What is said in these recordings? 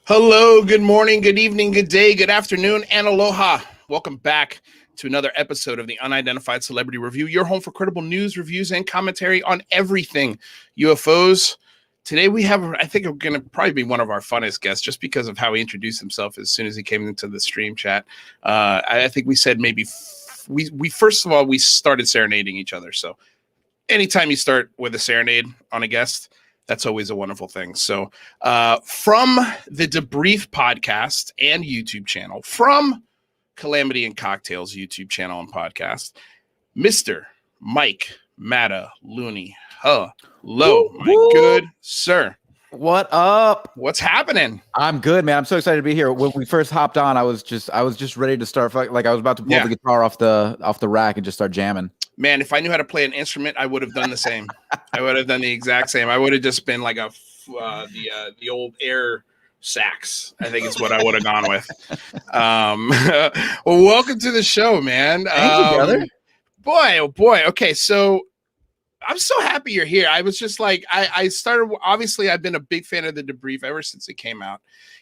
Hello, good morning, good evening, good day, good afternoon, and aloha. Welcome back to another episode of the Unidentified Celebrity Review, your home for credible news, reviews, and commentary on everything UFOs. Today we have, I think, we're going to probably be one of our funnest guests just because of how he introduced himself as soon as he came into the stream chat. I think we said maybe we first of all, we started serenading each other. So anytime you start with a serenade on a guest, that's always a wonderful thing. So from the Debrief Podcast and YouTube channel, from Calamity and Cocktails YouTube channel and podcast, Mr. Mike Mataluni. Hello, my good sir. What up? What's happening? I'm good, man. I'm so excited to be here. When we first hopped on, I was just ready to start. Like I was about to pull the guitar off the rack and just start jamming. Man, if I knew how to play an instrument, I would have done the same. I would have done the exact same. I would have just been like the old air sax. I think is what I would have gone with. Well, welcome to the show, man. Thank you, brother. Boy, oh boy. Okay, so I'm so happy you're here. I was just like, I started, obviously, I've been a big fan of the Debrief ever since it came out.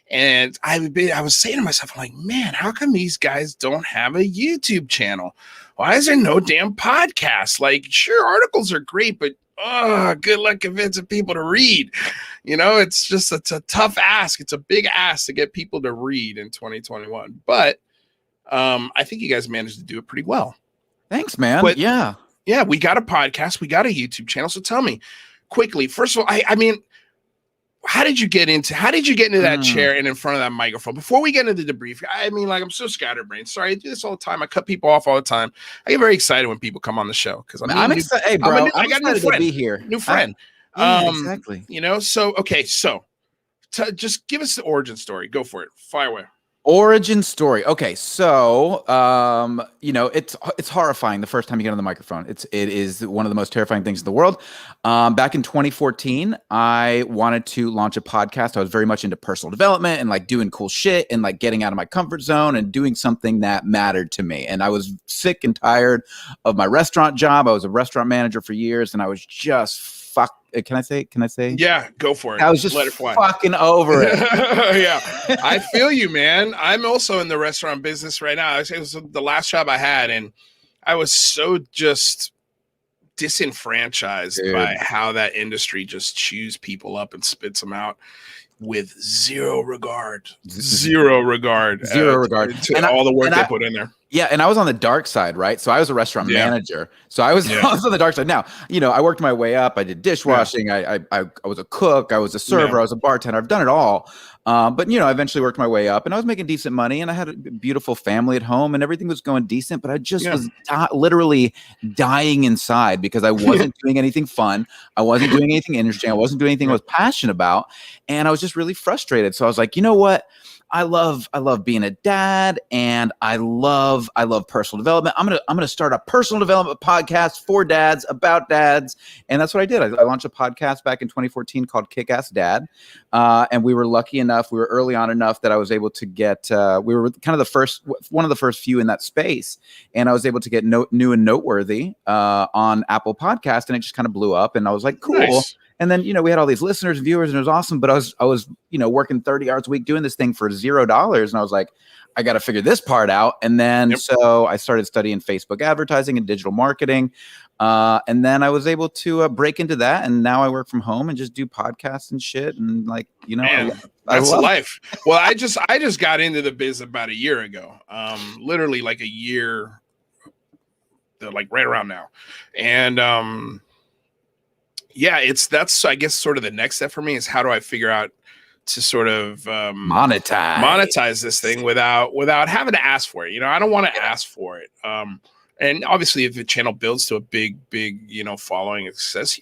And I was saying to myself, I'm like, man, how come these guys don't have a YouTube channel? Why is there no damn podcast? Like, sure, articles are great, but good luck convincing people to read. You know, it's a tough ask. It's a big ask to get people to read in 2021. But I think you guys managed to do it pretty well. Thanks, man. But, yeah, we got a podcast. We got a YouTube channel. So tell me quickly, first of all, I mean, how did you get into that chair and in front of that microphone? Before we get into the Debrief, I mean, like, I'm so scatterbrained. Sorry, I do this all the time. I cut people off all the time. I get very excited when people come on the show because I'm excited. Hey, bro, I got a new friend. To be here. New friend. Exactly. You know, so okay, so just give us the origin story. Go for it. Fire away. Origin story. Okay, so you know, it's horrifying the first time you get on the microphone. It is one of the most terrifying things in the world. Back in 2014, I wanted to launch a podcast. I was very much into personal development and like doing cool shit and like getting out of my comfort zone and doing something that mattered to me. And I was sick and tired of my restaurant job. I was a restaurant manager for years, and I was just Can I say? Yeah, go for it. I was just fucking over it. Yeah, I feel you, man. I'm also in the restaurant business right now. It was the last job I had, and I was so just disenfranchised by how that industry just chews people up and spits them out with zero regard to all the work they put in there. Yeah, and I was on the dark side, right? So I was a restaurant manager. So I was on the dark side. Now, you know, I worked my way up. I did dishwashing. I was a cook. I was a server. I was a bartender. I've done it all. But, you know, I eventually worked my way up, and I was making decent money, and I had a beautiful family at home, and everything was going decent. But I just was literally dying inside because I wasn't doing anything fun. I wasn't doing anything interesting. I wasn't doing anything I was passionate about. And I was just really frustrated. So I was like, you know what? I love being a dad, and I love personal development. I'm gonna start a personal development podcast for dads, about dads, and that's what I did. I launched a podcast back in 2014 called Kick-Ass Dad, and we were lucky enough. We were early on enough that I was able to get. We were kind of one of the first few in that space, and I was able to get new and noteworthy on Apple Podcast, and it just kind of blew up. And I was like, cool. Nice. And then, you know, we had all these listeners and viewers, and it was awesome. But I was, you know, working 30 hours a week doing this thing for $0. And I was like, I got to figure this part out. And then so I started studying Facebook advertising and digital marketing. And then I was able to break into that. And now I work from home and just do podcasts and shit. And like, you know, man, that's life. Well, I just got into the biz about a year ago, literally like a year, like right around now. And, yeah, that's I guess sort of the next step for me is how do I figure out to sort of monetize this thing without having to ask for it. You know, I don't want to ask for it. And obviously, if the channel builds to a big, you know, following and success,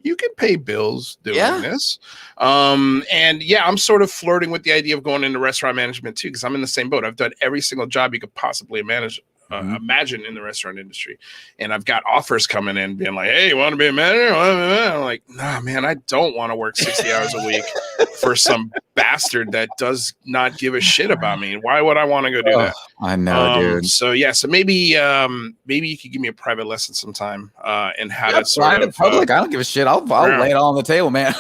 you can pay bills doing this. And yeah, I'm sort of flirting with the idea of going into restaurant management too, because I'm in the same boat. I've done every single job you could possibly imagine in the restaurant industry. And I've got offers coming in being like, hey, you want to be a manager? I'm like, nah, man, I don't want to work 60 hours a week for some bastard that does not give a shit about me. Why would I want to go do that? I know, dude. So yeah, so maybe you could give me a private lesson sometime and how to sort of public. I don't give a shit. I'll lay it all on the table, man.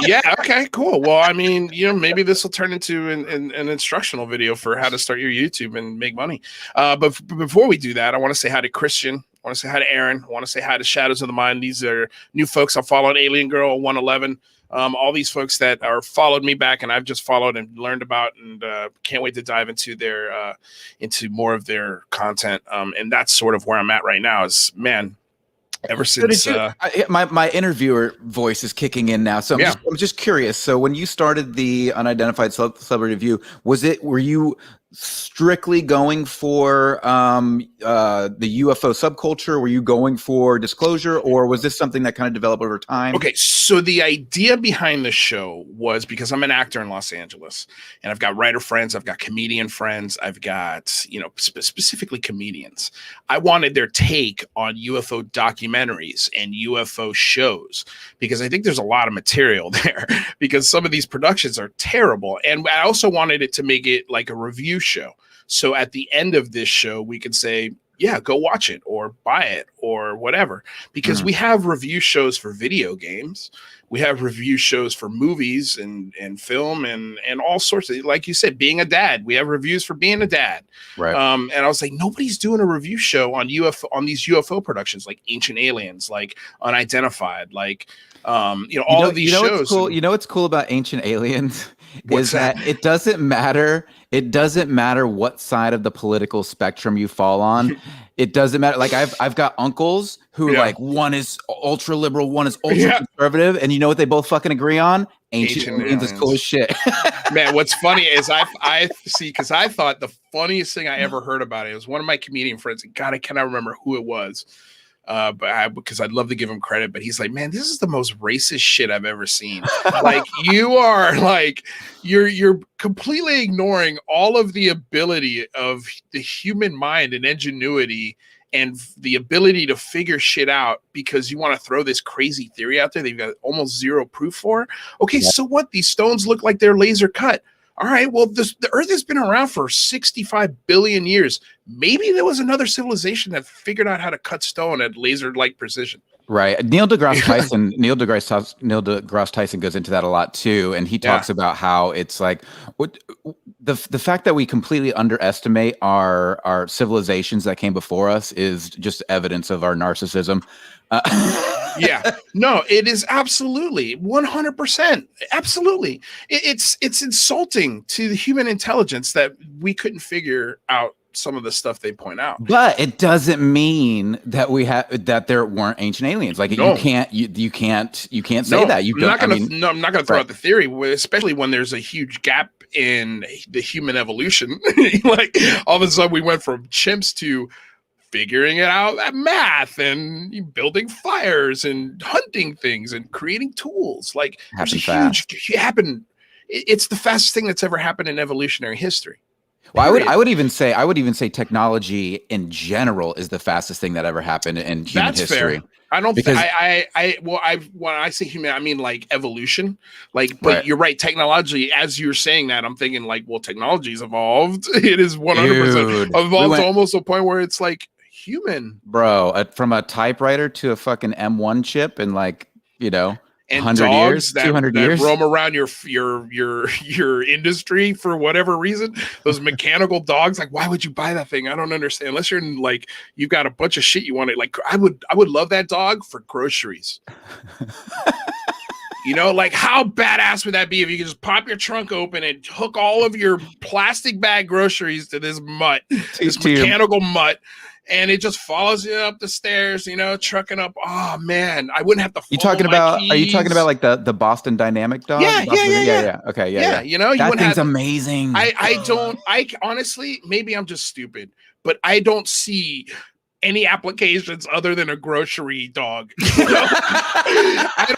Yeah, okay, cool. Well, I mean, maybe this will turn into an instructional video for how to start your YouTube and make money. But before we do that, I want to say hi to Christian. I want to say hi to Aaron. I want to say hi to Shadows of the Mind. These are new folks. I followed Alien Girl 111. All these folks that are followed me back, and I've just followed and learned about, and can't wait to dive into their into more of their content. And that's sort of where I'm at right now. Is man. Ever since my interviewer voice is kicking in now, so I'm just curious. So when you started the Unidentified Celebrity Review, were you strictly going for the UFO subculture? Were you going for disclosure, or was this something that kind of developed over time? Okay, so the idea behind the show was because I'm an actor in Los Angeles, and I've got writer friends, I've got comedian friends, I've got specifically comedians. I wanted their take on UFO documentaries and UFO shows because I think there's a lot of material there because some of these productions are terrible, and I also wanted it to make it like a review show. So at the end of this show, we could say, yeah, go watch it or buy it or whatever, because we have review shows for video games. We have review shows for movies and film and all sorts of, like you said, being a dad. We have reviews for being a dad. Right. And I was like, nobody's doing a review show on these UFO productions, like Ancient Aliens, like Unidentified, like, all of these shows. What's cool? What's cool about Ancient Aliens is that it doesn't matter. It doesn't matter what side of the political spectrum you fall on. It doesn't matter. Like I've got uncles who like one is ultra liberal, one is ultra conservative, and you know what they both fucking agree on? Ancient Aliens is cool as shit. Man, what's funny is I see, because I thought the funniest thing I ever heard about it was one of my comedian friends, and God, I cannot remember who it was. Because I'd love to give him credit, but he's like, man, this is the most racist shit I've ever seen. Like you're completely ignoring all of the ability of the human mind and ingenuity and the ability to figure shit out because you want to throw this crazy theory out there that you've got almost zero proof for. Okay, so what? These stones look like they're laser cut. All right, well, the Earth has been around for 65 billion years. Maybe there was another civilization that figured out how to cut stone at laser-like precision. Right. Neil deGrasse Tyson goes into that a lot too, and he talks about how it's like the fact that we completely underestimate our civilizations that came before us is just evidence of our narcissism. Yeah, no, it is absolutely 100%. Absolutely. It's insulting to the human intelligence that we couldn't figure out some of the stuff they point out. But it doesn't mean that that there weren't ancient aliens. Like you can't say that. I'm not gonna throw out the theory, especially when there's a huge gap in the human evolution. Like all of a sudden we went from chimps to figuring it out at math and building fires and hunting things and creating tools. Like there's a it's the fastest thing that's ever happened in evolutionary history. Well, I would even say technology in general is the fastest thing that ever happened in human history. Fair. I don't think when I say human, I mean like evolution. Like, but you're right. Technology, as you're saying that, I'm thinking like, well, technology's evolved. It is 100% evolved to almost a point where it's like human, bro. From a typewriter to a fucking M1 chip, and and 100 years, 200 years, roam around your industry for whatever reason. Those mechanical dogs, like, why would you buy that thing? I don't understand. Unless you're in like you've got a bunch of shit you want to like. I would love that dog for groceries. Like how badass would that be if you could just pop your trunk open and hook all of your plastic bag groceries to this mutt, this mechanical mutt. And it just follows you up the stairs, trucking up. Oh man, I wouldn't have to. Are you talking about like the Boston Dynamic dog? Yeah. Okay, yeah. That thing's amazing. I honestly, maybe I'm just stupid, but I don't see any applications other than a grocery dog. You know?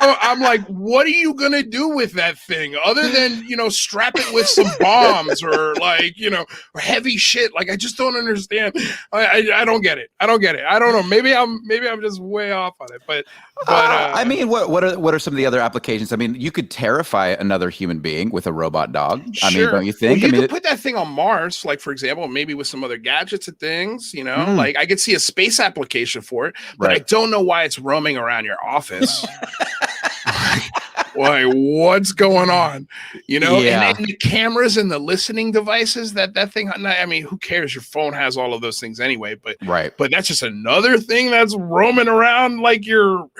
I'm like, what are you gonna do with that thing other than, you know, strap it with some bombs or like, you know, or heavy shit? Like, I just don't understand. I don't get it. I don't don't know. Maybe I'm just way off on it. But I mean, what are some of the other applications? I mean, you could terrify another human being with a robot dog. Sure. I mean, don't you think? Well, you could put that thing on Mars, like, for example, maybe with some other gadgets and things, you know, like I could see a space application for it, but I don't know why it's roaming around your office. Like, what's going on? You know, and the cameras and the listening devices that thing. I mean, who cares? Your phone has all of those things anyway. But but that's just another thing that's roaming around like your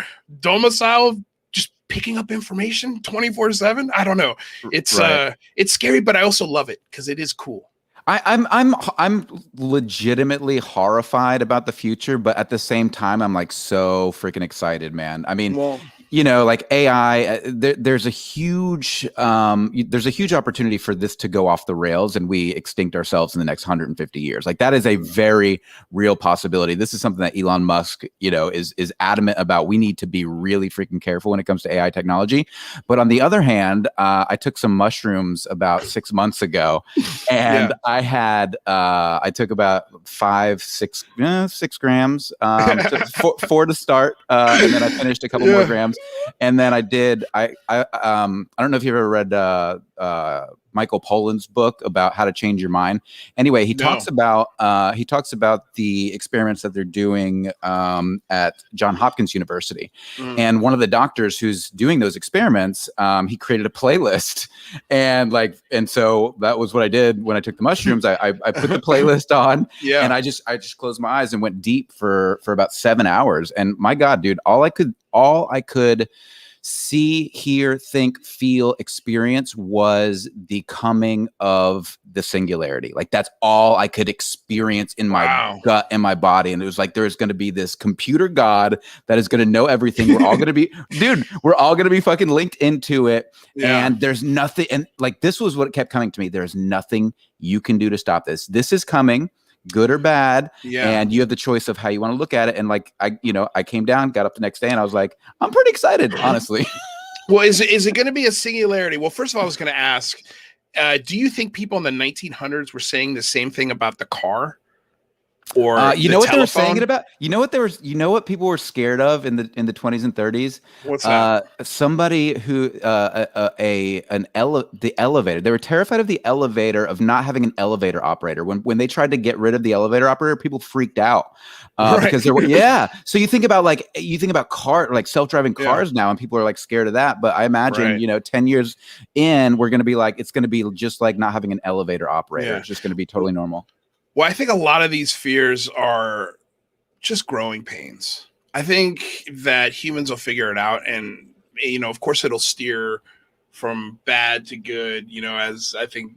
domicile, just picking up information 24/7. I don't know. It's scary, but I also love it because it is cool. I'm legitimately horrified about the future, but at the same time, I'm like so freaking excited, man. I mean, you know, like AI, there's a huge opportunity for this to go off the rails and we extinct ourselves in the next 150 years. Like, that is a very real possibility. This is something that Elon Musk, you know, is adamant about. We need to be really freaking careful when it comes to AI technology. But on the other hand, I took some mushrooms about 6 months ago, and I took about 6 grams, 4 to start, and then I finished a couple more grams. And then I don't know if you've ever read Michael Pollan's book about how to change your mind. Anyway, he talks about the experiments that they're doing at Johns Hopkins University. And one of the doctors who's doing those experiments, he created a playlist, and so that was what I did when I took the mushrooms. I put the playlist on, and I just closed my eyes and went deep for about 7 hours. And my God, dude, all I could see, hear, think, feel, experience was the coming of the singularity. Like, that's all I could experience in my gut and my body. And it was like, there's going to be this computer god that is going to know everything. We're all going to be, dude, we're all going to be fucking linked into it. And there's nothing. And like, this was what kept coming to me. There's nothing you can do to stop this. This is coming, good or bad, and you have the choice of how you want to look at it. And like, I came down, got up the next day, and I was like, I'm pretty excited, honestly. Well, is it going to be a singularity? Well, first of all, I was going to ask, do you think people in the 1900s were saying the same thing about the car? Or you know what they were saying it about? You know what people were scared of in the 20s and 30s? What's that? Somebody who the elevator. They were terrified of the elevator, of not having an elevator operator. When they tried to get rid of the elevator operator, people freaked out because there were So you think about car, like self-driving cars now, and people are like scared of that. But I imagine 10 years in, we're going to be like, it's going to be just like not having an elevator operator. It's just going to be totally normal. Well, I think a lot of these fears are just growing pains. I think that humans will figure it out, and of course, it'll steer from bad to good. As I think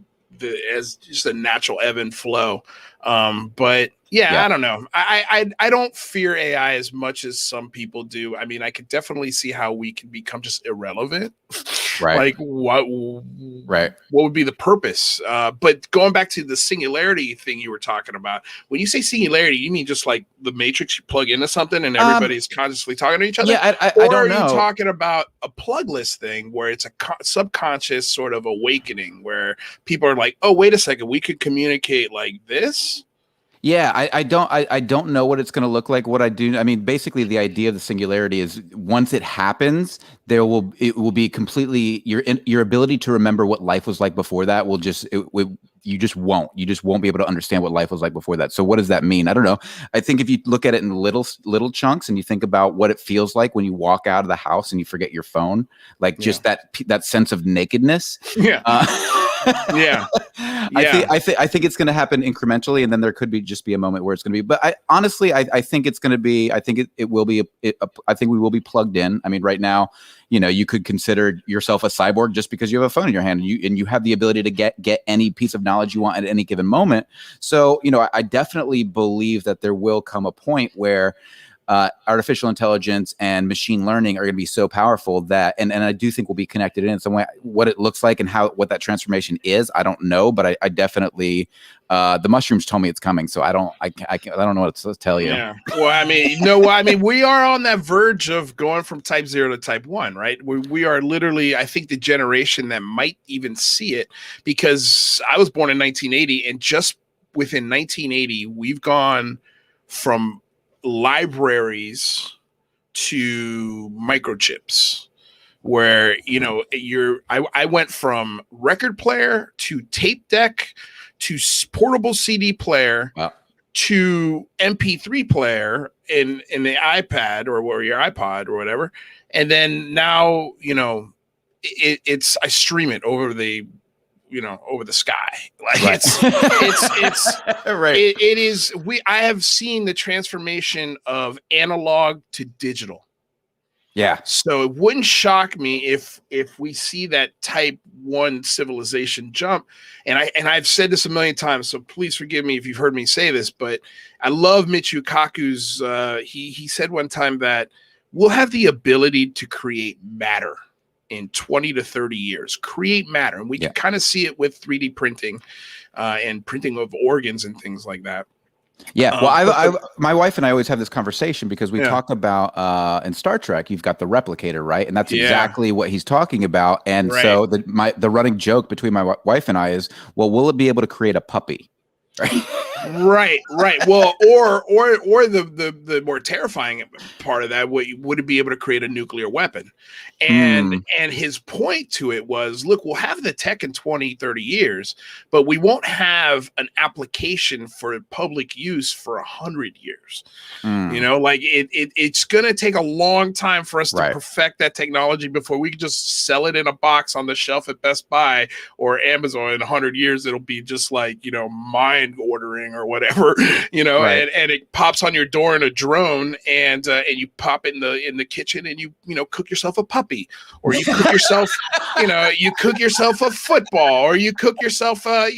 as just a natural ebb and flow. But I don't know. I don't fear AI as much as some people do. I mean, I could definitely see how we can become just irrelevant. Right. Like what would be the purpose? But going back to the singularity thing you were talking about, when you say singularity, you mean just like the Matrix, you plug into something and everybody's consciously talking to each other? Yeah, I don't know. Or are you talking about a plugless thing where it's a subconscious sort of awakening where people are like, oh, wait a second, we could communicate like this? Yeah, I don't know what it's going to look like. What I do, I mean, basically the idea of the singularity is once it happens, it will be completely your ability to remember what life was like before that will you just won't be able to understand what life was like before that. So what does that mean? I don't know. I think if you look at it in little chunks and you think about what it feels like when you walk out of the house and you forget your phone, like just that sense of nakedness. Yeah. I think it's going to happen incrementally, and then there could just be a moment where it's going to be. But I think it's going to be. I think it will be. I think we will be plugged in. I mean, right now, you could consider yourself a cyborg just because you have a phone in your hand, and you have the ability to get any piece of knowledge you want at any given moment. So, I definitely believe that there will come a point where artificial intelligence and machine learning are going to be so powerful that, and I do think we'll be connected in some way. What it looks like and what that transformation is, I don't know, but I definitely, the mushrooms told me it's coming, so I don't know what to tell you. Yeah. Well, I mean, we are on that verge of going from type 0 to type 1, right? We are literally, I think, the generation that might even see it, because I was born in 1980, and just within 1980, we've gone from libraries to microchips, where, you know, I went from record player to tape deck to portable CD player. Wow. To MP3 player in the iPad or your iPod or whatever, and then now, you know, it's I stream it over the, you know, over the sky. Like, right. it's right. It is. I have seen the transformation of analog to digital. Yeah. So it wouldn't shock me if we see that type 1 civilization jump. And I've said this a million times, so please forgive me if you've heard me say this, but I love Michio Kaku's, he said one time that we'll have the ability to create matter in 20 to 30 years, create matter. And we can kind of see it with 3D printing and printing of organs and things like that. Yeah, well, my wife and I always have this conversation because we talk about in Star Trek, you've got the replicator, right? And that's exactly what he's talking about. And so the running joke between my wife and I is, well, will it be able to create a puppy? Right. Right. Well, or the more terrifying part of that, would it be able to create a nuclear weapon? And his point to it was, look, we'll have the tech in 20, 30 years, but we won't have an application for public use for 100 years. You know, like it's going to take a long time for us to perfect that technology before we can just sell it in a box on the shelf at Best Buy or Amazon. In 100 years, it'll be just like, you know, mind ordering or whatever, you know, and it pops on your door in a drone, and you pop it in the kitchen, and you know, cook yourself a puppy, or you cook yourself, you know, you cook yourself a football, or you cook yourself a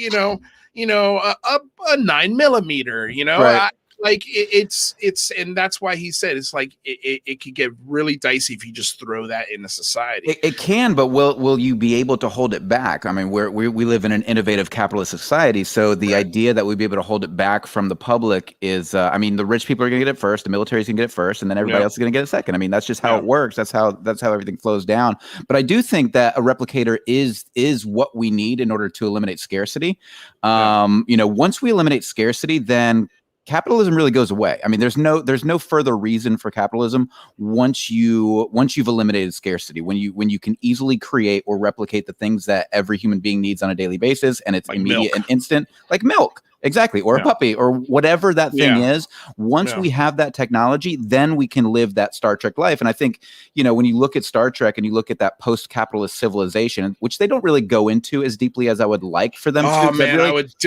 9mm, you know. Like it's and that's why he said it's like it could get really dicey if you just throw that into society. It can, but will you be able to hold it back? I mean, we live in an innovative capitalist society, so the idea that we'd be able to hold it back from the public is, I mean, the rich people are going to get it first, the military is going to get it first, and then everybody else is going to get it second. I mean, that's just how it works. That's how everything flows down. But I do think that a replicator is what we need in order to eliminate scarcity. You know, once we eliminate scarcity, then capitalism really goes away. I mean, there's no further reason for capitalism once you've eliminated scarcity. When you can easily create or replicate the things that every human being needs on a daily basis, and it's like immediate milk. And instant, like milk. Exactly. Or a puppy or whatever that thing is. Once we have that technology, then we can live that Star Trek life. And I think, you know, when you look at Star Trek and you look at that post-capitalist civilization, which they don't really go into as deeply as I would like for them to. Oh man,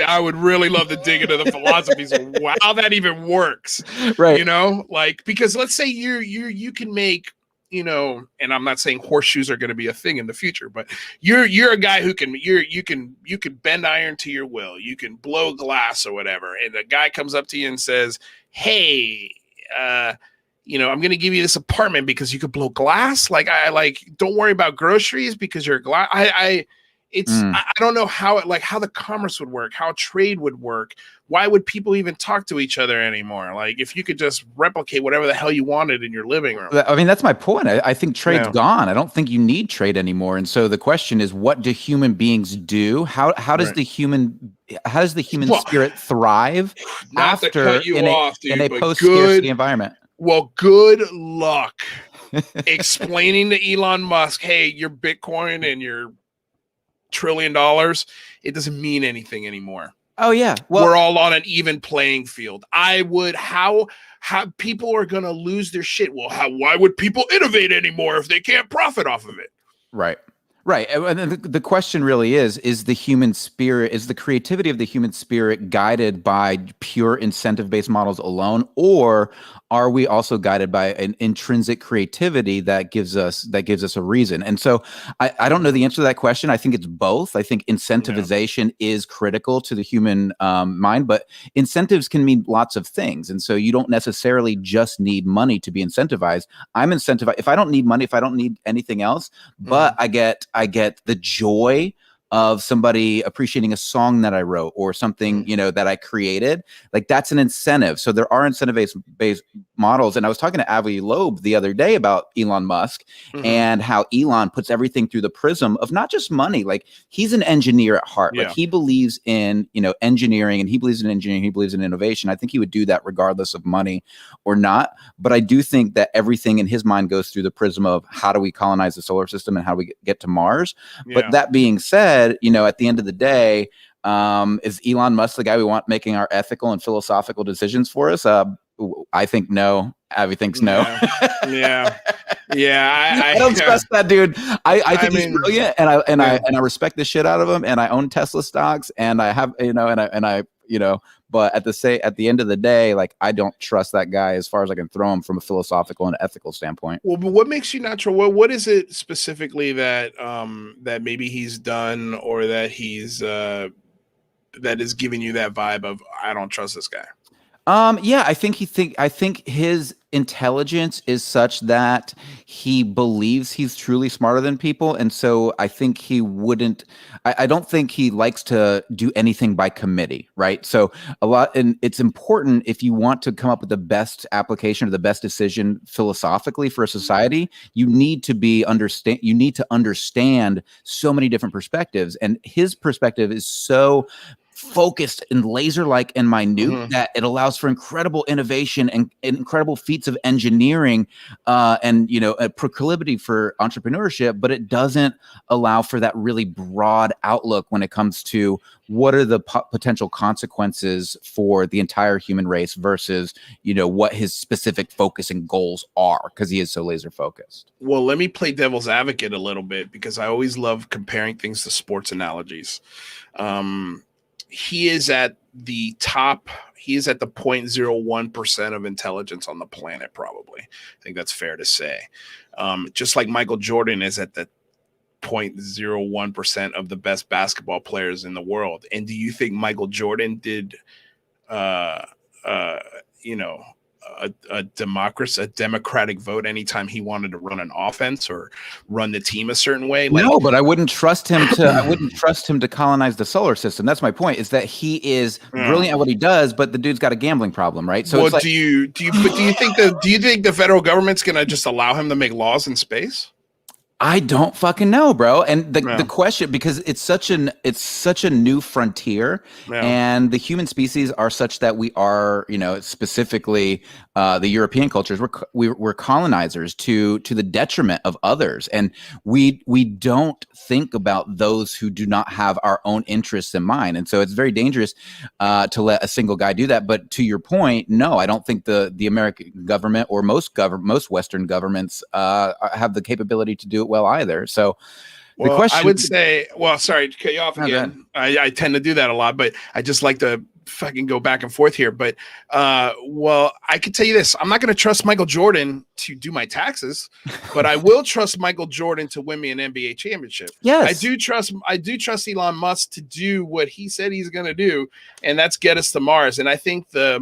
I would really love to dig into the philosophies of how that even works. Right. You know, like, because let's say you can make, you know, and I'm not saying horseshoes are going to be a thing in the future, but you're a guy who can you can bend iron to your will, you can blow glass or whatever, and a guy comes up to you and says, "Hey, you know, I'm going to give you this apartment because you could blow glass. Like, don't worry about groceries because you're glass." I don't know how the commerce would work, how trade would work. Why would people even talk to each other anymore? Like, if you could just replicate whatever the hell you wanted in your living room. I mean, that's my point. I think trade's gone. I don't think you need trade anymore. And so the question is, what do human beings do? How does the human spirit thrive after in a post-scarcity environment? Well, good luck explaining to Elon Musk, hey, your Bitcoin and your $1 trillion, it doesn't mean anything anymore. Oh yeah, well, we're all on an even playing field. How people are going to lose their shit? Well, why would people innovate anymore if they can't profit off of it? Right. And the question really is the human spirit, is the creativity of the human spirit guided by pure incentive-based models alone, or are we also guided by an intrinsic creativity that gives us a reason? And so I don't know the answer to that question. I think it's both. I think incentivization is critical to the human mind, but incentives can mean lots of things. And so you don't necessarily just need money to be incentivized. I'm incentivized if I don't need money, if I don't need anything else, but I get the joy of somebody appreciating a song that I wrote or something, that I created. Like, that's an incentive. So there are incentive-based models. And I was talking to Avi Loeb the other day about Elon Musk and how Elon puts everything through the prism of not just money. Like, he's an engineer at heart. Like, he believes in, engineering, and he believes in engineering. He believes in innovation. I think he would do that regardless of money or not. But I do think that everything in his mind goes through the prism of how do we colonize the solar system and how do we get to Mars. But that being said, at the end of the day, is Elon Musk the guy we want making our ethical and philosophical decisions for us? I think no. Avi thinks no. I don't trust that dude. I think he's brilliant, and I respect the shit out of him, and I own Tesla stocks, and I have but at the end of the day, like, I don't trust that guy as far as I can throw him from a philosophical and ethical standpoint. Well, but what makes you not true? What is it specifically that that maybe he's done, or that he's that is giving you that vibe of, I don't trust this guy? I think his intelligence is such that he believes he's truly smarter than people. And so I think he wouldn't, I don't think he likes to do anything by committee, right? So and it's important, if you want to come up with the best application or the best decision philosophically for a society, you need to understand so many different perspectives. And his perspective is so focused and laser-like and minute that it allows for incredible innovation and incredible feats of engineering and a proclivity for entrepreneurship, but it doesn't allow for that really broad outlook when it comes to what are the potential consequences for the entire human race versus what his specific focus and goals are, because he is so laser focused. Well, let me play devil's advocate a little bit, because I always love comparing things to sports analogies. He is at the top. He is at the 0.01% of intelligence on the planet, probably. I think that's fair to say. Just like Michael Jordan is at the 0.01% of the best basketball players in the world. And do you think Michael Jordan did, a democratic vote anytime he wanted to run an offense or run the team a certain way? No, but I wouldn't trust him to colonize the solar system. That's my point, is that he is brilliant at what he does, but the dude's got a gambling problem, right? So do you think the federal government's gonna just allow him to make laws in space? I don't fucking know, bro. And the question, because it's such a new frontier, and the human species are such that we are, specifically the European cultures, we're colonizers to the detriment of others, and we don't think about those who do not have our own interests in mind. And so it's very dangerous to let a single guy do that. But to your point, no, I don't think the American government or most Western governments have the capability to do it well either. So the question, I would say, sorry to cut you off again. I tend to do that a lot, but I just like to fucking go back and forth here. But I can tell you this: I'm not going to trust Michael Jordan to do my taxes, but I will trust Michael Jordan to win me an NBA championship. Yes, I do trust Elon Musk to do what he said he's going to do, and that's get us to Mars. And I think I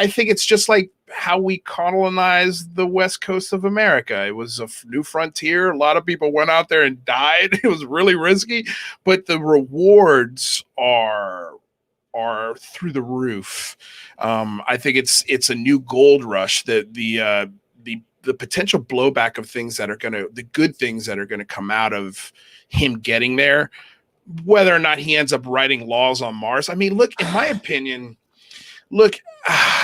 think it's just like how we colonized the west coast of America. It was a new frontier. A lot of people went out there and died. It was really risky, but the rewards are through the roof. I think it's a new gold rush. That the potential blowback of things that are the good things that are gonna come out of him getting there, whether or not he ends up writing laws on Mars. I mean, look, in my opinion,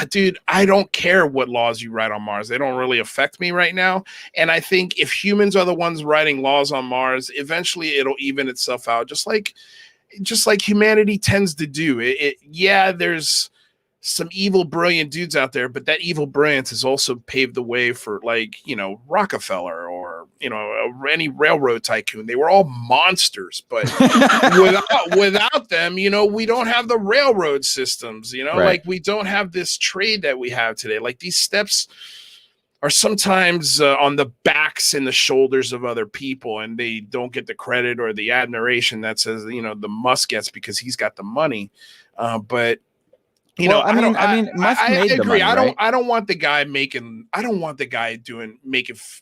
dude, I don't care what laws you write on Mars. They don't really affect me right now. And I think if humans are the ones writing laws on Mars, eventually it'll even itself out, just like humanity tends to do. There's some evil, brilliant dudes out there, but that evil brilliance has also paved the way for, Rockefeller or or, you know, any railroad tycoon. They were all monsters, but without them, you know, we don't have the railroad systems, you know, like we don't have this trade that we have today. Like these steps are sometimes on the backs and the shoulders of other people, and they don't get the credit or the admiration that says, you know, the Musk gets because he's got the money. But you know, Musk made the agree. money, right? I don't want the guy making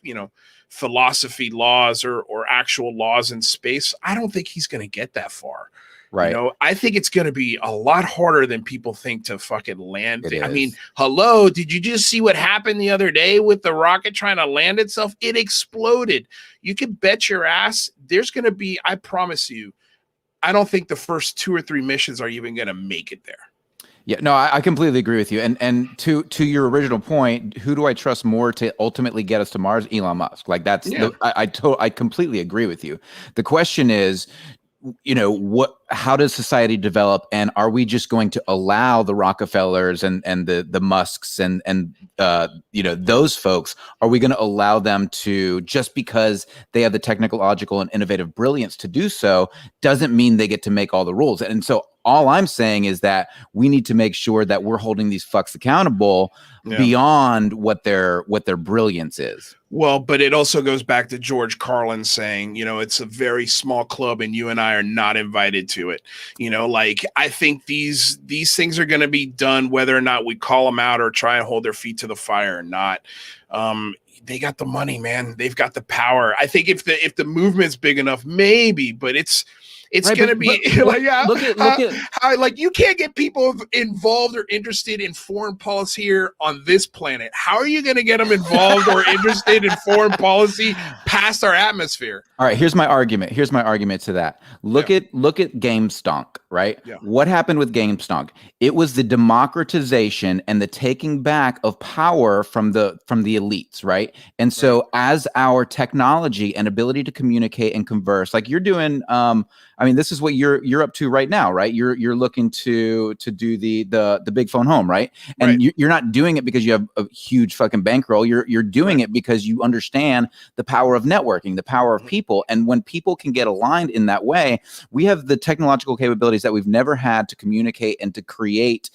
you know, philosophy laws or actual laws in space. I don't think he's going to get that far. Right. You know, I think it's going to be a lot harder than people think to fucking land. It I is. mean, hello, did you just see what happened the other day with the rocket trying to land itself? It exploded. You can bet your ass there's going to be, I promise you, I don't think the first 2 or 3 missions are even going to make it there. Yeah, no, I completely agree with you. And to your original point, who do I trust more to ultimately get us to Mars? Elon Musk. Like that's I completely agree with you. The question is, you know, how does society develop, and are we just going to allow the Rockefellers and the Musks and you know, those folks, are we going to allow them to, just because they have the technological and innovative brilliance to do so, doesn't mean they get to make all the rules. And so all I'm saying is that we need to make sure that we're holding these fucks accountable beyond what their brilliance is. Well, but it also goes back to George Carlin saying, you know, it's a very small club and you and I are not invited to it. You know, like I think these things are going to be done whether or not we call them out or try and hold their feet to the fire or not. They got the money, man. They've got the power. I think if the movement's big enough, maybe, but it's right, going to be like, look at like you can't get people involved or interested in foreign policy here on this planet. How are you going to get them involved or interested in foreign policy past our atmosphere? All right, here's my argument. Here's my argument to that. Look at GameStonk, right? Yeah. What happened with GameStonk? It was the democratization and the taking back of power from the elites, right? And so as our technology and ability to communicate and converse, like you're doing, I mean, this is what you're up to right now, right? You're looking to do the big phone home, right? And you're not doing it because you have a huge fucking bankroll. You're doing it because you understand the power of networking, the power of people. And when people can get aligned in that way, we have the technological capabilities that we've never had to communicate and to create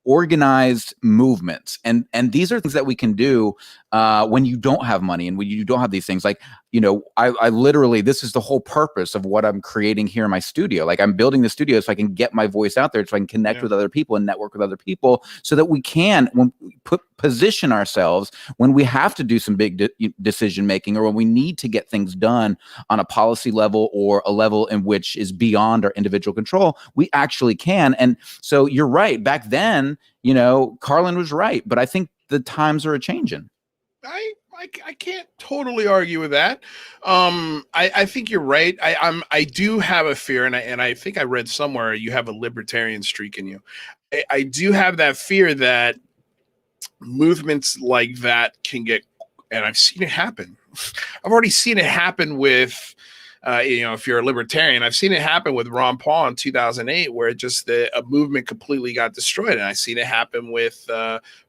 organized movements. And these are things that we can do when you don't have money and when you don't have these things. Like, you know, I literally, this is the whole purpose of what I'm creating here in my studio. Like I'm building the studio so I can get my voice out there, so I can connect with other people and network with other people, so that we can position ourselves when we have to do some big decision making, or when we need to get things done on a policy level or a level in which is beyond our individual control. We actually can. And so you're right. Back then, you know, Carlin was right, but I think the times are a-changing. I can't totally argue with that. I think you're right. I do have a fear, and I think I read somewhere you have a libertarian streak in you. I do have that fear that movements like that can get, and I've seen it happen. I've already seen it happen with, you know, if you're a libertarian, I've seen it happen with Ron Paul in 2008, where a movement completely got destroyed. And I've seen it happen with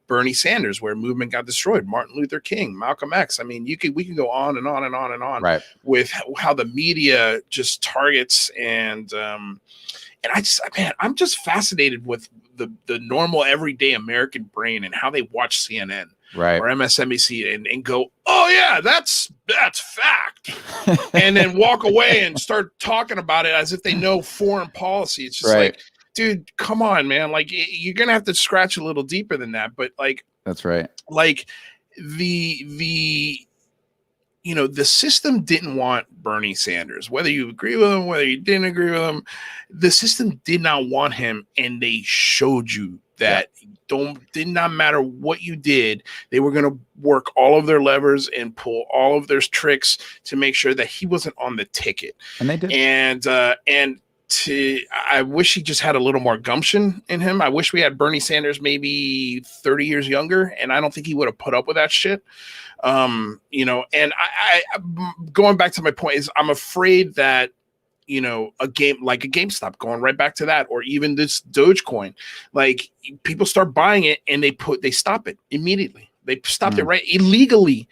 Bernie Sanders, where a movement got destroyed. Martin Luther King, Malcolm X. I mean, we can go on and on and on and on with how the media just targets and I'm just fascinated with the normal everyday American brain and how they watch CNN or MSNBC and go, oh yeah, that's fact, and then walk away and start talking about it as if they know foreign policy. It's just like, dude, come on, man. Like you're gonna have to scratch a little deeper than that. But like, that's right. Like the you know, the system didn't want Bernie Sanders, whether you agree with him, whether you didn't agree with him, the system did not want him. And they showed you that did not matter what you did. They were going to work all of their levers and pull all of their tricks to make sure that he wasn't on the ticket. And they did. I wish he just had a little more gumption in him. I wish we had Bernie Sanders maybe 30 years younger, and I don't think he would have put up with that shit. You know, and I going back to my point is I'm afraid that, you know, a game like a GameStop, going right back to that, or even this Dogecoin, like people start buying it and they stop it immediately. They stopped it illegally,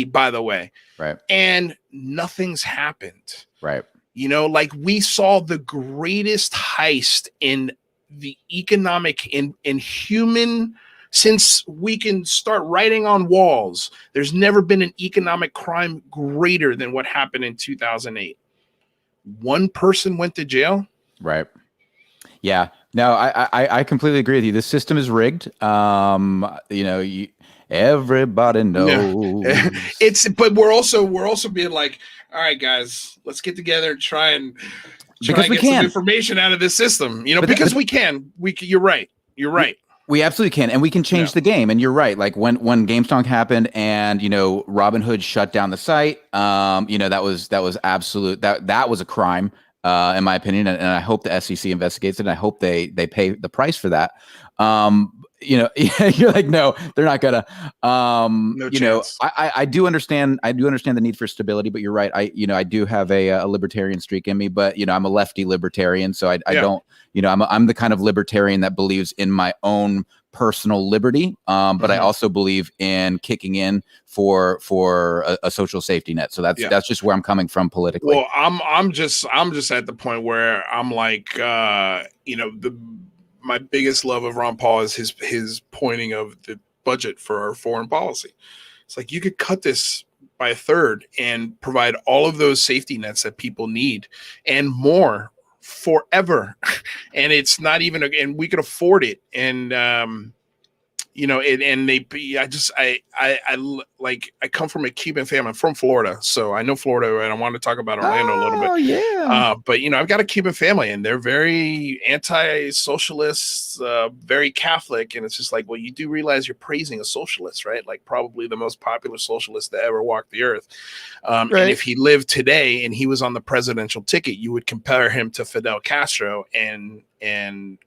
by the way. Right. And nothing's happened. Right. Like we saw the greatest heist in the economic in human since we can start writing on walls. There's never been an economic crime greater than what happened in 2008. One person went to jail. Right. Yeah. No, I completely agree with you. The system is rigged. Everybody knows. But we're also being like, all right, guys, let's get together and try and get some information out of this system. Because we can. You're right. You're right. We absolutely can, and we can change the game. And you're right. Like when GameStop happened, and Robinhood shut down the site. That was absolute. That was a crime, in my opinion. And I hope the SEC investigates it. And I hope they pay the price for that. You're like, no, they're not gonna. No chance. I do understand. I do understand the need for stability, but you're right. I do have a libertarian streak in me, but I'm a lefty libertarian, so I don't. I'm the kind of libertarian that believes in my own personal liberty, but I also believe in kicking in for a social safety net. So that's just where I'm coming from politically. Well, I'm just at the point where I'm like, my biggest love of Ron Paul is his pointing of the budget for our foreign policy. It's like you could cut this by a third and provide all of those safety nets that people need and more forever. And it's not even, and we could afford it. And, I come from a Cuban family. I'm from Florida, so I know Florida, and I want to talk about Orlando a little bit. Oh yeah. But I've got a Cuban family, and they're very anti-socialist, very Catholic, and it's just like, well, you do realize you're praising a socialist, right? Like probably the most popular socialist to ever walk the earth. And if he lived today and he was on the presidential ticket, you would compare him to Fidel Castro and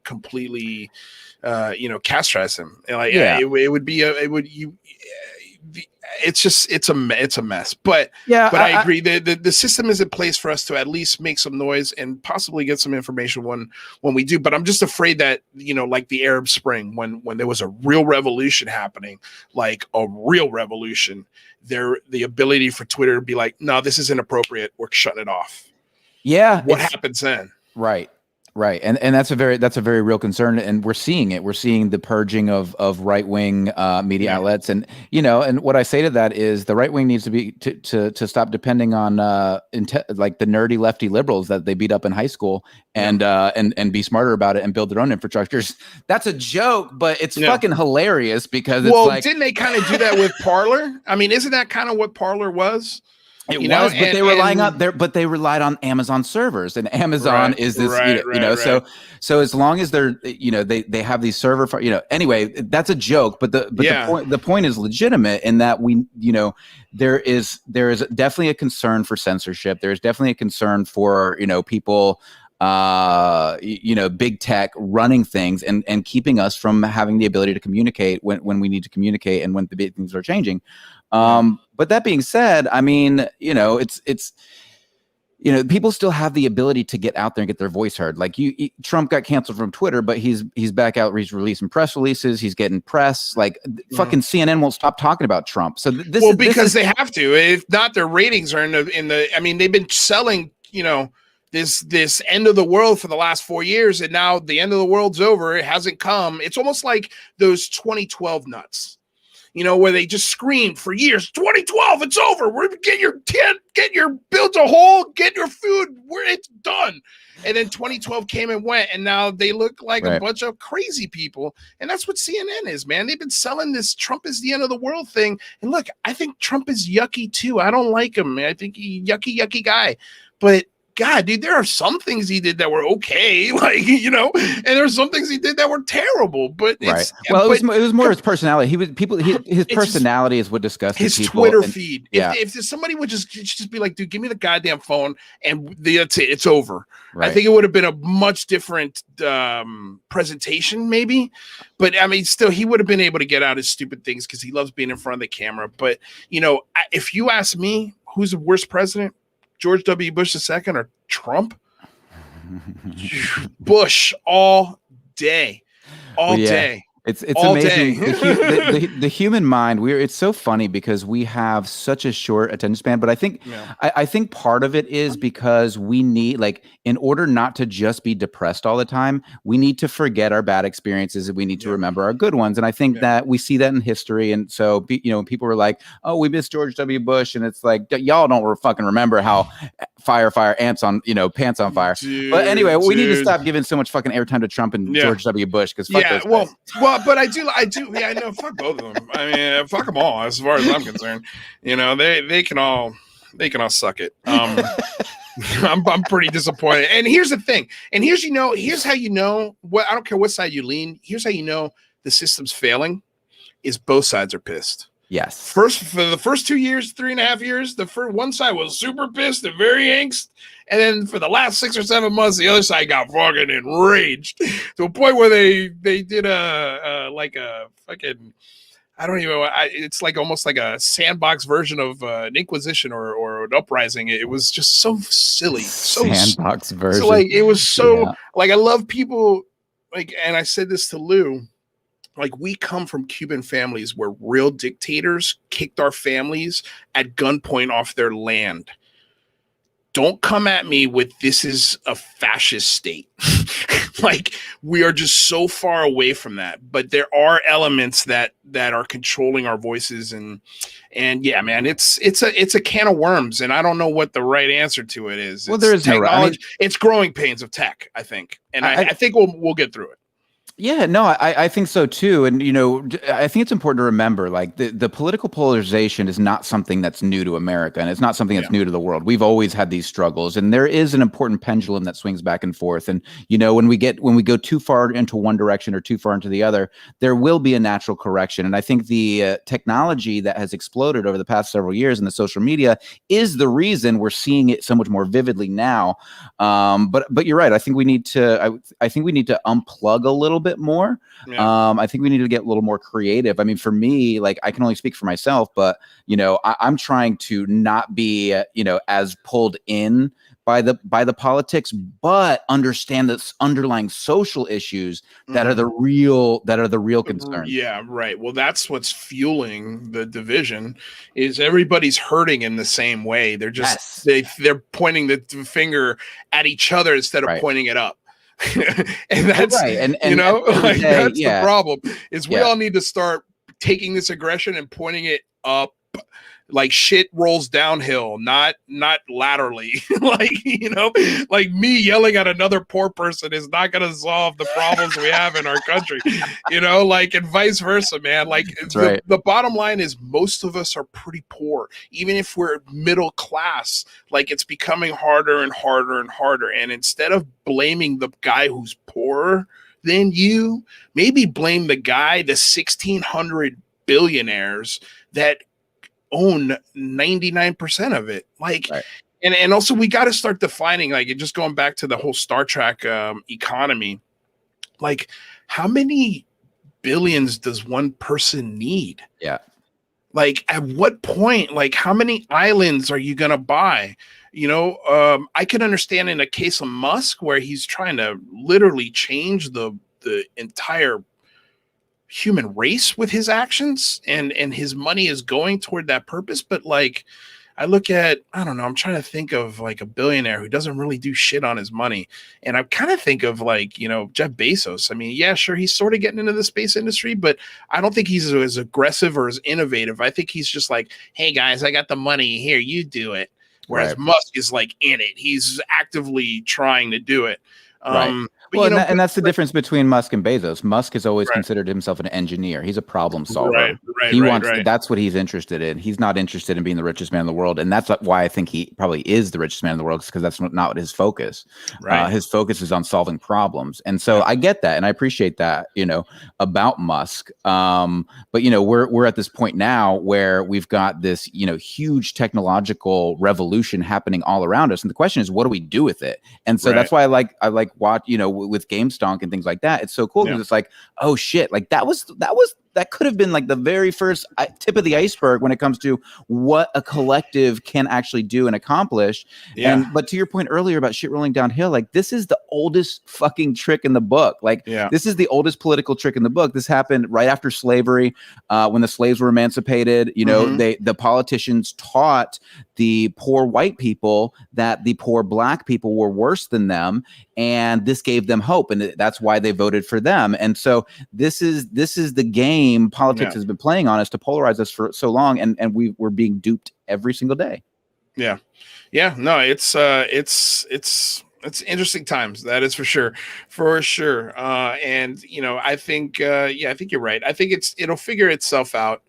completely castrize him. And it's a mess. But I agree. The system is in place for us to at least make some noise and possibly get some information when we do. But I'm just afraid that, like the Arab Spring, when there was a real revolution happening, like a real revolution, the ability for Twitter to be like, no, this is inappropriate, we're shutting it off. Yeah. What happens then? Right. Right. And that's a very real concern. And we're seeing it. We're seeing the purging of right-wing media outlets. And, and what I say to that is the right wing needs to be to stop depending on like the nerdy lefty liberals that they beat up in high school and be smarter about it and build their own infrastructures. That's a joke, but it's fucking hilarious because it's like, didn't they kind of do that with Parler? I mean, isn't that kind of what Parler was? But they relied on Amazon servers, and Amazon is this, so as long as they're, they have these server, anyway, that's a joke, but the point is legitimate in that there is definitely a concern for censorship. There's definitely a concern for, people, big tech running things and keeping us from having the ability to communicate when we need to communicate and when the big things are changing. But that being said, I mean, it's people still have the ability to get out there and get their voice heard. Like Trump got canceled from Twitter, but he's back out. He's releasing press releases. He's getting press. Like fucking CNN won't stop talking about Trump. So because they have to. If not, their ratings are in the. I mean, they've been selling. This end of the world for the last 4 years, and now the end of the world's over. It hasn't come. It's almost like those 2012 nuts. Where they just screamed for years, 2012, it's over. We're get your build a hole, get your food, it's done. And then 2012 came and went, and now they look like a bunch of crazy people. And that's what CNN is, man. They've been selling this Trump is the end of the world thing. And look, I think Trump is yucky too. I don't like him, man. I think he's yucky guy. But God, dude, there are some things he did that were okay, and there's some things he did that were terrible. But it was more his personality. His personality is what disgusts his people. Twitter feed. If somebody would just be like, dude, give me the goddamn phone, and that's it. It's over. Right. I think it would have been a much different presentation, maybe. But I mean, still, he would have been able to get out his stupid things because he loves being in front of the camera. But if you ask me, who's the worst president? George W. Bush II or Trump? Bush all day. Day. It's all amazing. day. The human mind, it's so funny because we have such a short attention span. But I think I think part of it is because we need, like, in order not to just be depressed all the time, we need to forget our bad experiences and we need to remember our good ones. And I think that we see that in history. And so, people were like, oh, we miss George W. Bush. And it's like, y'all don't fucking remember how fire, ants on, pants on fire. But anyway, we need to stop giving so much fucking airtime to Trump and George W. Bush, because fuck those guys. Well, but I do. Yeah, I know. Fuck both of them. I mean, fuck them all. As far as I'm concerned, they can all suck it. I'm pretty disappointed. And here's the thing. And here's how you know. What, I don't care what side you lean. Here's how you know the system's failing: is both sides are pissed. Yes. For the first 2 years, 3.5 years, the first one side was super pissed and very angst. And then for the last 6 or 7 months, the other side got fucking enraged to a point where they did a fucking, I don't even know. It's like almost like a sandbox version of an Inquisition or an uprising. It was just so silly. So sandbox version. So like it was so like, I love people, like, and I said this to Lou. Like, we come from Cuban families where real dictators kicked our families at gunpoint off their land. Don't come at me with this is a fascist state. Like, we are just so far away from that. But there are elements that are controlling our voices, and yeah, man, it's a can of worms, and I don't know what the right answer to it is. Well, there is no right. I mean, it's growing pains of tech, I think, and I think we'll get through it. Yeah, no, I think so too. And, I think it's important to remember, like, the political polarization is not something that's new to America, and it's not something that's new to the world. We've always had these struggles, and there is an important pendulum that swings back and forth. And, when we go too far into one direction or too far into the other, there will be a natural correction. And I think the technology that has exploded over the past several years in the social media is the reason we're seeing it so much more vividly now. But you're right. I think we need to unplug a little bit more. I think we need to get a little more creative. I mean, for me, like, I can only speak for myself, but I'm trying to not be as pulled in by the politics, but understand the underlying social issues that are the real concern. Yeah, right. Well, that's what's fueling the division. Is everybody's hurting in the same way. They're just they're pointing the finger at each other instead of pointing it up. And that's right. And that's the problem. Is we all need to start taking this aggression and pointing it up. Like, shit rolls downhill, not laterally. Like me yelling at another poor person is not going to solve the problems we have in our country, and vice versa, man. Like, the bottom line is most of us are pretty poor. Even if we're middle class, like, it's becoming harder and harder and harder. And instead of blaming the guy who's poorer than you, maybe blame the 1,600 billionaires that own 99% of it. Like, and also we got to start defining, like, just going back to the whole Star Trek economy, like, how many billions does one person need? Yeah. Like, at what point, like, how many islands are you going to buy? I can understand in a case of Musk where he's trying to literally change the entire human race with his actions, and his money is going toward that purpose. But, like, I look at, I don't know, I'm trying to think of, like, a billionaire who doesn't really do shit on his money. And I kind of think of, like, Jeff Bezos. I mean, yeah, sure, he's sort of getting into the space industry, but I don't think he's as aggressive or as innovative. I think he's just like, hey guys, I got the money, here, you do it. Whereas Musk is, like, in it. He's actively trying to do it. Well, and that's the difference between Musk and Bezos. Musk has always considered himself an engineer. He's a problem solver. That's what he's interested in. He's not interested in being the richest man in the world. And that's why I think he probably is the richest man in the world, because that's not his focus. His focus is on solving problems. And so I get that. And I appreciate that, about Musk. But, we're at this point now where we've got this, huge technological revolution happening all around us. And the question is, what do we do with it? And so that's why I like watch, with GameStonk and things like that. It's so cool because it's like, oh shit, like that was that could have been like the very first tip of the iceberg when it comes to what a collective can actually do and accomplish. Yeah. But to your point earlier about shit rolling downhill, like this is the oldest fucking trick in the book. Like this is the oldest political trick in the book. This happened right after slavery, when the slaves were emancipated. You know, the politicians taught the poor white people that the poor black people were worse than them, and this gave them hope, and that's why they voted for them. And so this is the game politics has been playing on us to polarize us for so long, and we're being duped every single day. No, it's interesting times, that is for sure. And you know, I think I think you're right. I think it'll figure itself out.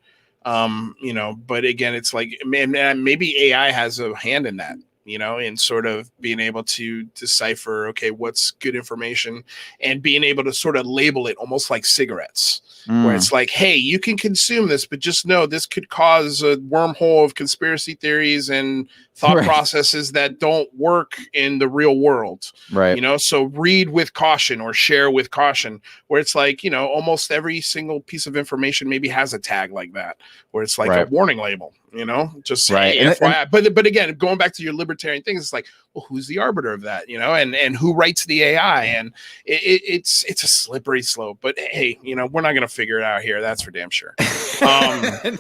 You know, but again, it's like, man, maybe AI has a hand in that, you know, in sort of being able to decipher, okay, what's good information, and being able to sort of label it almost like cigarettes, where it's like, hey, you can consume this, but just know this could cause a wormhole of conspiracy theories and thought processes that don't work in the real world. Right. You know, so read with caution or share with caution, where it's like, you know, almost every single piece of information maybe has a tag like that, where it's like a warning label, you know, just hey, FYI. But again, going back to your libertarian things, it's like, well, who's the arbiter of that, you know, and who writes the AI? And it's a slippery slope, but hey, you know, we're not going to figure it out here. That's for damn sure.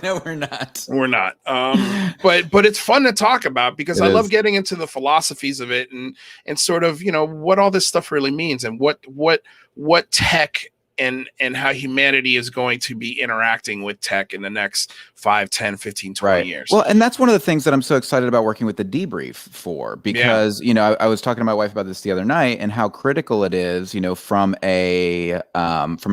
No, we're not. We're not. But it's fun to talk about, because I love getting into the philosophies of it, and sort of, you know, what all this stuff really means, and what tech and how humanity is going to be interacting with tech in the next 5, 10, 15, 20 years. Well, and that's one of the things that I'm so excited about working with the Debrief for, because, you know, I was talking to my wife about this the other night, and how critical it is, you know, from a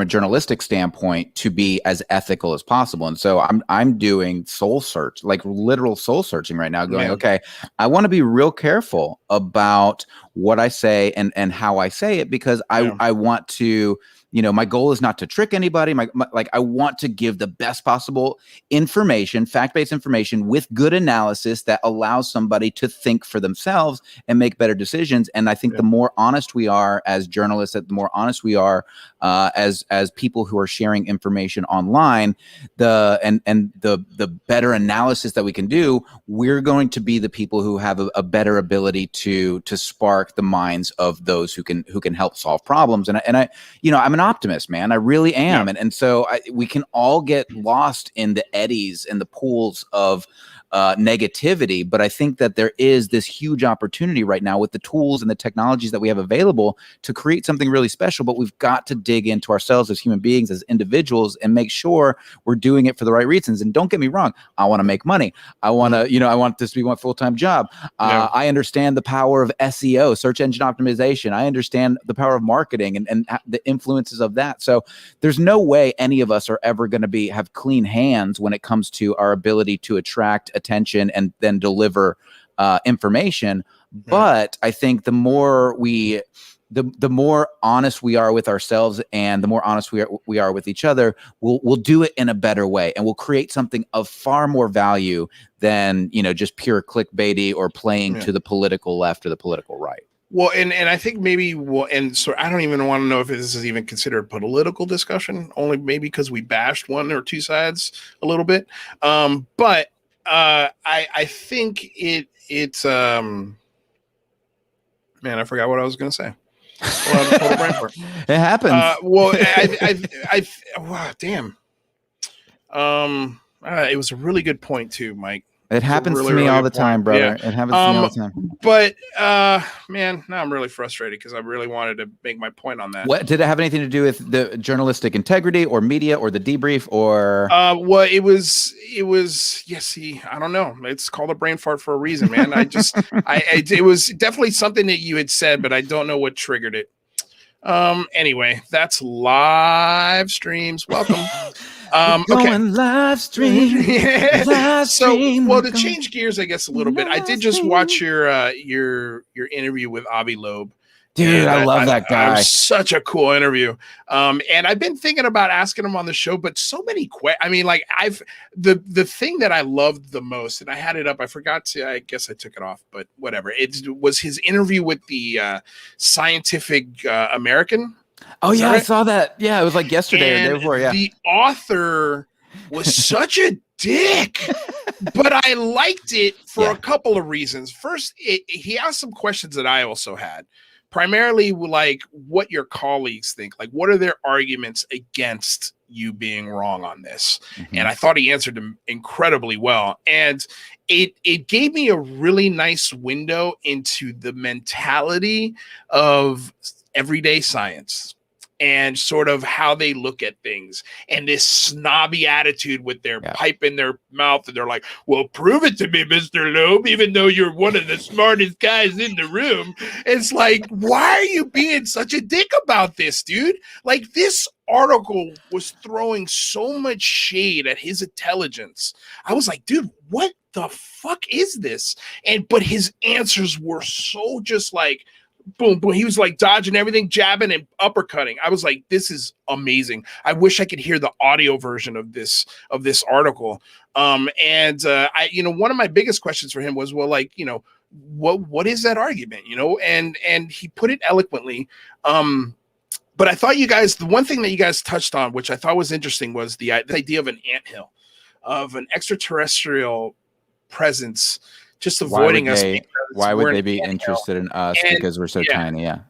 journalistic standpoint, to be as ethical as possible. And so I'm doing soul search, like literal soul searching right now, going, okay, I want to be real careful about what I say and how I say it, because I want to, you know, my goal is not to trick anybody. Like, I want to give the best possible information, fact-based information with good analysis that allows somebody to think for themselves and make better decisions. And I think the more honest we are as journalists, the more honest we are as people who are sharing information online, the better analysis that we can do, we're going to be the people who have a better ability to spark the minds of those who can help solve problems. And I, you know, I'm an optimist, man. I really am. And so we can all get lost in the eddies and the pools of negativity. But I think that there is this huge opportunity right now with the tools and the technologies that we have available to create something really special. But we've got to dig into ourselves as human beings, as individuals, and make sure we're doing it for the right reasons. And don't get me wrong, I want to make money. I want to, you know, I want this to be my full-time job. I understand the power of SEO, search engine optimization. I understand the power of marketing and the influences of that. So there's no way any of us are ever going to have clean hands when it comes to our ability to attract attention and then deliver information. But I think the more honest we are with ourselves, and the more honest we are with each other, we'll do it in a better way, and we'll create something of far more value than, you know, just pure clickbaity or playing to the political left or the political right. Well, and I think maybe and so I don't even want to know if this is even considered political discussion, only maybe because we bashed one or two sides a little bit. But I think it's man, I forgot what I was going to say. It happens. Well, wow, damn. It was a really good point too, Mike. It happens to me all the time, brother. It happens to me all the time. But man, now I'm really frustrated because I really wanted to make my point on that. What did it have anything to do with the journalistic integrity or media or the debrief or? Well, it was. Yes, see, I don't know. It's called a brain fart for a reason, man. It was definitely something that you had said, but I don't know what triggered it. Anyway, that's live streams. Welcome. Okay. Live stream. Well, to change gears, I guess a little bit, I did just watch your interview with Avi Loeb. Dude, I love that guy. It was such a cool interview. And I've been thinking about asking him on the show, but so many questions. I mean, like the thing that I loved the most, and I had it up, I forgot to, I guess I took it off, but whatever. It was his interview with the Scientific American. Oh yeah, I saw that. Yeah, it was like yesterday or the day before. Yeah, the author was such a dick, but I liked it for a couple of reasons. First, he asked some questions that I also had, primarily like what your colleagues think, like what are their arguments against you being wrong on this. And I thought he answered them incredibly well, and it gave me a really nice window into the mentality of everyday science and sort of how they look at things, and this snobby attitude with their pipe in their mouth. And they're like, well, prove it to me, Mr. Loeb, even though you're one of the smartest guys in the room. It's like, why are you being such a dick about this, dude? Like, this article was throwing so much shade at his intelligence. I was like, dude, what the fuck is this? But his answers were so just like, boom, boom. He was like dodging everything, jabbing and uppercutting. I was like, this is amazing. I wish I could hear the audio version of this article. One of my biggest questions for him was, well, like, what is that argument? And he put it eloquently. But I thought the one thing that you guys touched on, which I thought was interesting, was the idea of an anthill, of an extraterrestrial presence just avoiding us. Why would they be interested in us? Because we're so tiny. Yeah.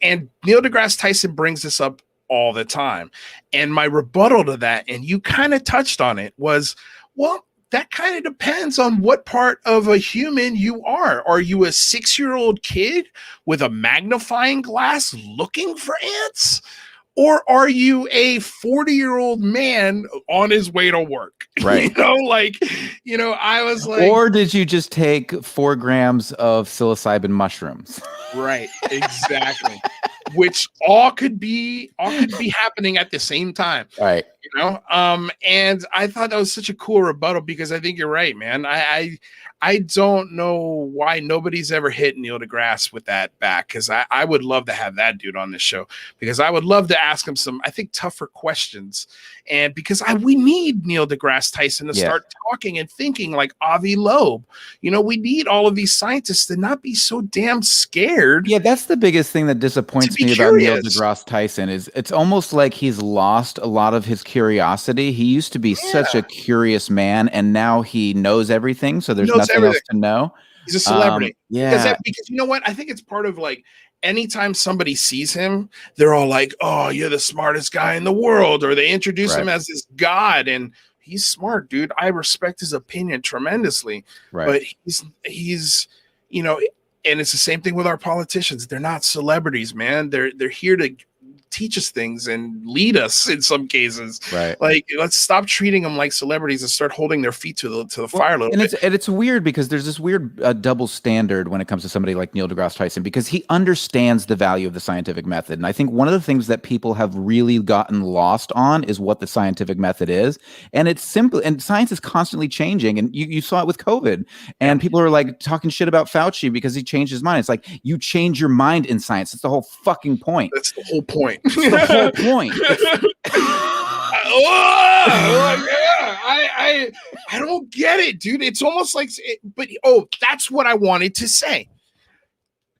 And Neil deGrasse Tyson brings this up all the time. And my rebuttal to that, and you kind of touched on it, was, well, that kind of depends on what part of a human you are. Are you a 6-year-old kid with a magnifying glass looking for ants? Or are you a 40-year-old man on his way to work? Right. I was like, or did you just take 4 grams of psilocybin mushrooms? Right. Exactly. Which all could be happening at the same time. Right. And I thought that was such a cool rebuttal, because I think you're right, man. I don't know why nobody's ever hit Neil deGrasse with that back, because I would love to have that dude on this show, because I would love to ask him some, I think, tougher questions. And because we need Neil deGrasse Tyson to start talking and thinking like Avi Loeb. We need all of these scientists to not be so damn scared. Yeah, that's the biggest thing that disappoints me about Neil deGrasse Tyson, is it's almost like he's lost a lot of his curiosity. He used to be such a curious man, and now he knows everything, so there's nothing else to know. He's a celebrity. Because you know what? I think it's part of, like, anytime somebody sees him, they're all like, oh, you're the smartest guy in the world, or they introduce him as this god, and he's smart, dude. I respect his opinion tremendously. But he's and it's the same thing with our politicians. They're not celebrities, man. They're here to teach us things and lead us in some cases. Right. Like, let's stop treating them like celebrities and start holding their feet to the fire a little bit. And it's weird, because there's this weird double standard when it comes to somebody like Neil deGrasse Tyson, because he understands the value of the scientific method. And I think one of the things that people have really gotten lost on is what the scientific method is. And it's simple, and science is constantly changing. And you saw it with COVID, and people are like talking shit about Fauci because he changed his mind. It's like, you change your mind in science. It's the whole fucking point. That's the whole point. It's the whole point. I don't get it, dude. It's almost like, that's what I wanted to say.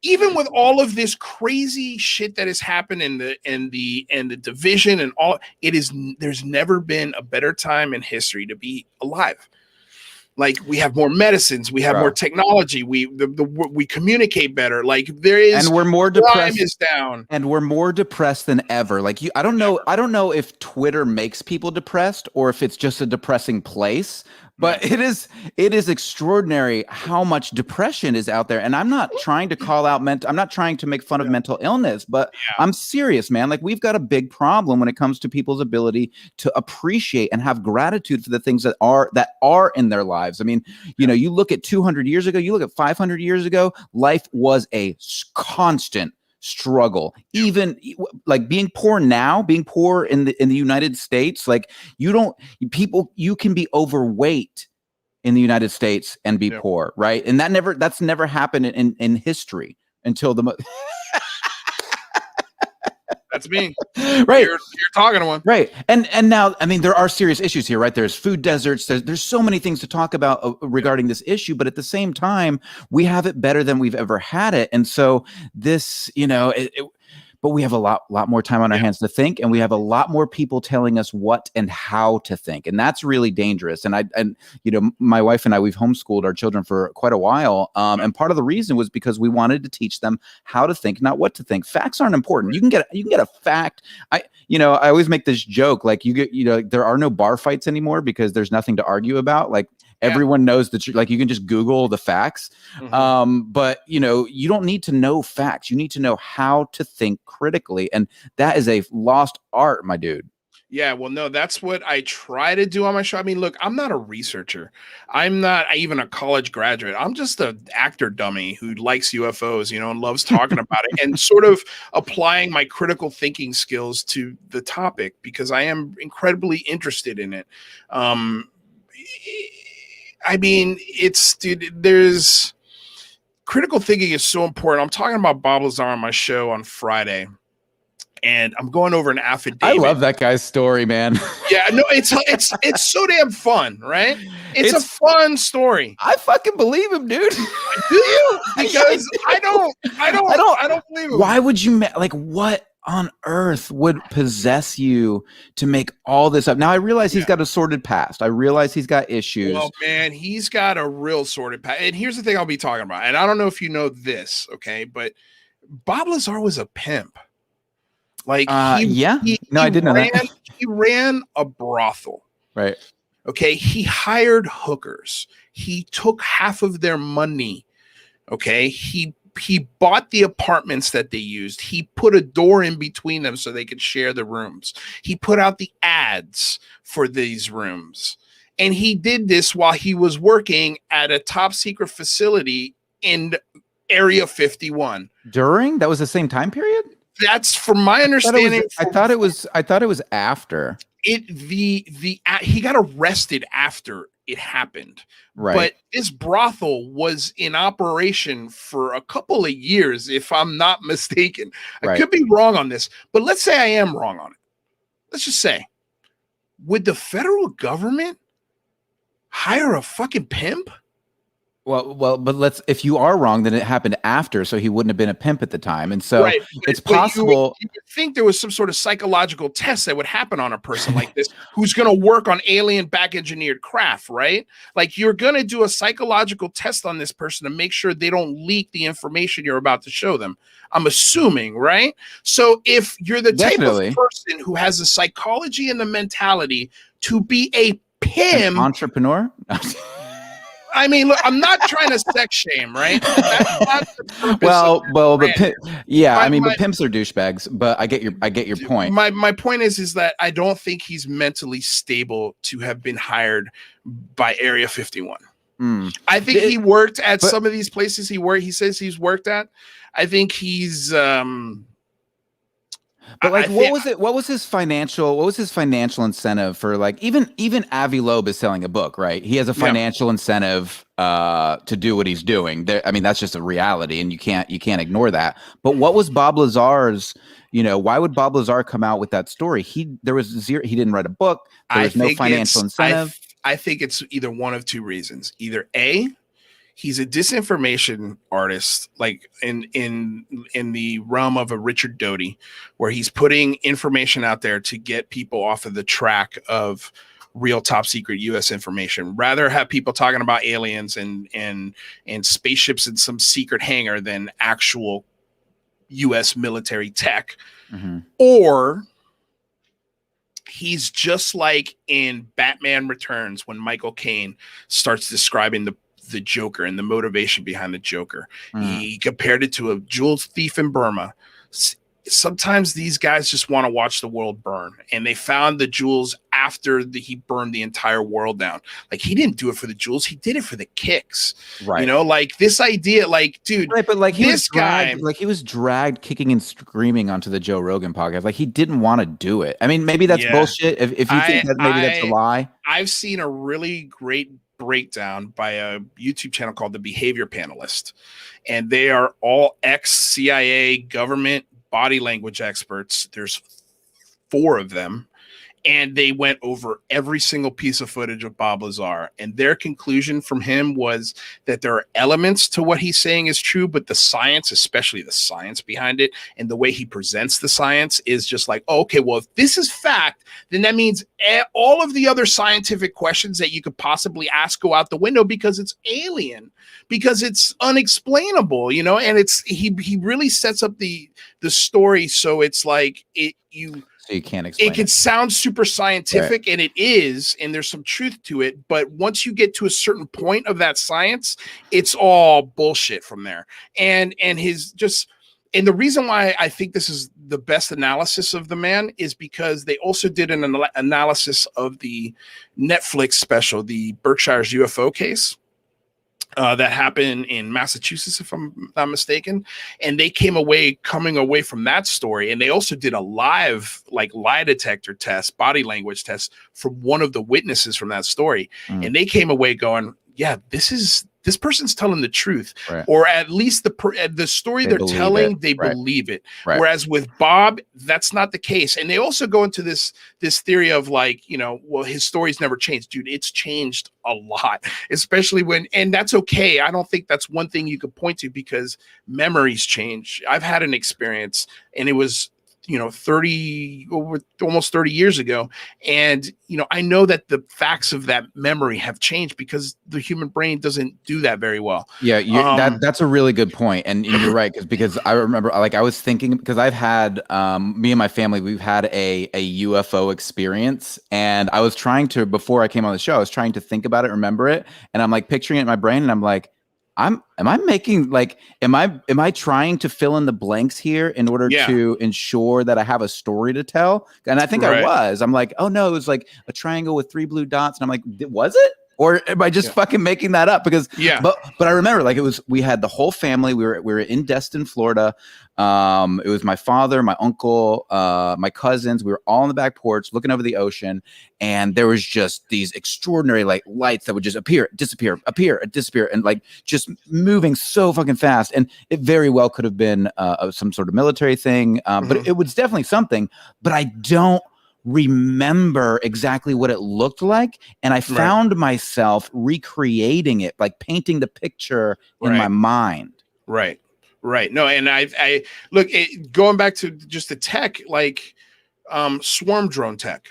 Even with all of this crazy shit that has happened in the division and all, there's never been a better time in history to be alive. Like, we have more medicines, we have more technology, we communicate better. Like, there is, and we're more depressed. Crime is down, and we're more depressed than ever. Like, I don't know if Twitter makes people depressed or if it's just a depressing place. But it is extraordinary how much depression is out there. And I'm not trying to call out I'm not trying to make fun of mental illness, but I'm serious, man. Like, we've got a big problem when it comes to people's ability to appreciate and have gratitude for the things that are in their lives. I mean, you look at 200 years ago, you look at 500 years ago, life was a constant struggle. Even like being poor in the United States, like, you can be overweight in the United States and be poor, right? And that's never happened in history until that's me. Right. You're talking to one. Right. And now, I mean, there are serious issues here, right? There's food deserts. There's so many things to talk about regarding this issue, but at the same time, we have it better than we've ever had it. And so this, but we have a lot more time on our hands to think, and we have a lot more people telling us what and how to think, and that's really dangerous. And my wife and I, we've homeschooled our children for quite a while, and part of the reason was because we wanted to teach them how to think, not what to think. Facts aren't important. You can get a fact. I always make this joke, like there are no bar fights anymore because there's nothing to argue about. Like, everyone knows that like you can just Google the facts. But you don't need to know facts. You need to know how to think critically. And that is a lost art, my dude. Yeah, well, no, that's what I try to do on my show. I mean, look, I'm not a researcher. I'm not even a college graduate. I'm just an actor dummy who likes UFOs, and loves talking about it and sort of applying my critical thinking skills to the topic because I am incredibly interested in it. I mean, there's critical thinking is so important. I'm talking about Bob Lazar on my show on Friday, and I'm going over an affidavit. I love that guy's story, man. Yeah, no, it's so damn fun, right? It's a fun story. I fucking believe him, dude. Do you? Because I don't believe him. Why would you what on earth would possess you to make all this up? Now I realize he's got a sordid past. I realize he's got issues. Well, man, he's got a real sordid past. And here's the thing I'll be talking about. And I don't know if you know this, okay, but Bob Lazar was a pimp. Like, I didn't know that. He ran a brothel. Right. Okay. He hired hookers. He took half of their money. Okay. He bought the apartments that they used. He put a door in between them so they could share the rooms. He put out the ads for these rooms. And he did this while he was working at a top secret facility in Area 51. That was the same time period? That's from my understanding. I thought it was after. He got arrested after it happened. Right. But this brothel was in operation for a couple of years, if I'm not mistaken. I could be wrong on this, but let's say I am wrong on it. Let's just say, would the federal government hire a fucking pimp? Well, but if you are wrong, then it happened after, so he wouldn't have been a pimp at the time. And so it's possible. You would think there was some sort of psychological test that would happen on a person like this who's going to work on alien back engineered craft, right? Like, you're going to do a psychological test on this person to make sure they don't leak the information you're about to show them. I'm assuming, right? So if you're the type of person who has the psychology and the mentality to be a pimp, an entrepreneur. I mean, look, I'm not trying to sex shame, right? That's not the purpose but pimps are douchebags. But I get your point. My point is that I don't think he's mentally stable to have been hired by Area 51. I think he worked at some of these places he says he's worked at. I think he's But what was his financial incentive for, like, even Avi Loeb is selling a book, right? He has a financial incentive to do what he's doing. I mean, that's just a reality, and you can't ignore that. But what was Bob Lazar's, why would Bob Lazar come out with that story? He didn't write a book. There was no financial incentive. I think it's either one of two reasons. Either A, he's a disinformation artist, like in the realm of a Richard Doty, where he's putting information out there to get people off of the track of real top secret U.S. information. Rather have people talking about aliens and spaceships in some secret hangar than actual U.S. military tech. Mm-hmm. Or he's just like in Batman Returns when Michael Caine starts describing the Joker and the motivation behind the Joker. He compared it to a jewels thief in Burma. Sometimes these guys just want to watch the world burn, and they found the jewels after he burned the entire world down. Like, he didn't do it for the jewels, he did it for the kicks, right? Like this idea, like, dude, right? But like, he was dragged kicking and screaming onto the Joe Rogan podcast. Like, he didn't want to do it. I mean, maybe that's bullshit. If you think that maybe that's a lie. I've seen a really great breakdown by a YouTube channel called The Behavior Panelist, and they are all ex-CIA government body language experts. There's 4 of them, and they went over every single piece of footage of Bob Lazar, and their conclusion from him was that there are elements to what he's saying is true, but the science, especially the science behind it and the way he presents the science, is just like, oh, okay, well, if this is fact, then that means all of the other scientific questions that you could possibly ask go out the window, because it's alien, because it's unexplainable, you know. And it's he really sets up the story so it's like so you can't explain it can sound super scientific, right, and it is, and there's some truth to it. But once you get to a certain point of that science, it's all bullshit from there. And the reason why I think this is the best analysis of the man is because they also did an analysis of the Netflix special, the Berkshire's UFO case. That happened in Massachusetts, if I'm not mistaken, and they coming away from that story, and they also did a live lie detector test, body language test from one of the witnesses from that story, and they came away going, "Yeah, this person's telling the truth," right, or at least the story they're telling, they believe it. Right. Whereas with Bob, that's not the case. And they also go into this theory of well, his story's never changed. Dude, it's changed a lot, especially and that's okay. I don't think that's one thing you could point to, because memories change. I've had an experience, and it was almost 30 years ago. And, I know that the facts of that memory have changed because the human brain doesn't do that very well. Yeah. That's a really good point. And you're right. Because I remember, I was thinking, because I've had, me and my family, we've had a UFO experience, and I was trying to, before I came on the show, I was trying to think about it, remember it. And I'm picturing it in my brain, and I'm like, am I trying to fill in the blanks here in order to ensure that I have a story to tell? And I think I was. I'm like, oh no, it was like a triangle with 3 blue dots. And I'm like, was it? Or am I just fucking making that up? Because but I remember, we had the whole family. We were in Destin, Florida. It was my father, my uncle, my cousins. We were all on the back porch looking over the ocean, and there was just these extraordinary lights that would just appear, disappear, and just moving so fucking fast. And it very well could have been some sort of military thing, but it was definitely something. But I don't remember exactly what it looked like, and I found myself recreating it, painting the picture in my mind. Right. No, and I look, going back to just the tech, swarm drone tech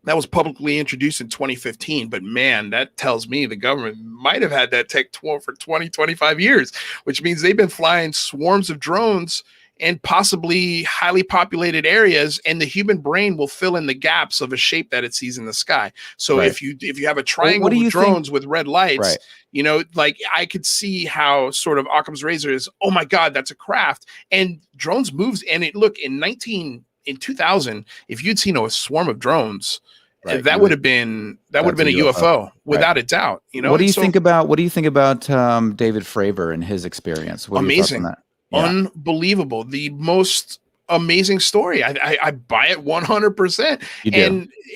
that was publicly introduced in 2015, but man, that tells me the government might have had that tech for 20, 25 years, which means they've been flying swarms of drones in possibly highly populated areas, and the human brain will fill in the gaps of a shape that it sees in the sky. So if you have a triangle of drones with red lights, I could see how sort of Occam's razor is, oh my God, that's a craft. And drones moves. And in 2000, if you'd seen a swarm of drones, that would have been a UFO without a doubt. What do you think about David Fravor and his experience? What amazing. Unbelievable. The most amazing story. I buy it 100%.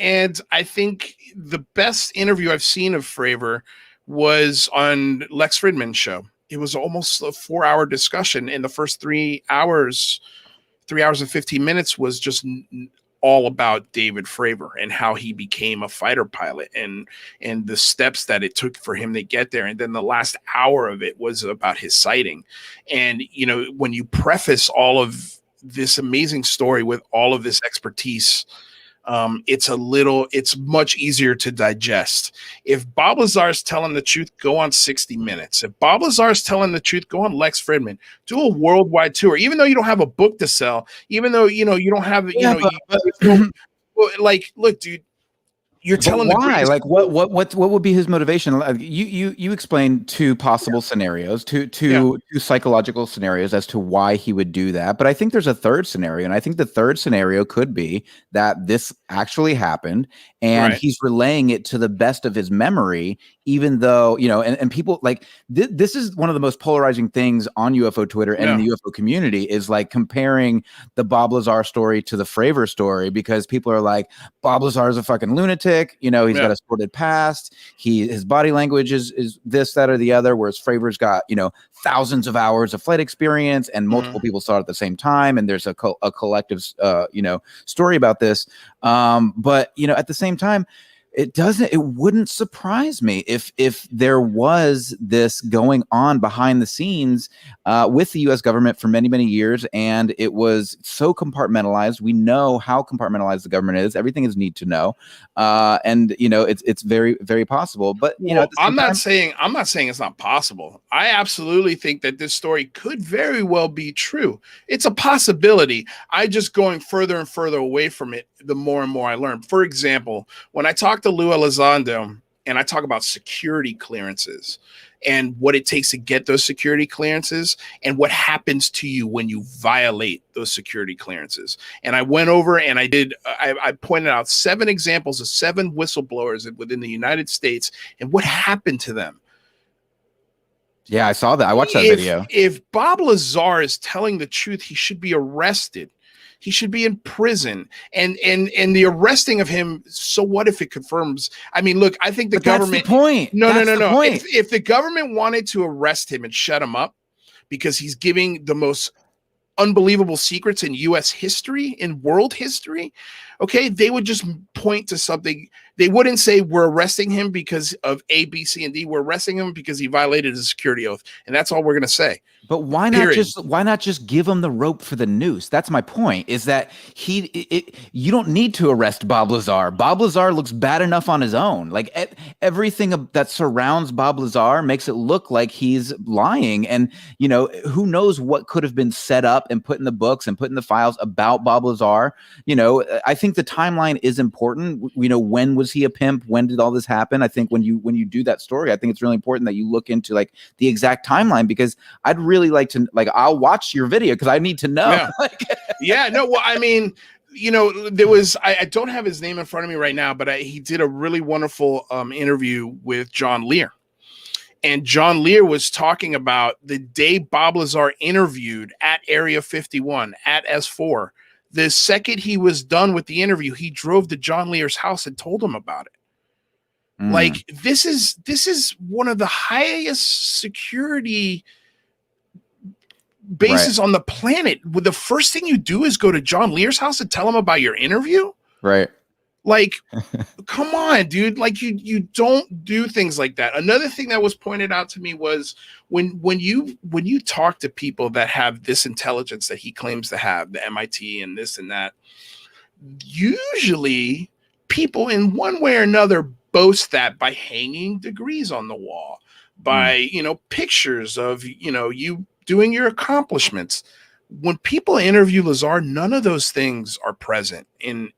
And I think the best interview I've seen of Fravor was on Lex Fridman's show. It was almost a 4-hour discussion, and the first 3 hours and 15 minutes was just all about David Fravor and how he became a fighter pilot and the steps that it took for him to get there. And then the last hour of it was about his sighting. And, when you preface all of this amazing story with all of this expertise, it's much easier to digest. If Bob Lazar's telling the truth, go on 60 Minutes. If Bob Lazar's telling the truth, go on Lex Fridman. Do a worldwide tour, even though you don't have a book to sell, even though, you don't have, look, dude, you're telling why? What would be his motivation? You explained 2 possible scenarios, two psychological scenarios as to why he would do that. But I think there's a third scenario, and I think the third scenario could be that this actually happened, and he's relaying it to the best of his memory, even though, and people this is one of the most polarizing things on UFO Twitter and in the UFO community is comparing the Bob Lazar story to the Fravor story, because people are like, Bob Lazar is a fucking lunatic. sick. You know, he's got a sordid past. His body language is this, that, or the other, whereas Fravor's got, you know, thousands of hours of flight experience and multiple people saw it at the same time. And there's a collective, you know, story about this. But, you know, at the same time, it wouldn't surprise me if there was this going on behind the scenes with the U.S. government for many, many years, and it was so compartmentalized. We know how compartmentalized the government is. Everything is need to know, and you know it's very, very possible. But you know, I'm not saying it's not possible. I absolutely think that this story could very well be true. It's a possibility. I just going further and further away from it the more and more I learn. For example, when I talk to Lou Elizondo and I talk about security clearances and what it takes to get those security clearances and what happens to you when you violate those security clearances. And I went over and I pointed out 7 examples of 7 whistleblowers within the United States and what happened to them. Yeah, I saw that. I watched that video. If Bob Lazar is telling the truth, he should be arrested. He should be in prison, and the arresting of him. So what if it confirms? I mean, look, I think the government. That's the point. No. If the government wanted to arrest him and shut him up because he's giving the most unbelievable secrets in U.S. history, in world history, okay, they would just point to something. They wouldn't say we're arresting him because of A, B, C, and D. We're arresting him because he violated his security oath, and that's all we're going to say. But why not just give him the rope for the noose? That's my point, is that you don't need to arrest Bob Lazar. Bob Lazar looks bad enough on his own. Like everything that surrounds Bob Lazar makes it look like he's lying. And, you know, who knows what could have been set up and put in the books and put in the files about Bob Lazar. You know, I think the timeline is important. You know, when was he a pimp? When did all this happen? I think when you do that story, I think it's really important that you look into like the exact timeline, because I'd really like to, like, I'll watch your video because I need to know. Yeah. No, well, I mean, you know, there was, I don't have his name in front of me right now, but he did a really wonderful interview with John Lear. And John Lear was talking about the day Bob Lazar interviewed at Area 51 at S4. The second he was done with the interview, he drove to John Lear's house and told him about it. Like, this is one of the highest security bases on the planet. The first thing you do is go to John Lear's house and tell him about your interview. Right. Like, come on, dude. Like, you don't do things like that. Another thing that was pointed out to me was when you talk to people that have this intelligence that he claims to have, the MIT and this and that, usually people in one way or another boast that by hanging degrees on the wall, by, you know, pictures of, you know, you doing your accomplishments. When people interview Lazar, none of those things are present in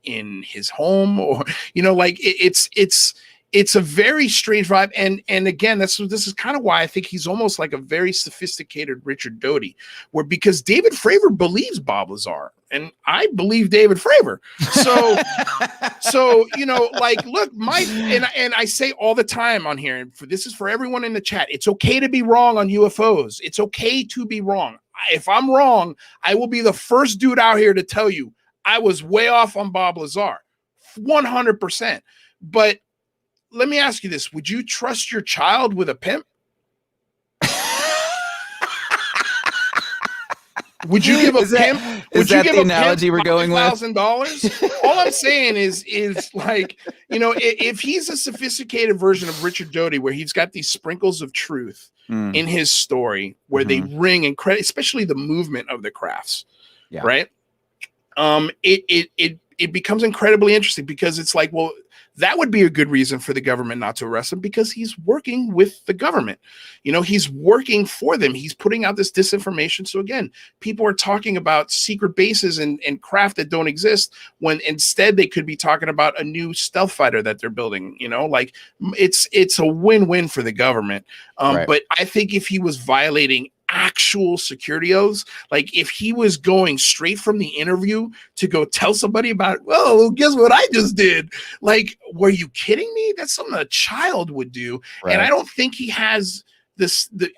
his home, or, you know, like it's a very strange vibe. And again, this is kind of why I think he's almost like a very sophisticated Richard Doty, where, because David Fravor believes Bob Lazar and I believe David Fravor. So, you know, like, look, and I say all the time on here, and this is for everyone in the chat, it's okay to be wrong on UFOs. It's okay to be wrong. If I'm wrong, I will be the first dude out here to tell you I was way off on Bob Lazar, 100%. But let me ask you this. Would you trust your child with a pimp? Would you give a pimp? Would you give the analogy we're going with? $1,000? All I'm saying is like, you know, if he's a sophisticated version of Richard Doty, where he's got these sprinkles of truth in his story, where they ring and credit, especially the movement of the crafts, right? It becomes incredibly interesting, because it's like, well, that would be a good reason for the government not to arrest him, because he's working with the government. You know, he's working for them. He's putting out this disinformation. So again, people are talking about secret bases and craft that don't exist, when instead they could be talking about a new stealth fighter that they're building. You know, like, it's a win-win for the government. But I think if he was violating actual security oaths, like if he was going straight from the interview to go tell somebody about, well, guess what I just did? Like, were you kidding me? That's something a child would do. And I don't think he has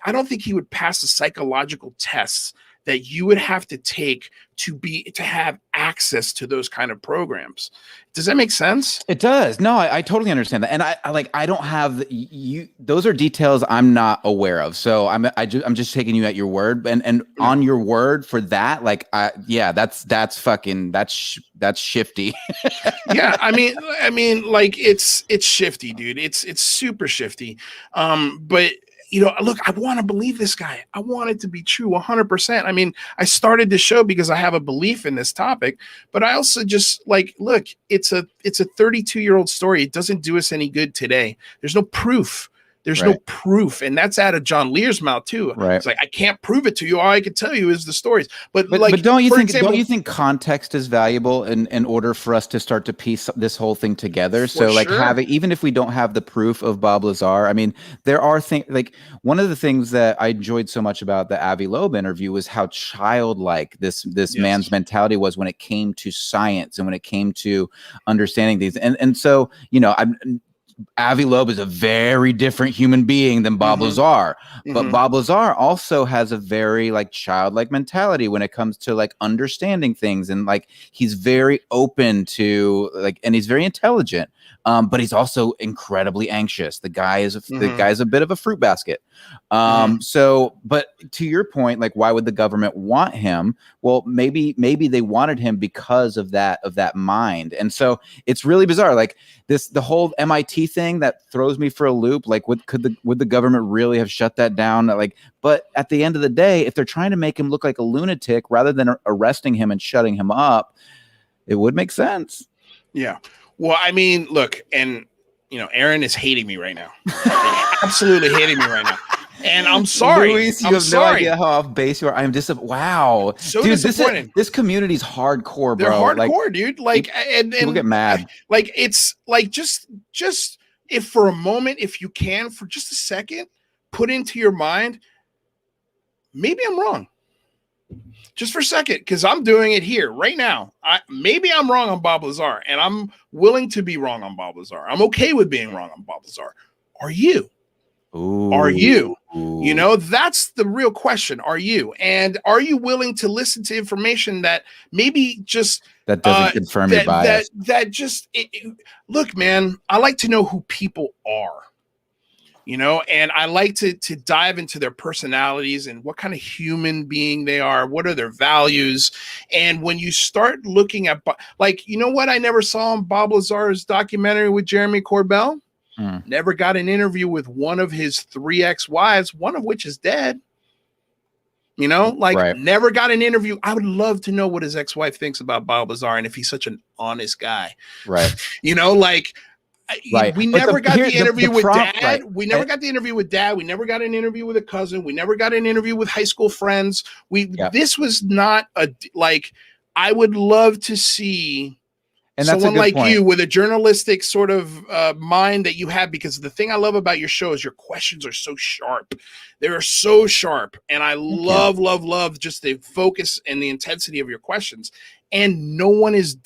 I don't think he would pass the psychological tests that you would have to take to have access to those kind of programs. Does that make sense? It does. No, I totally understand that. And I don't have those are details I'm not aware of. So I'm just taking you at your word, and on your word for that, that's shifty. Yeah. I mean, like it's shifty, dude. It's super shifty. But look, I want to believe this guy. I want it to be true 100%. I mean, I started the show because I have a belief in this topic, but I also just look, it's a 32-year-old story. It doesn't do us any good today. There's no proof. There's no proof. And that's out of John Lear's mouth too. Right. It's like, I can't prove it to you. All I can tell you is the stories. But don't you think context is valuable in order for us to start to piece this whole thing together? So even if we don't have the proof of Bob Lazar, I mean, there are things one of the things that I enjoyed so much about the Avi Loeb interview was how childlike this man's mentality was when it came to science and when it came to understanding these. And so, Avi Loeb is a very different human being than Bob Lazar, but Bob Lazar also has a very childlike mentality when it comes to understanding things, and he's very open to and he's very intelligent, but he's also incredibly anxious. The guy's a bit of a fruit basket. So, but to your point, why would the government want him? Well, maybe they wanted him because of that mind. And so it's really bizarre. The whole MIT thing that throws me for a loop. Would the government really have shut that down? But at the end of the day, if they're trying to make him look like a lunatic rather than arresting him and shutting him up, it would make sense. Yeah. Well, I mean, look, and Aaron is hating me right now. Absolutely hating me right now. And I'm sorry. Luis, you have no idea how off base you are. I'm just wow. So dude, disappointed. This community's hardcore, bro. They're hardcore, dude. And people get mad. It's just if for a moment, if you can, for just a second, put into your mind, maybe I'm wrong. Just for a second, because I'm doing it here right now. Maybe I'm wrong on Bob Lazar, and I'm willing to be wrong on Bob Lazar. I'm okay with being wrong on Bob Lazar. Are you? Ooh. Are you? That's the real question. Are you? And are you willing to listen to information that maybe just that doesn't confirm your bias? Look, man, I like to know who people are. And I like to dive into their personalities and what kind of human being they are. What are their values? And when you start looking at, what I never saw in Bob Lazar's documentary with Jeremy Corbell? Never got an interview with one of his 3 ex-wives, one of which is dead. Never got an interview. I would love to know what his ex-wife thinks about Bob Lazar and if he's such an honest guy. Right. Right. We never got the interview with dad. Right. We never got the interview with dad. We never got an interview with a cousin. We never got an interview with high school friends. This was not I would love to see someone like you with a journalistic sort of mind that you have, because the thing I love about your show is your questions are so sharp. They are so sharp. And I love just the focus and the intensity of your questions. And no one has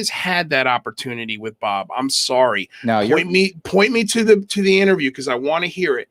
had that opportunity with Bob. I'm sorry. No, point me to the interview, because I want to hear it.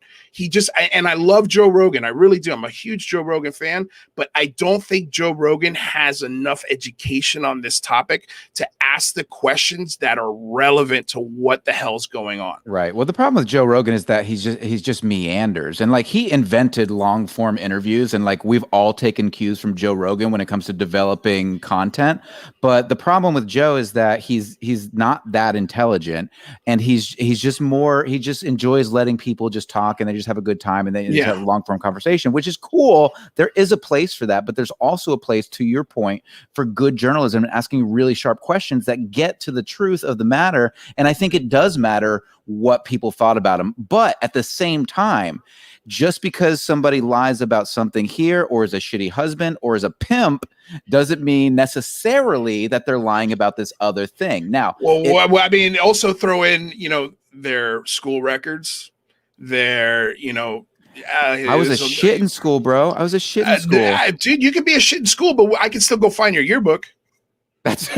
And I love Joe Rogan. I really do. I'm a huge Joe Rogan fan, but I don't think Joe Rogan has enough education on this topic to ask the questions that are relevant to what the hell's going on. Right. Well, the problem with Joe Rogan is that he's just meanders, and he invented long form interviews, and we've all taken cues from Joe Rogan when it comes to developing content. But the problem with Joe is that he's not that intelligent, and he just enjoys letting people just talk, and they just have a good time, and they just have a long form conversation, which is cool. There is a place for that, but there's also a place, to your point, for good journalism and asking really sharp questions that get to the truth of the matter. And I think it does matter what people thought about him. But at the same time, just because somebody lies about something here, or is a shitty husband, or is a pimp, doesn't mean necessarily that they're lying about this other thing. Now, I mean, also throw in, their school records. I was a shit in school, bro. I was a shit in school. Dude, you could be a shit in school, but I can still go find your yearbook. That's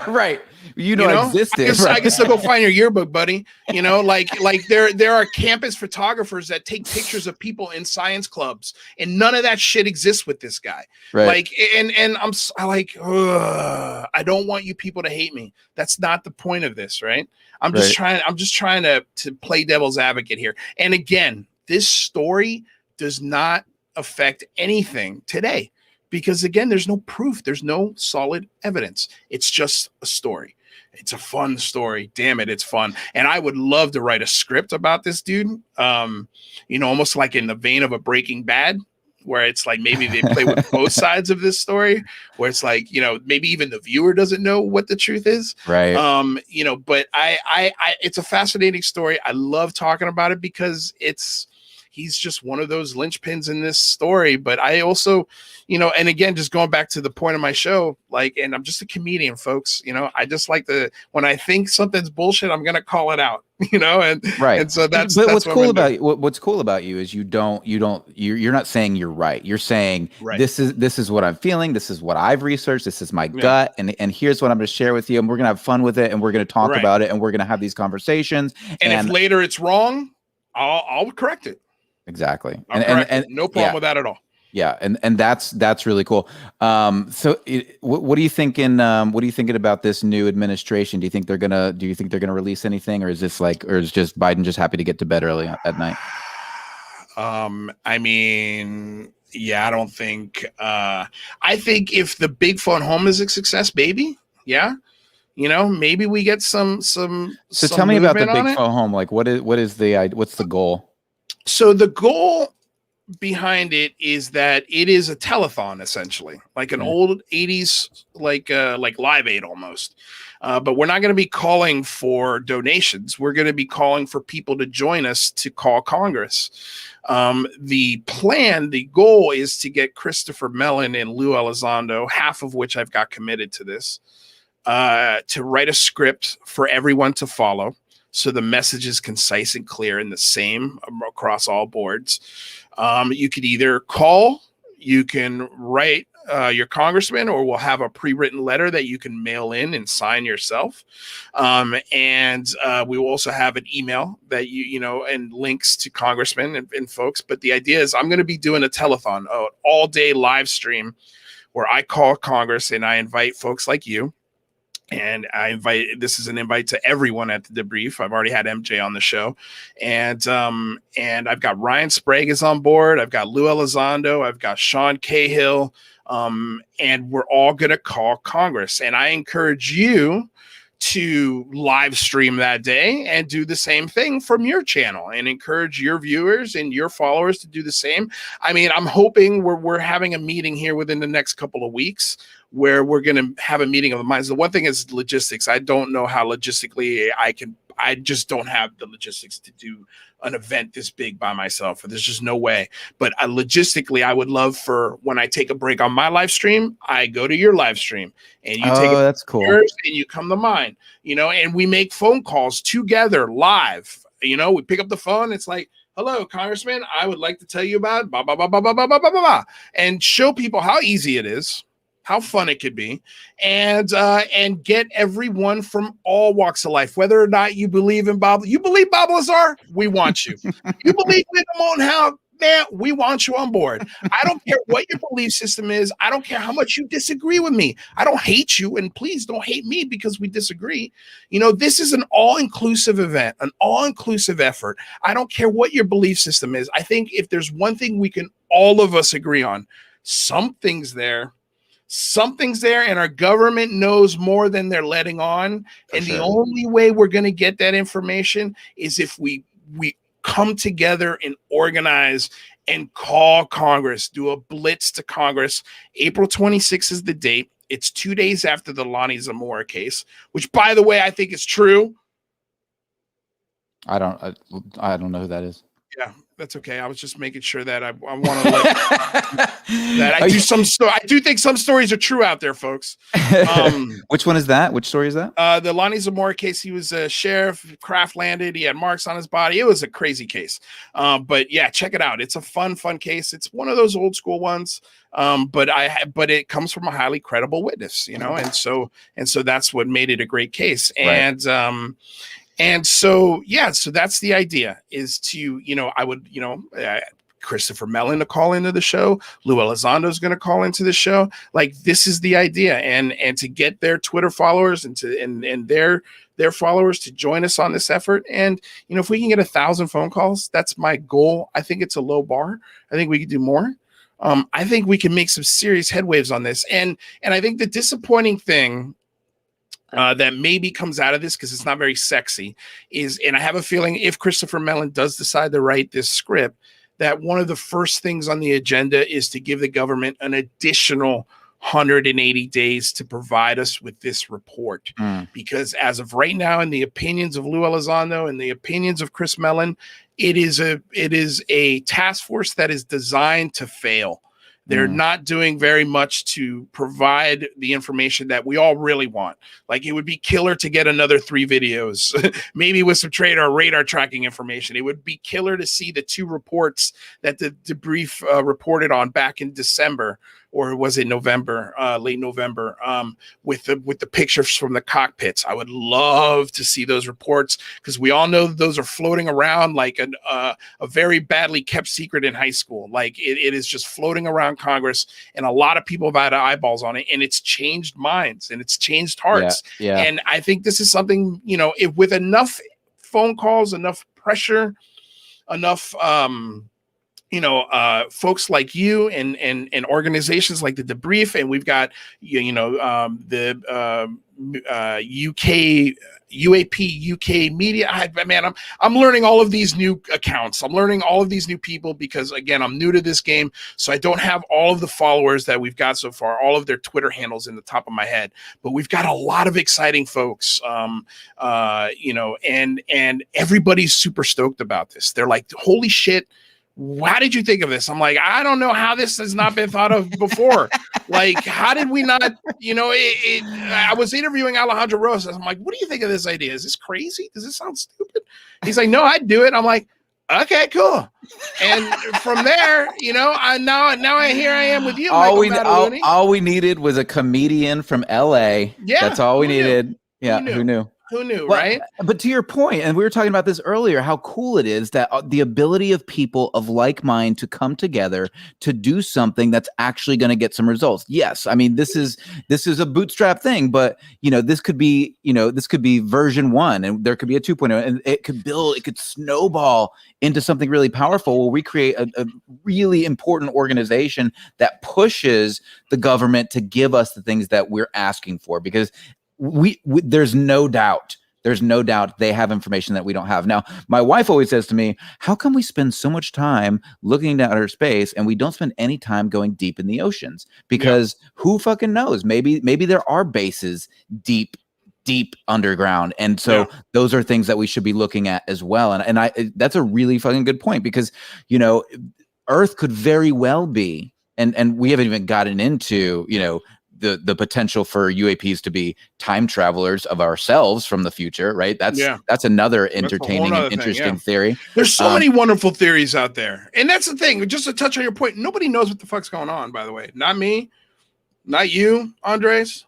right. existed. I can still go find your yearbook, buddy. Like there are campus photographers that take pictures of people in science clubs, and none of that shit exists with this guy. Right. Like, and I like, I don't want you people to hate me. That's not the point of this, right? I'm just trying to play devil's advocate here. And again, this story does not affect anything today. Because again, there's no proof. There's no solid evidence. It's just a story. It's a fun story. Damn it, it's fun. And I would love to write a script about this dude. Almost like in the vein of a Breaking Bad, where it's like maybe they play with both sides of this story, where it's like, maybe even the viewer doesn't know what the truth is. Right. But I it's a fascinating story. I love talking about it because he's just one of those linchpins in this story. But I also, and again, just going back to the point of my show, and I'm just a comedian, folks. I just like when I think something's bullshit, I'm gonna call it out. And right. And so that's what's cool about you. What's cool about you is you're not saying you're right. You're saying this is what I'm feeling. This is what I've researched. This is my gut, and here's what I'm going to share with you. And we're gonna have fun with it, and we're gonna talk about it, and we're gonna have these conversations. And if later it's wrong, I'll correct it. Exactly. And no problem with that at all. Yeah. And that's really cool. So what are you thinking? What are you thinking about this new administration? Do you think they're going to release anything, or is just Biden just happy to get to bed early at night? I mean, I don't think, I think if the big phone home is a success, baby. Yeah. Maybe we get some. So tell me about the big phone home. Like what's the goal? So the goal behind it is that it is a telethon, essentially, like an old 80s, like Live Aid almost. But we're not going to be calling for donations. We're going to be calling for people to join us to call Congress. The goal is to get Christopher Mellon and Lou Elizondo, half of which I've got committed to this, to write a script for everyone to follow. So the message is concise and clear and the same across all boards. You could either call, you can write your congressman, or we'll have a pre-written letter that you can mail in and sign yourself. And we will also have an email that and links to congressmen and folks. But the idea is I'm going to be doing a telethon, an all-day live stream where I call Congress and I invite folks like you. And this is an invite to everyone at the Debrief. I've already had MJ on the show, and I've got Ryan Sprague is on board. I've got Lou Elizondo. I've got Sean Cahill, and we're all going to call Congress. And I encourage you to live stream that day and do the same thing from your channel, and encourage your viewers and your followers to do the same. I mean, I'm hoping we're having a meeting here within the next couple of weeks where we're going to have a meeting of the minds. The one thing is logistics. I don't know how logistically I just don't have the logistics to do an event this big by myself. There's just no way. But logistically, I would love for when I take a break on my live stream, I go to your live stream and you take that's cool. yours and you come to mine, and we make phone calls together live. We pick up the phone. It's like, hello, Congressman, I would like to tell you about blah, blah, blah, blah, blah, blah, blah, blah, blah, and show people how easy it is, how fun it could be, and get everyone from all walks of life, whether or not you believe in Bob. You believe Bob Lazar? We want you. You believe in Motenhouse? Man, we want you on board. I don't care what your belief system is. I don't care how much you disagree with me. I don't hate you, and please don't hate me because we disagree. This is an all-inclusive event, an all-inclusive effort. I don't care what your belief system is. I think if there's one thing we can all of us agree on, something's there, and our government knows more than they're letting on. And the only way we're going to get that information is if we come together and organize and call Congress, do a blitz to Congress. April 26th is the date. It's 2 days after the Lonnie Zamora case, which, by the way, I think is true. I don't know who that is. Yeah. That's okay. I was just making sure that I want to let that I do some I do think some stories are true out there, folks. Which one is that? Which story is that? The Lonnie Zamora case. He was a sheriff. Craft landed. He had marks on his body. It was a crazy case. But yeah, check it out. It's a fun case. It's one of those old school ones. But it comes from a highly credible witness, you know, and so that's what made it a great case. Right. And so, yeah, so that's the idea is to, you know, I would, you know, Christopher Mellon to call into the show. Lou Elizondo is going to call into the show. Like, this is the idea. And to get their Twitter followers and their followers to join us on this effort. And, you know, if we can get 1,000 phone calls, that's my goal. I think it's a low bar. I think we could do more. I think we can make some serious headwaves on this. And I think the disappointing thing that maybe comes out of this, because it's not very sexy, is, and I have a feeling if Christopher Mellon does decide to write this script, that one of the first things on the agenda is to give the government an additional 180 days to provide us with this report. Because as of right now, in the opinions of Lou Elizondo and the opinions of Chris Mellon, it is a task force that is designed to fail. They're not doing very much to provide the information that we all really want. Like, it would be killer to get another 3 videos, maybe with some radar tracking information. It would be killer to see the 2 reports that the Debrief reported on back in December, or was it November, late November, with the pictures from the cockpits. I would love to see those reports, because we all know those are floating around like a very badly kept secret in high school. Like, it is just floating around Congress, and a lot of people have had eyeballs on it, and it's changed minds and it's changed hearts. Yeah. And I think this is something, you know, if with enough phone calls, enough pressure, enough folks like you and organizations like the Debrief, and we've got the UAP UK media. I'm learning all of these new accounts. I'm learning all of these new people, because again, I'm new to this game, so I don't have all of the followers that we've got so far, all of their Twitter handles in the top of my head. But we've got a lot of exciting folks, and everybody's super stoked about this. They're like, holy shit, how did you think of this? I'm like, I don't know how this has not been thought of before. Like, how did we not, I was interviewing Alejandro Rosas. I'm like, what do you think of this idea? Is this crazy? Does this sound stupid? He's like, no, I'd do it. I'm like, okay, cool. And from there, now here I am with you. All we needed was a comedian from LA. Yeah. That's all we needed. Yeah. Who knew? Who knew, right? But to your point, and we were talking about this earlier, how cool it is that the ability of people of like mind to come together to do something that's actually going to get some results. Yes, I mean, this is a bootstrap thing, but this could be version 1, and there could be a 2.0, and it could snowball into something really powerful where we create a really important organization that pushes the government to give us the things that we're asking for, because there's no doubt they have information that we don't have. Now, my wife always says to me, how come we spend so much time looking at outer space and we don't spend any time going deep in the oceans? Because who fucking knows? Maybe there are bases deep underground. And so those are things that we should be looking at as well. And that's a really fucking good point, because, Earth could very well be, and we haven't even gotten into, the potential for UAPs to be time travelers of ourselves from the future, right? That's another entertaining and interesting theory. There's so many wonderful theories out there. And that's the thing, just to touch on your point, nobody knows what the fuck's going on, by the way. Not me, not you, Andres,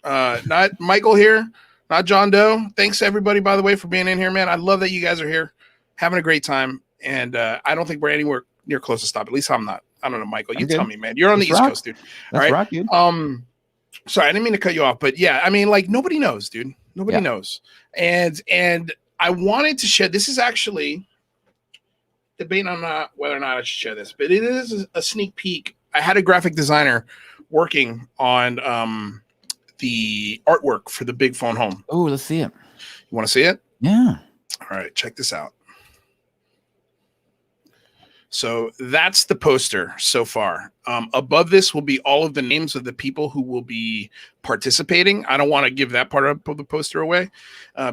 not Michael here, not John Doe. Thanks everybody, by the way, for being in here, man. I love that you guys are here, having a great time. And I don't think we're anywhere near close to stop. At least I'm not. I don't know, Michael. You tell me, man. You're on the East Coast, dude. All right. Rock, dude. Sorry, I didn't mean to cut you off, but yeah, I mean, like, nobody knows, dude. Nobody knows. And I wanted to share. This is actually debating on whether or not I should share this, but it is a sneak peek. I had a graphic designer working on the artwork for the big phone home. Oh, let's see it. You want to see it? Yeah. All right, check this out. So that's the poster so far. Above this will be all of the names of the people who will be participating. I don't want to give that part of the poster away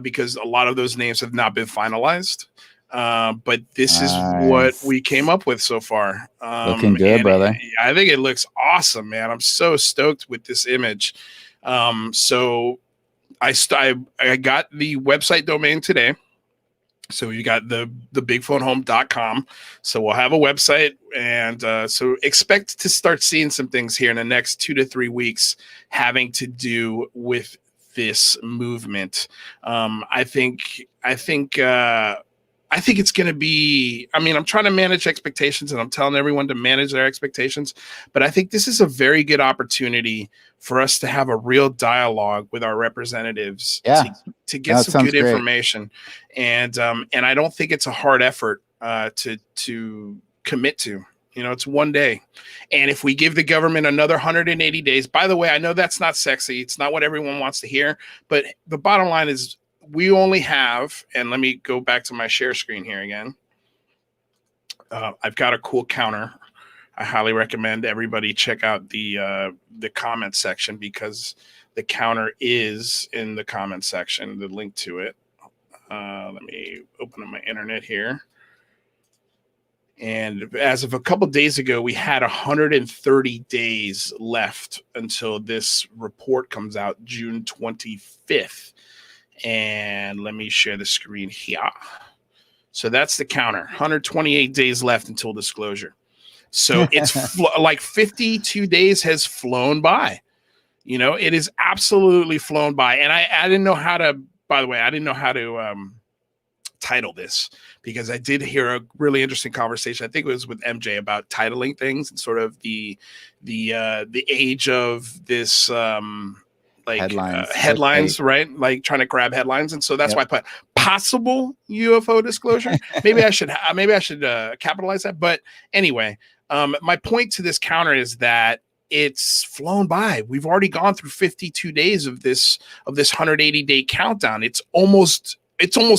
because a lot of those names have not been finalized. But this is what we came up with so far. Looking good, brother. I think it looks awesome, man. I'm so stoked with this image. So I got the website domain today. So you got the bigphoneHome.com. So we'll have a website, and so expect to start seeing some things here in the next 2 to 3 weeks having to do with this movement. I think it's going to be, I mean, I'm trying to manage expectations, and I'm telling everyone to manage their expectations, but I think this is a very good opportunity for us to have a real dialogue with our representatives to get some good information. And I don't think it's a hard effort to commit to. You know, it's one day. And if we give the government another 180 days, by the way, I know that's not sexy. It's not what everyone wants to hear, but the bottom line is, we only have, and let me go back to my share screen here again. I've got a cool counter. I highly recommend everybody check out the comment section, because the counter is in the comment section, the link to it. Let me open up my internet here. And as of a couple of days ago, we had 130 days left until this report comes out, June 25th. And let me share the screen here. So that's the counter. 128 days left until disclosure. So it's like 52 days has flown by. You know, it is absolutely flown by. And I didn't know how to, by the way, I didn't know how to title this, because I did hear a really interesting conversation. I think it was with MJ about titling things and sort of the age of this headlines, right? Like trying to grab headlines. And so that's why I put possible UFO disclosure. Maybe I should capitalize that. But anyway, my point to this counter is that it's flown by. We've already gone through 52 days of this 180 day countdown. It's almost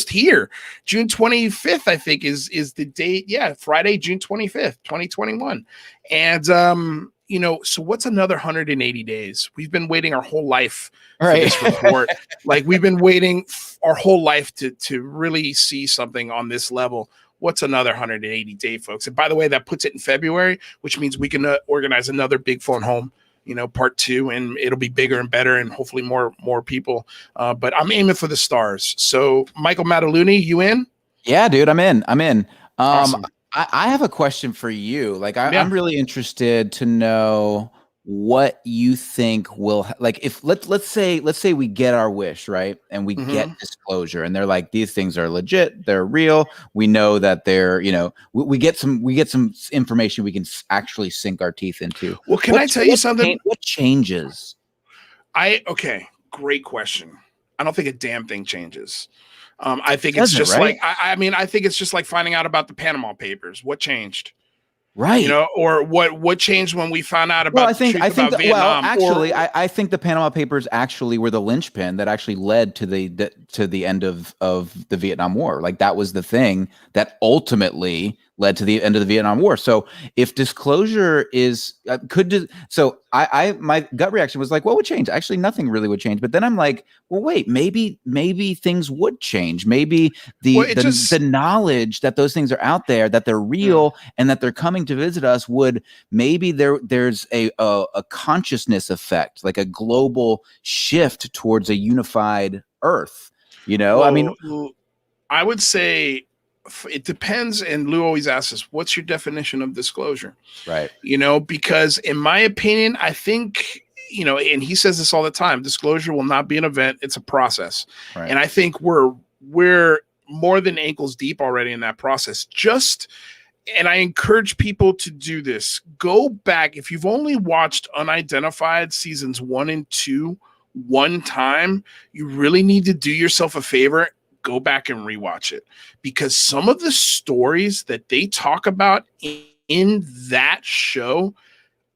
here. June 25th, I think, is the date. Yeah, Friday, June 25th, 2021. And you know, so what's another 180 days? We've been waiting our whole life for this report. Like, we've been waiting our whole life to really see something on this level. What's another 180 day, folks? And by the way, that puts it in February, which means we can organize another Big Phone Home, you know, part 2, and it'll be bigger and better, and hopefully more people. But I'm aiming for the stars. So, Michael Mataluni, you in? Yeah, dude, I'm in. Awesome. I have a question for you. Like, I'm really interested to know what you think will, like, if let's say we get our wish, right, and we get disclosure, and they're like, these things are legit, they're real, we know that they're, you know, we get some information we can actually sink our teeth into. Well, can I tell you something? What changes? Okay, great question. I don't think a damn thing changes. I think it's just like, I mean, I think it's just like finding out about the Panama Papers. What changed? Right. You know, or what changed when we found out about Vietnam? Well, actually, I think the Panama Papers actually were the linchpin that actually led to the end of the Vietnam War. Like, that was the thing that ultimately led to the end of the Vietnam War. So if disclosure is my gut reaction was like, what would change? Actually, nothing really would change. But then I'm like, well, wait, maybe things would change. Maybe the knowledge that those things are out there, that they're real, and that they're coming to visit us, would maybe there's a consciousness effect, like a global shift towards a unified Earth. You know, well, I mean, I would say it depends. And Lou always asks us, what's your definition of disclosure? Right. You know, because in my opinion, I think, you know, and he says this all the time, disclosure will not be an event. It's a process. Right. And I think we're more than ankles deep already in that process. And I encourage people to do this. Go back. If you've only watched Unidentified seasons 1 and 2 one time, you really need to do yourself a favor. Go back and rewatch it, because some of the stories that they talk about in that show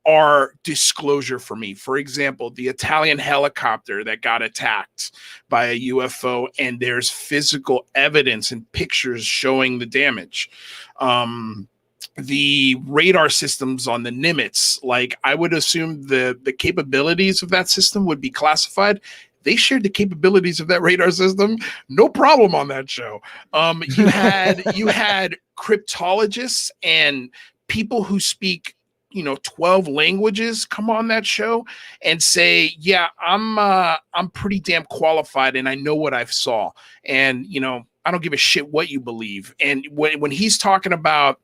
are disclosure for me. For example, the Italian helicopter that got attacked by a UFO, and there's physical evidence and pictures showing the damage. The radar systems on the Nimitz, like, I would assume the capabilities of that system would be classified. They shared the capabilities of that radar system, no problem on that show. You had cryptologists and people who speak 12 languages come on that show and say, yeah, I'm pretty damn qualified and I know what I've saw. And, I don't give a shit what you believe. And when he's talking about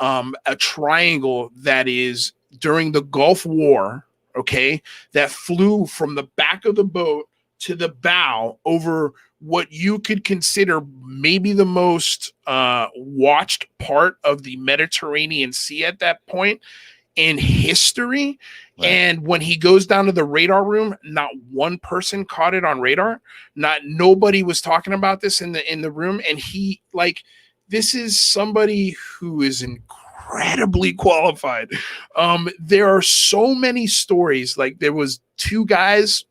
a triangle that is during the Gulf War, okay, that flew from the back of the boat to the bow over what you could consider maybe the most watched part of the Mediterranean Sea at that point in history. Right. And when he goes down to the radar room, not one person caught it on radar. Nobody was talking about this in the room. And he, this is somebody who is incredibly qualified. There are so many stories. Like, there was 2 guys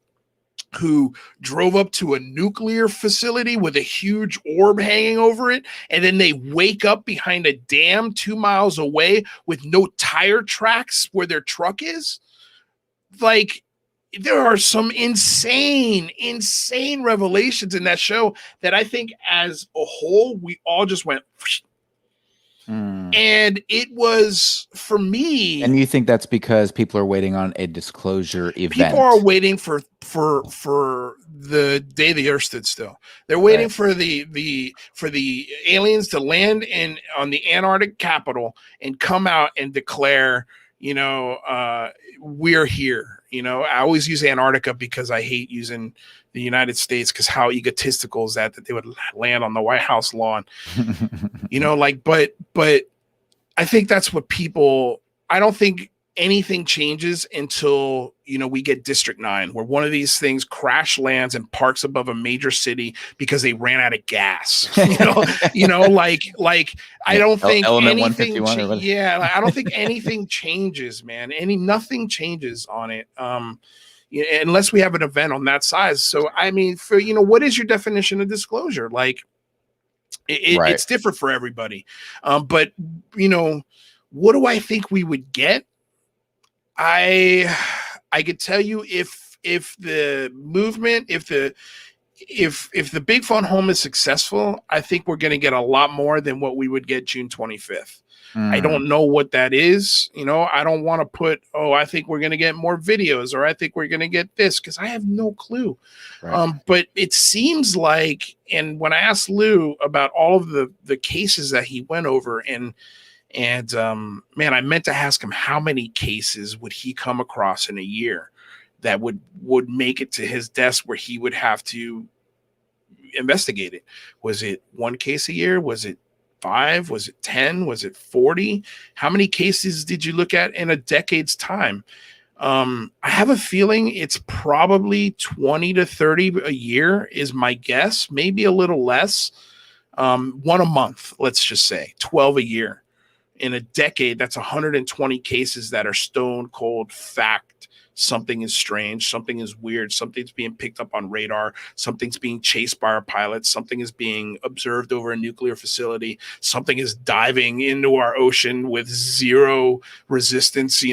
who drove up to a nuclear facility with a huge orb hanging over it, and then they wake up behind a dam 2 miles away with no tire tracks where their truck is. Like, there are some insane revelations in that show that I think as a whole, we all just went, and it was, for me. And you think that's because people are waiting on a disclosure event? People are waiting for the day the Earth stood still. They're waiting for the aliens to land on the Antarctic capital and come out and declare, we're here. I always use Antarctica because I hate using the United States, because how egotistical is that they would land on the White House lawn, but I think that's what I don't think anything changes until, we get District 9, where one of these things crash lands and parks above a major city because they ran out of gas. I don't think anything. I don't think anything changes, man. Nothing changes on it. Unless we have an event on that size. So, I mean, what is your definition of disclosure? Like, it's different for everybody. But what do I think we would get? I could tell you if the movement, if the Big Phone Home is successful, I think we're going to get a lot more than what we would get June 25th. I don't know what that is. I don't want to put, I think we're going to get more videos, or I think we're going to get this, because I have no clue. Right. But it seems like, and when I asked Lou about all of the cases that he went over, and man, I meant to ask him how many cases would he come across in a year that would make it to his desk where he would have to investigate it. Was it 1 case a year? Was it 5? Was it 10? Was it 40? How many cases did you look at in a decade's time? I have a feeling it's probably 20 to 30 a year is my guess, maybe a little less. 1 a month, let's just say 12 a year. In a decade, that's 120 cases that are stone cold fact. Something is strange, something is weird, something's being picked up on radar, something's being chased by our pilots, something is being observed over a nuclear facility, something is diving into our ocean with zero resistance,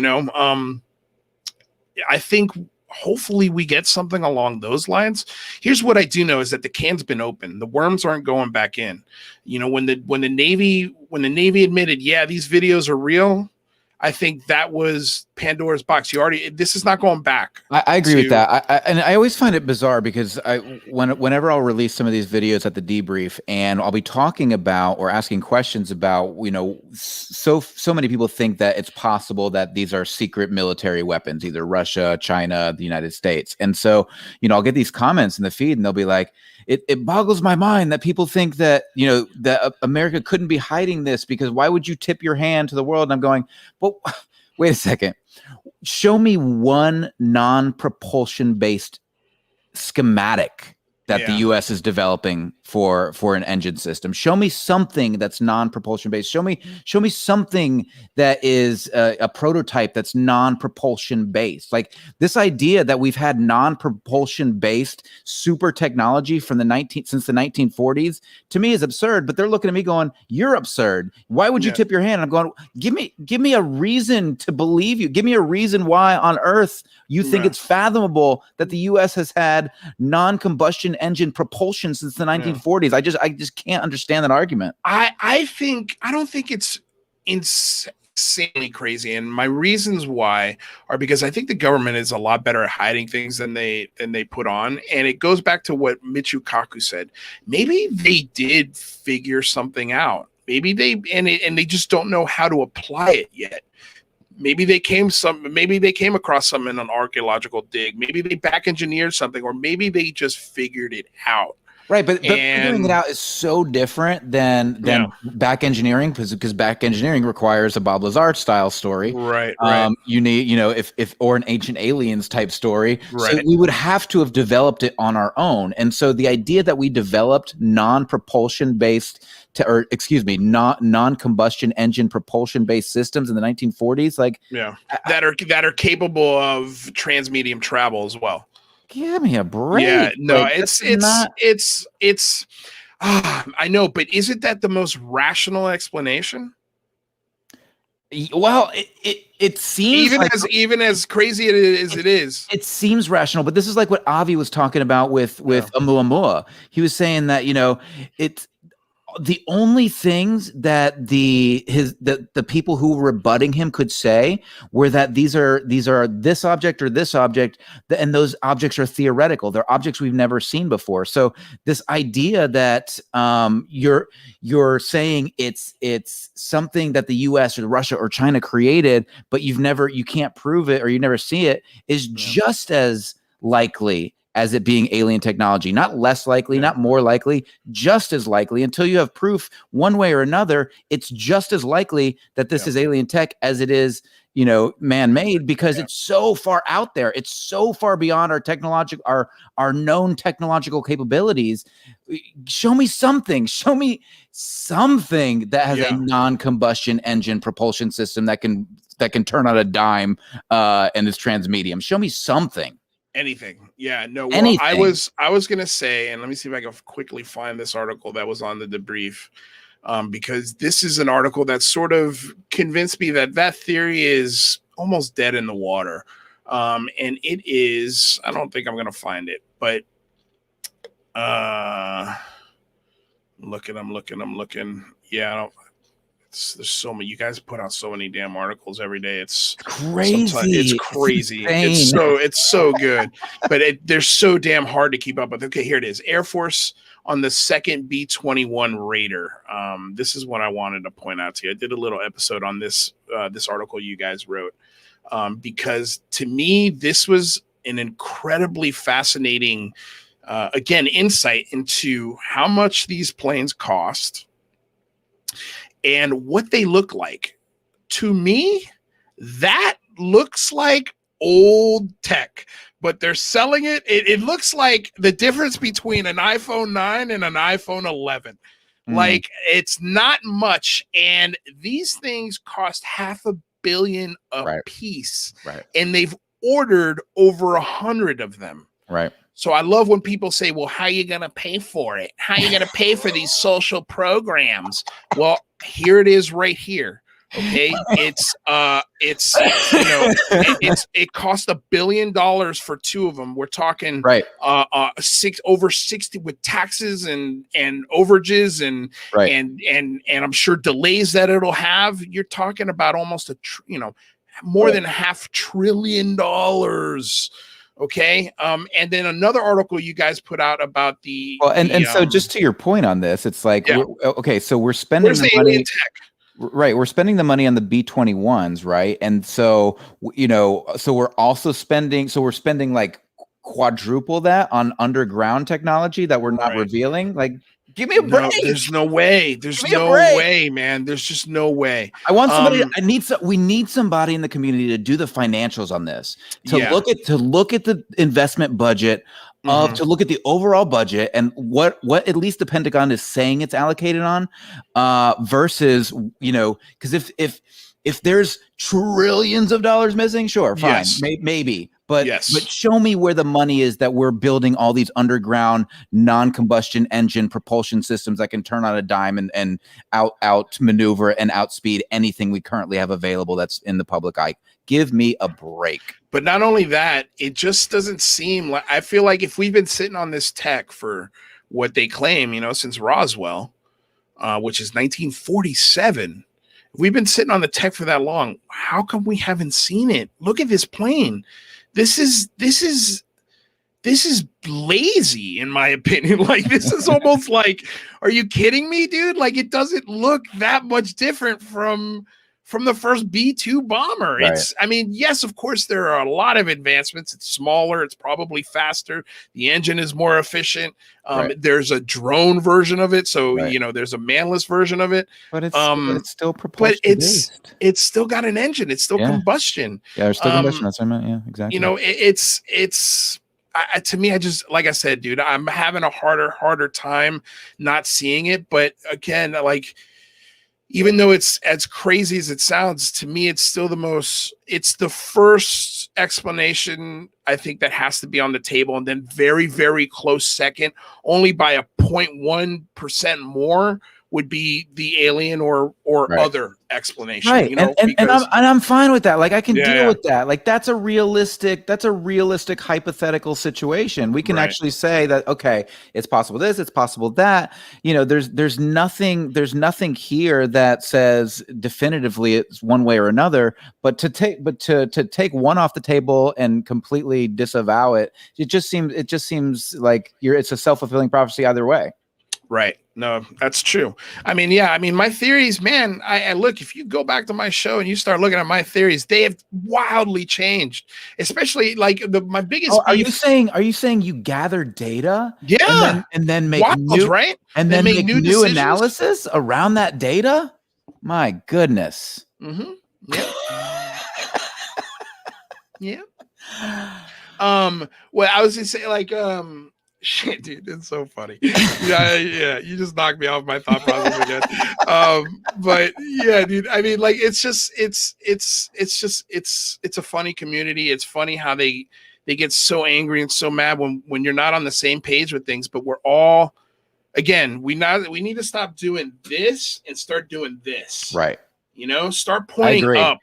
I think hopefully we get something along those lines. Here's what I do know is that the can's been open. The worms aren't going back in. When the Navy admitted, yeah, these videos are real, I think that was Pandora's box. This is not going back. I agree with that. And I always find it bizarre because whenever I'll release some of these videos at the debrief, and I'll be talking about or asking questions about, so many people think that it's possible that these are secret military weapons, either Russia, China, the United States. And so, I'll get these comments in the feed and they'll be like, it boggles my mind that people think that, that America couldn't be hiding this, because why would you tip your hand to the world? And I'm going, well, wait a second. Show me one non-propulsion based schematic that the U.S. is developing for an engine system. Show me something that's non-propulsion based. Show me something that is a prototype that's non-propulsion based. Like this idea that we've had non-propulsion based super technology from since the 1940s to me is absurd. But they're looking at me going, "You're absurd. Why would you tip your hand?" I'm going, "Give me a reason to believe you. Give me a reason why on earth you think it's fathomable that the U.S. has had non-combustion engine propulsion since the 1940s. I just can't understand that argument. I don't think it's insanely crazy, and my reasons why are because I think the government is a lot better at hiding things than they put on, and it goes back to what Michio Kaku said. Maybe they did figure something out. Maybe they they just don't know how to apply it yet. Maybe they came across something in an archaeological dig. Maybe they back engineered something, or maybe they just figured it out. Right, but figuring it out is so different than back engineering, because back engineering requires a Bob Lazar style story. Right. You need, if or an Ancient Aliens type story. Right. So we would have to have developed it on our own. And so the idea that we developed non-propulsion based non-combustion engine propulsion based systems in the 1940s, that are capable of transmedium travel as well. Give me a break. Yeah, no, it's I know, but isn't that the most rational explanation? Well, it seems even as crazy as it is. It seems rational, but this is like what Avi was talking about with Oumuamua. He was saying that, it's the only things that the people who were rebutting him could say were that these are this object or this object, and those objects are theoretical. They're objects we've never seen before. So this idea that you're saying it's something that the U.S. or Russia or China created, but you can't prove it or you never see it, is just as likely as it being alien technology. Not less likely, not more likely, just as likely. Until you have proof one way or another, it's just as likely that this is alien tech as it is, man-made, because it's so far out there. It's so far beyond our known technological capabilities. Show me something that has a non-combustion engine propulsion system that can turn on a dime and is transmedium. Show me something. Anything. Yeah, no. Well, I was gonna say, and let me see if I can quickly find this article that was on the Debrief, because this is an article that sort of convinced me that theory is almost dead in the water. And it is, I don't think I'm gonna find it, but I'm looking. Yeah, I don't. There's so many. You guys put out so many damn articles every day. It's crazy. It's crazy. It's so good, but they're so damn hard to keep up with. Okay, here it is. Air Force on the second B-21 Raider. This is what I wanted to point out to you. I did a little episode on this article you guys wrote, because to me this was an incredibly fascinating, insight into how much these planes cost and what they look like. To me, that looks like old tech, but they're selling it. It looks like the difference between an iPhone 9 and an iPhone 11. Like, it's not much. And these things cost $500 million a piece. Right. And they've ordered over 100 of them. Right. So I love when people say, well, how are you going to pay for it? How are you going to pay for these social programs? Well, here it is right here. Okay. It cost $1 billion for two of them. We're talking over 60 with taxes and overages and I'm sure delays that it'll have. You're talking about almost more than $500 billion. Okay. And then another article you guys put out about so just to your point on this, it's like, so we're spending the money. Tech? Right. We're spending the money on the B-21s. Right. And so, so we're also spending like quadruple that on underground technology that we're not revealing. Like, give me a break. There's no way. There's no way, man. There's just no way. I want somebody. We need somebody in the community to do the financials on this. To look at the investment budget to look at the overall budget and what at least the Pentagon is saying it's allocated on, versus, because if there's trillions of dollars missing, sure, fine, yes. maybe, but show me where the money is that we're building all these underground non-combustion engine propulsion systems that can turn on a dime and out maneuver and outspeed anything we currently have available that's in the public eye. Give me a break. But not only that, it just doesn't seem like, I feel like if we've been sitting on this tech for what they claim, since Roswell, which is 1947, if we've been sitting on the tech for that long, how come we haven't seen it? Look at this plane. This is lazy, in my opinion. Like, this is almost like, are you kidding me, dude? Like, it doesn't look that much different from the first B-2 bomber. Right. Yes, of course, there are a lot of advancements. It's smaller. It's probably faster. The engine is more efficient. There's a drone version of it. So, there's a manless version of it. But it's still propulsion. But it's still got an engine. It's still combustion. Yeah, there's still combustion. That's what I meant. Yeah, exactly. It's to me, I just, like I said, dude, I'm having a harder time not seeing it. But again, like, even though it's as crazy as it sounds, to me, it's still it's the first explanation, I think, that has to be on the table. And then very, very close second, only by a 0.1% more, would be the alien or other explanation. Right. And I'm fine with that. Like, I can deal with that. Like, that's a realistic hypothetical situation. We can actually say that, okay, it's possible this, it's possible that. There's nothing here that says definitively it's one way or another. But to take one off the table and completely disavow it, it just seems like it's a self-fulfilling prophecy either way. Right. No, that's true. My theories, man, I look, if you go back to my show and you start looking at my theories, they have wildly changed, especially like my biggest. Are you saying you gather data? Yeah. And then make right. And then make new analysis around that data? My goodness. Mm-hmm. Yeah. Yeah. Well, I was gonna say, like, shit, dude, it's so funny. Yeah, you just knocked me off my thought process again. But yeah, dude, it's a funny community. It's funny how they get so angry and so mad when you're not on the same page with things. But we're all, again, we need to stop doing this and start doing this. Right. Start pointing up,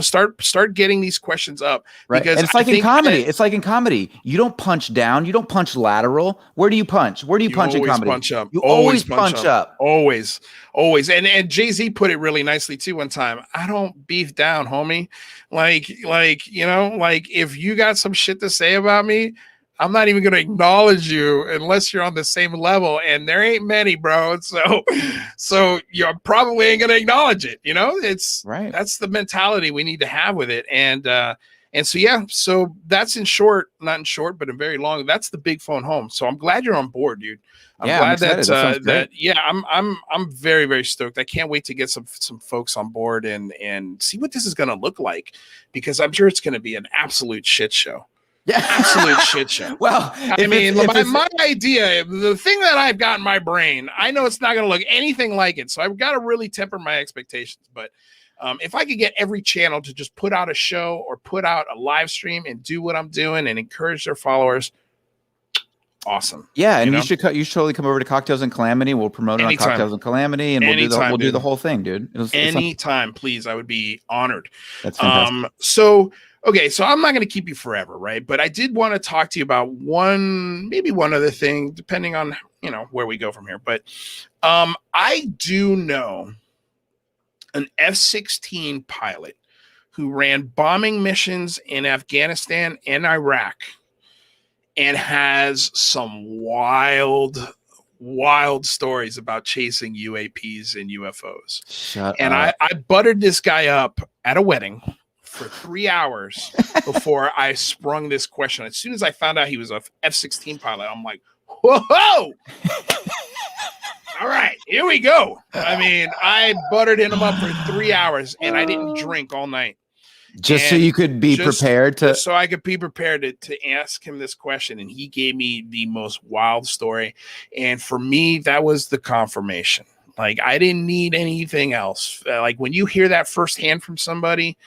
start getting these questions up. Right. Because and it's like in comedy. It's like in comedy. You don't punch down. You don't punch lateral. Where do you punch? Where do you punch in comedy? Punch up. You always punch up. Always. And Jay-Z put it really nicely too one time. I don't beef down, homie. Like, if you got some shit to say about me, I'm not even going to acknowledge you unless you're on the same level, and there ain't many, bro. So you probably ain't going to acknowledge it. It's right. That's the mentality we need to have with it. And so that's not in short, but in very long, that's the big phone home. So I'm glad you're on board, dude. I'm glad I'm very, very stoked. I can't wait to get some folks on board and see what this is going to look like, because I'm sure it's going to be an absolute shit show. Yeah, absolute shit show. Well, my idea, the thing that I've got in my brain, I know it's not going to look anything like it. So I've got to really temper my expectations. But if I could get every channel to just put out a show or put out a live stream and do what I'm doing and encourage their followers, awesome. Yeah, and you should totally come over to Cocktails and Calamity. We'll promote it on Cocktails and Calamity, and we'll do the whole thing, dude. Anytime, please. I would be honored. That's fantastic. Okay, so I'm not going to keep you forever, right? But I did want to talk to you about one other thing, depending on, where we go from here. But I do know an F-16 pilot who ran bombing missions in Afghanistan and Iraq and has some wild stories about chasing UAPs and UFOs. Shut up. I buttered this guy up at a wedding for 3 hours before I sprung this question. As soon as I found out he was a F-16 pilot, I'm like, whoa! All right, here we go. I buttered him up for 3 hours, and I didn't drink all night. Just so you could be prepared to. Just so I could be prepared to ask him this question. And he gave me the most wild story. And for me, that was the confirmation. Like, I didn't need anything else. Like, when you hear that firsthand from somebody,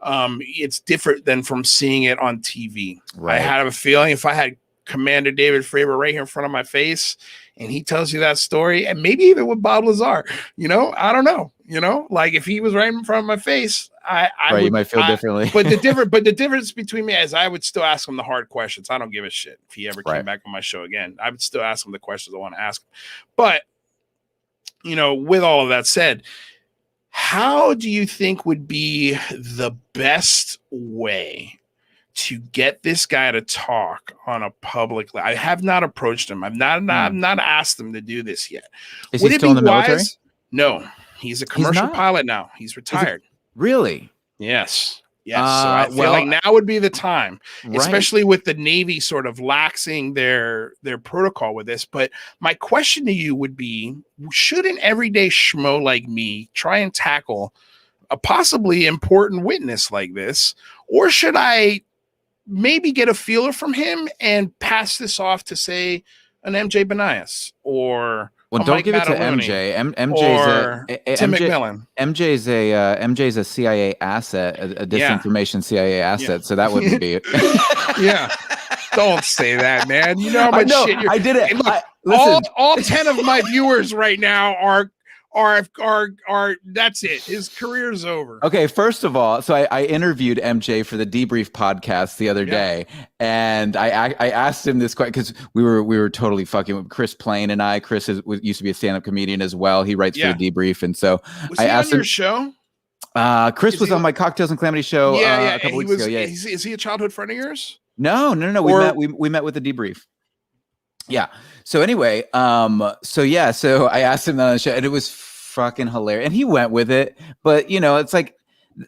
it's different than from seeing it on TV. Right. I had a feeling if I had Commander David Fravor right here in front of my face, and he tells you that story, and maybe even with Bob Lazar, I don't know, like if he was right in front of my face, you might feel differently. But the difference between me is I would still ask him the hard questions. I don't give a shit if he ever came back on my show again. I would still ask him the questions I want to ask him. But with all of that said, how do you think would be the best way to get this guy to talk on a public? I have not approached him. I've not asked him to do this yet. Is he still in the military? No, he's a commercial pilot now. He's retired. Really? Yes. So I feel like now would be the time, especially with the Navy sort of laxing their protocol with this. But my question to you would be, should an everyday schmo like me try and tackle a possibly important witness like this? Or should I maybe get a feeler from him and pass this off to, say, an MJ Banias or don't Mike give Mataluni, it to MJ. Or Tim McMillan. MJ's a CIA asset, a disinformation CIA asset. So that wouldn't be it. Yeah. Don't say that, man. You know how much shit I did it. Hey, look, all 10 of my viewers right now are that's it. His career's over. Okay, first of all, so I interviewed MJ for the Debrief podcast the other day, and I asked him this question because we were totally fucking with Chris Plain and I. Chris used to be a stand-up comedian as well. He writes for the Debrief, and so I asked him. Your show? Chris was on my Cocktails and Calamity show a couple weeks ago. Yeah, is he a childhood friend of yours? No. We met with the Debrief. Yeah. So anyway, so I asked him on the show, and it was fucking hilarious, and he went with it. But it's like,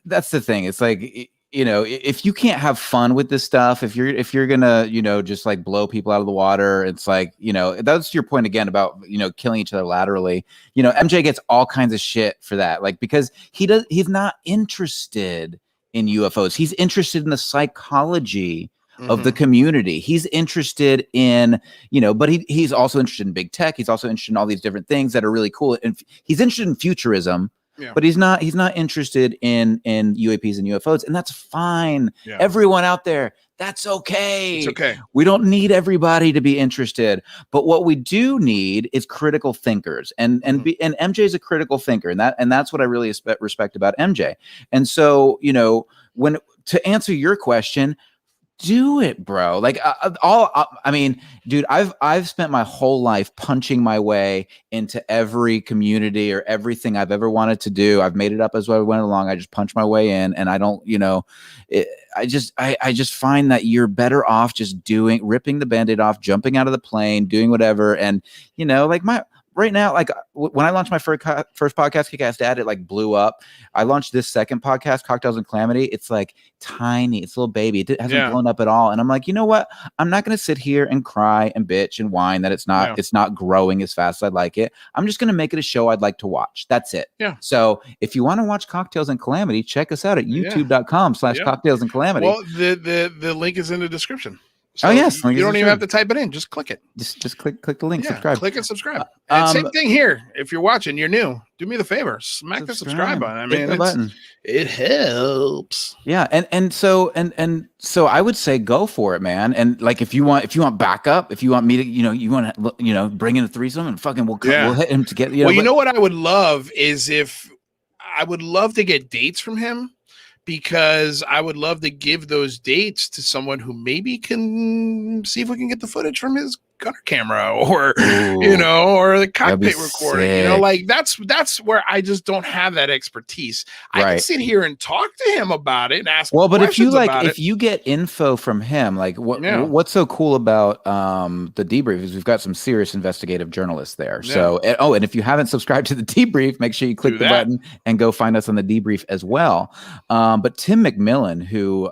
that's the thing. It's like, if you can't have fun with this stuff, if you're gonna, just like blow people out of the water, it's like, that's your point again about, killing each other laterally. MJ gets all kinds of shit for that, like, because he's not interested in UFOs. He's interested in the psychology of the community. He's interested in, but he's also interested in big tech. He's also interested in all these different things that are really cool. And he's interested in futurism, but he's not interested in UAPs and UFOs. And that's fine. Yeah. Everyone out there, that's okay. It's okay. We don't need everybody to be interested. But what we do need is critical thinkers. And MJ is a critical thinker. And that's what I really respect about MJ. And so, to answer your question, do it, bro. Like I mean, dude, I've spent my whole life punching my way into every community or everything I've ever wanted to do. I've made it up as I went along. I just punch my way in, and I don't, I just find that you're better off just ripping the Band-Aid off, jumping out of the plane, doing whatever. And, like right now, like when I launched my first podcast, Kick-Ass Dad, it like blew up. I launched this second podcast, Cocktails and Calamity. It's like tiny, it's a little baby. It hasn't blown up at all. And I'm like, you know what? I'm not going to sit here and cry and bitch and whine that it's not growing as fast as I'd like it. I'm just going to make it a show I'd like to watch. That's it. Yeah. So if you want to watch Cocktails and Calamity, check us out at youtube.com/Cocktails and Calamity. Well, the link is in the description. So you don't even have to type it in. Just click it. Just click the link. Subscribe. Click and subscribe. And same thing here. If you're watching, you're new. Do me the favor. Smack the subscribe button. I mean, it helps. Yeah, and so I would say go for it, man. And like if you want backup, if you want me to, you want to, bring in a threesome and fucking we'll hit him to get. You know what I would love is I would love to get dates from him. Because I would love to give those dates to someone who maybe can see if we can get the footage from his gunner camera or, or the cockpit recording, sick. Like that's where I just don't have that expertise. I can sit here and talk to him about it and ask but if you get info from him, like what's so cool about the Debrief is we've got some serious investigative journalists there. Yeah. So, and if you haven't subscribed to the Debrief, make sure you click the button and go find us on the Debrief as well. But Tim McMillan, who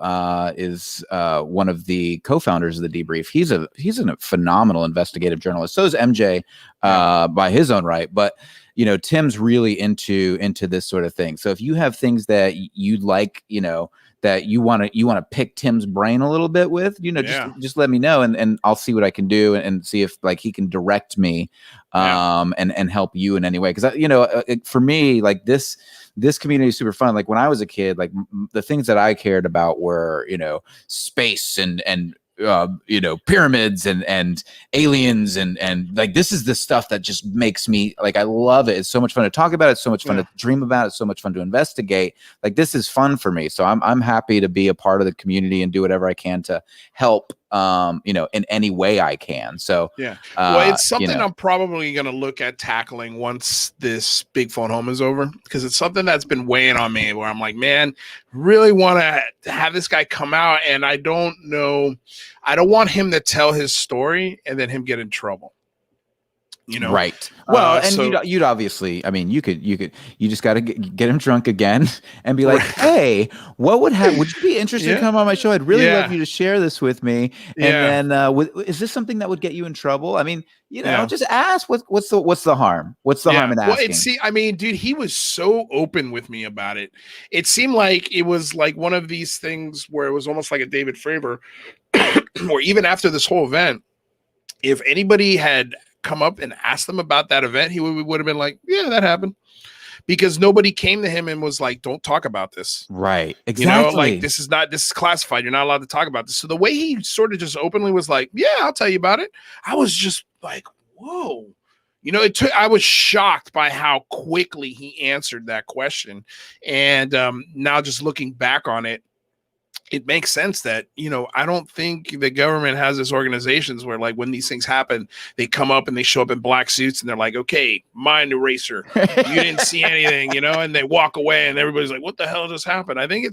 is one of the co-founders of the Debrief, he's a phenomenal investigative journalist. So is MJ by his own right, but Tim's really into this sort of thing. So if you have things that you'd like, that you want to pick Tim's brain a little bit with, just let me know, and I'll see what I can do and see if like he can direct me and help you in any way. Because for me, like this community is super fun. Like when I was a kid, like the things that I cared about were space and pyramids and aliens and like this is the stuff that just makes me like, I love it. It's so much fun to talk about. It's so much fun to dream about. It's so much fun to investigate. Like this is fun for me. So I'm happy to be a part of the community and do whatever I can to help in any way I can. So well, it's something I'm probably going to look at tackling once this big phone home is over, because it's something that's been weighing on me where I'm like, man, really want to have this guy come out, and I don't want him to tell his story and then him get in trouble. Right. Well, and you'd obviously, I mean, you just got to get him drunk again and be like, hey, what would you be interested to come on my show? I'd really love you to share this with me. And then, is this something that would get you in trouble? I mean, just ask what's the harm? What's the harm in asking? Well, I mean, dude, he was so open with me about it. It seemed like it was like one of these things where it was almost like a David Fravor, or even after this whole event, if anybody had come up and asked them about that event, he would have been like, yeah, that happened, because nobody came to him and was like, don't talk about this. Right. Exactly. Like this is classified. You're not allowed to talk about this. So the way he sort of just openly was like, yeah, I'll tell you about it. I was just like, whoa, I was shocked by how quickly he answered that question. And now just looking back on it, it makes sense that, I don't think the government has this organizations where like when these things happen, they come up and they show up in black suits and they're like, okay, mind eraser. You didn't see anything, and they walk away and everybody's like, what the hell just happened? I think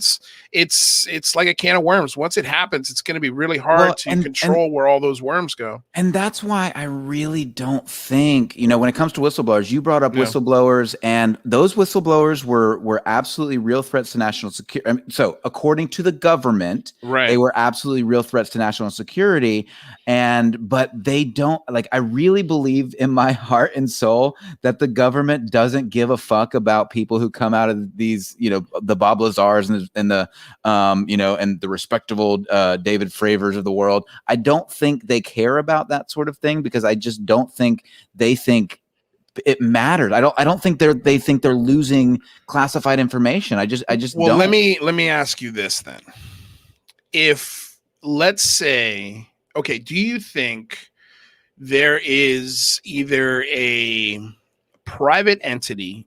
it's like a can of worms. Once it happens, it's going to be really hard to control where all those worms go. And that's why I really don't think, when it comes to whistleblowers, you brought up whistleblowers, and those whistleblowers were absolutely real threats to national security. I mean, so according to the government, they were absolutely real threats to national security, but they don't, like, I really believe in my heart and soul that the government doesn't give a fuck about people who come out of these, the Bob Lazars and the and the respectable David Fravors of the world. I don't think they care about that sort of thing, because I just don't think they think it mattered. I don't think they think they're losing classified information. I just well, don't. let me ask you this then. If, let's say, okay, do you think there is either a private entity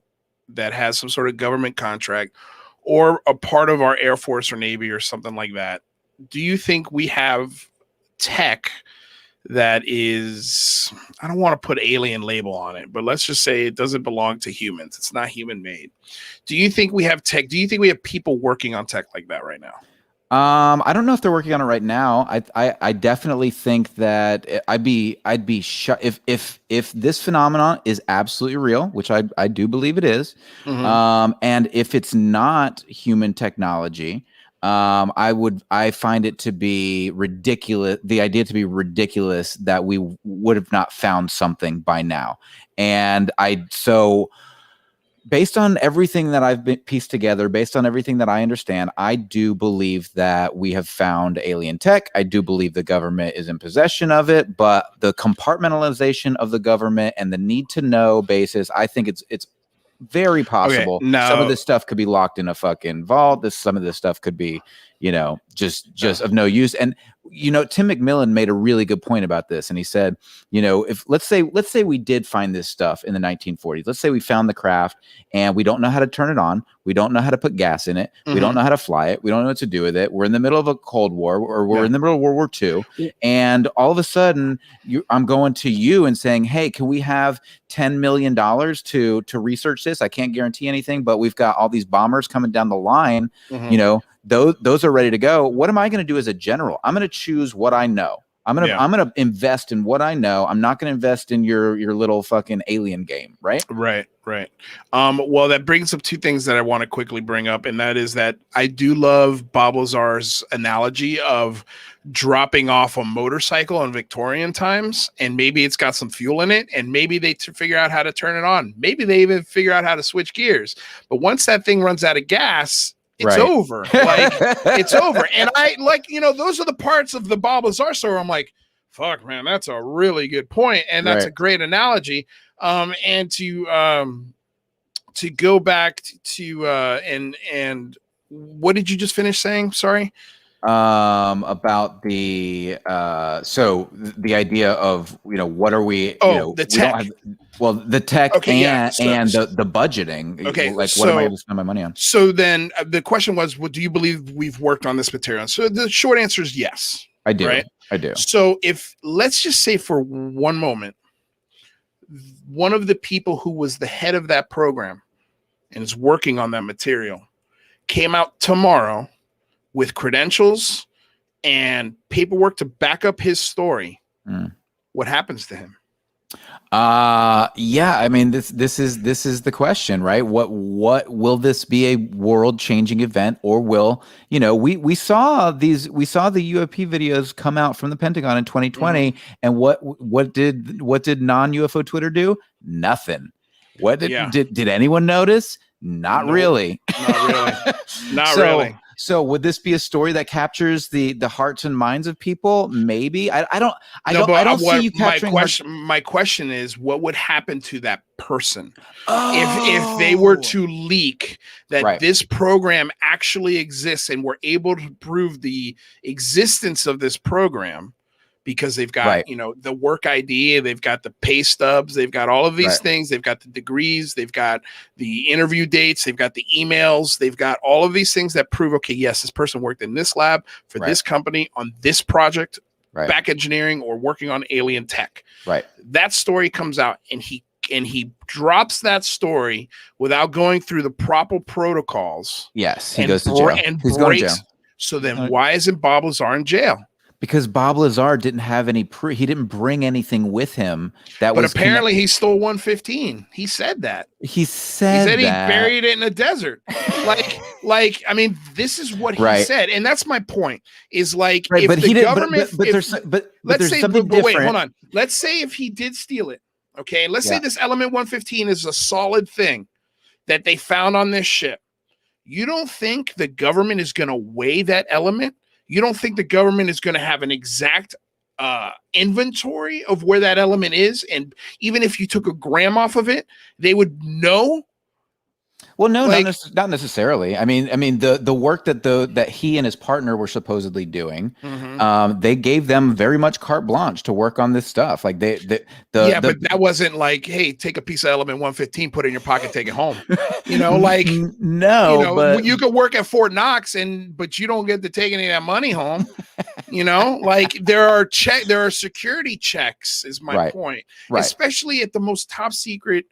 that has some sort of government contract, or a part of our Air Force or Navy or something like that? Do you think we have tech that is, I don't want to put alien label on it, but let's just say it doesn't belong to humans. It's not human made. Do you think we have tech? Do you think we have people working on tech like that right now? I don't know if they're working on it right now. I definitely think that I'd be shocked if this phenomenon is absolutely real, which I do believe it is. Mm-hmm. And if it's not human technology, I find it to be ridiculous. The idea to be ridiculous that we would have not found something by now. And so based on everything that I've been pieced together, based on everything that I understand, I do believe that we have found alien tech. I do believe the government is in possession of it, but the compartmentalization of the government and the need to know basis, I think it's very possible. Okay, some of this stuff could be locked in a fucking vault. Some of this stuff could be, just of no use. And Tim McMillan made a really good point about this, and he said, if let's say we did find this stuff in the 1940s. Let's say we found the craft and we don't know how to turn it on. We don't know how to put gas in it. Mm-hmm. We don't know how to fly it. We don't know what to do with it. We're in the middle of a Cold War, or we're in the middle of World War II. And all of a sudden, I'm going to you and saying, hey, can we have $10 million to research this? I can't guarantee anything, but we've got all these bombers coming down the line. Mm-hmm. Those are ready to go. What am I going to do as a general? I'm going to choose what I know. I'm gonna invest in what I know. I'm not gonna invest in your little fucking alien game, right? Right. Well, that brings up two things that I want to quickly bring up, and that is that I do love Bob Lazar's analogy of dropping off a motorcycle in Victorian times, and maybe it's got some fuel in it, and maybe they figure out how to turn it on. Maybe they even figure out how to switch gears. But once that thing runs out of gas, it's over. Like, it's over. And I like, those are the parts of the Bob Lazar story. I'm like, fuck, man, that's a really good point, and that's a great analogy. And to go back to and what did you just finish saying? Sorry. About the so the idea of what are we? The tech. The tech and the budgeting. Okay, like what am I going to spend my money on? So then the question was, do you believe we've worked on this material? So the short answer is yes. I do. Right? I do. So if let's just say for one moment, one of the people who was the head of that program and is working on that material came out tomorrow with credentials and paperwork to back up his story, what happens to him? I mean, this is the question, right? What will this be a world changing event, or will, we saw the UAP videos come out from the Pentagon in 2020, and what did non-UFO Twitter do? Nothing. What did anyone notice? Not really. Not really. So would this be a story that captures the hearts and minds of people? Maybe. I don't see you capturing. My question is, what would happen to that person if they were to leak that this program actually exists and were able to prove the existence of this program? Because they've got, the work ID, they've got the pay stubs, they've got all of these things, they've got the degrees, they've got the interview dates, they've got the emails, they've got all of these things that prove, okay, yes, this person worked in this lab for this company on this project, back engineering or working on alien tech. Right. That story comes out and he drops that story without going through the proper protocols. Yes, he goes to jail. He's going to jail. So then why isn't Bob Lazar in jail? Because Bob Lazar didn't have any he didn't bring anything with him but apparently he stole 115. He said that. He said he buried it in the desert. like I mean, this is what he said, and that's my point. Is like if but the government, let's say, wait, hold on. Let's say if he did steal it, okay. Let's say this element 115 is a solid thing that they found on this ship. You don't think the government is going to weigh that element? You don't think the government is going to have an exact inventory of where that element is? And even if you took a gram off of it, they would know? Well, no, not necessarily. I mean, the work that he and his partner were supposedly doing, they gave them very much carte blanche to work on this stuff. Like but that wasn't like, hey, take a piece of element 115, put it in your pocket, take it home. But you could work at Fort Knox, but you don't get to take any of that money home. Like there are security checks, is my point, especially at the most top secret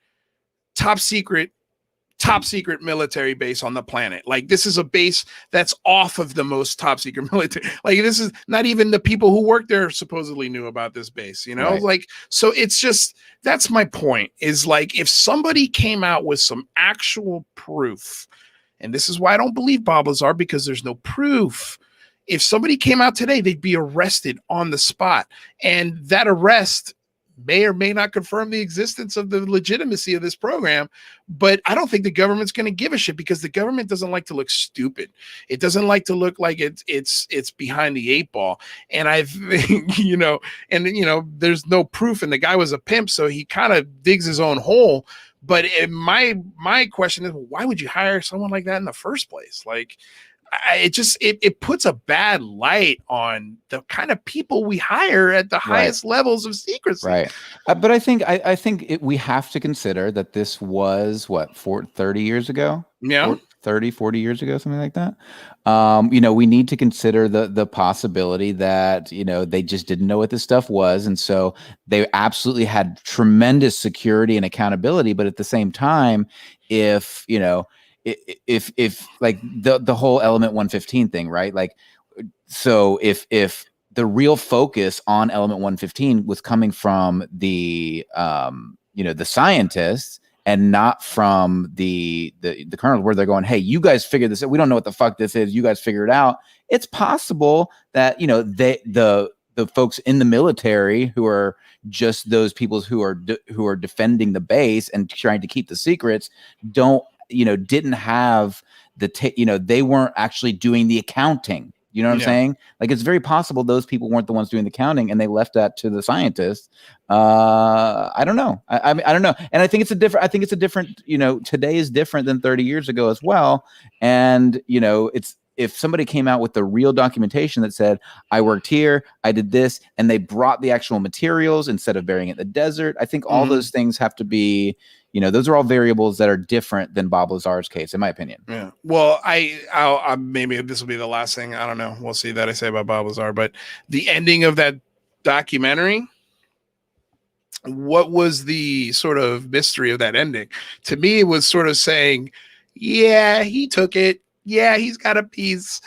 military base on the planet. Like this is a base that's off of the most top secret military. Like this is not even the people who work there supposedly knew about this base, like, so it's just, that's my point, is like, if somebody came out with some actual proof, and this is why I don't believe Bob Lazar, because there's no proof. If somebody came out today, they'd be arrested on the spot. And that arrest may or may not confirm the existence of the legitimacy of this program, but I don't think the government's going to give a shit, because the government doesn't like to look stupid. It doesn't like to look like it's behind the eight ball. And there's no proof, and the guy was a pimp, so he kind of digs his own hole. But my question is, why would you hire someone like that in the first place? Like, it puts a bad light on the kind of people we hire at the highest levels of secrecy. Right. But I think we have to consider that this was 30 years ago. Yeah. 30, 40 years ago, something like that. We need to consider the possibility that, they just didn't know what this stuff was. And so they absolutely had tremendous security and accountability. But at the same time, if like the whole element 115 thing, right? Like, so if the real focus on element 115 was coming from the scientists and not from the colonel, where they're going, hey, you guys figure this out. We don't know what the fuck this is. You guys figure it out. It's possible that, the folks in the military who are just those people who are defending the base and trying to keep the secrets didn't have they weren't actually doing the accounting. You know what I'm saying? Like, it's very possible those people weren't the ones doing the counting, and they left that to the scientists. I don't know. I mean, I don't know. And I think it's a different, today is different than 30 years ago as well. And, if somebody came out with the real documentation that said, I worked here, I did this, and they brought the actual materials instead of burying it in the desert, I think all those things have to be, those are all variables that are different than Bob Lazar's case, in my opinion. Yeah. Well, I'll maybe this will be the last thing. I don't know. We'll see that I say about Bob Lazar, but the ending of that documentary, what was the sort of mystery of that ending? To me, it was sort of saying, yeah, he took it. Yeah, he's got a piece.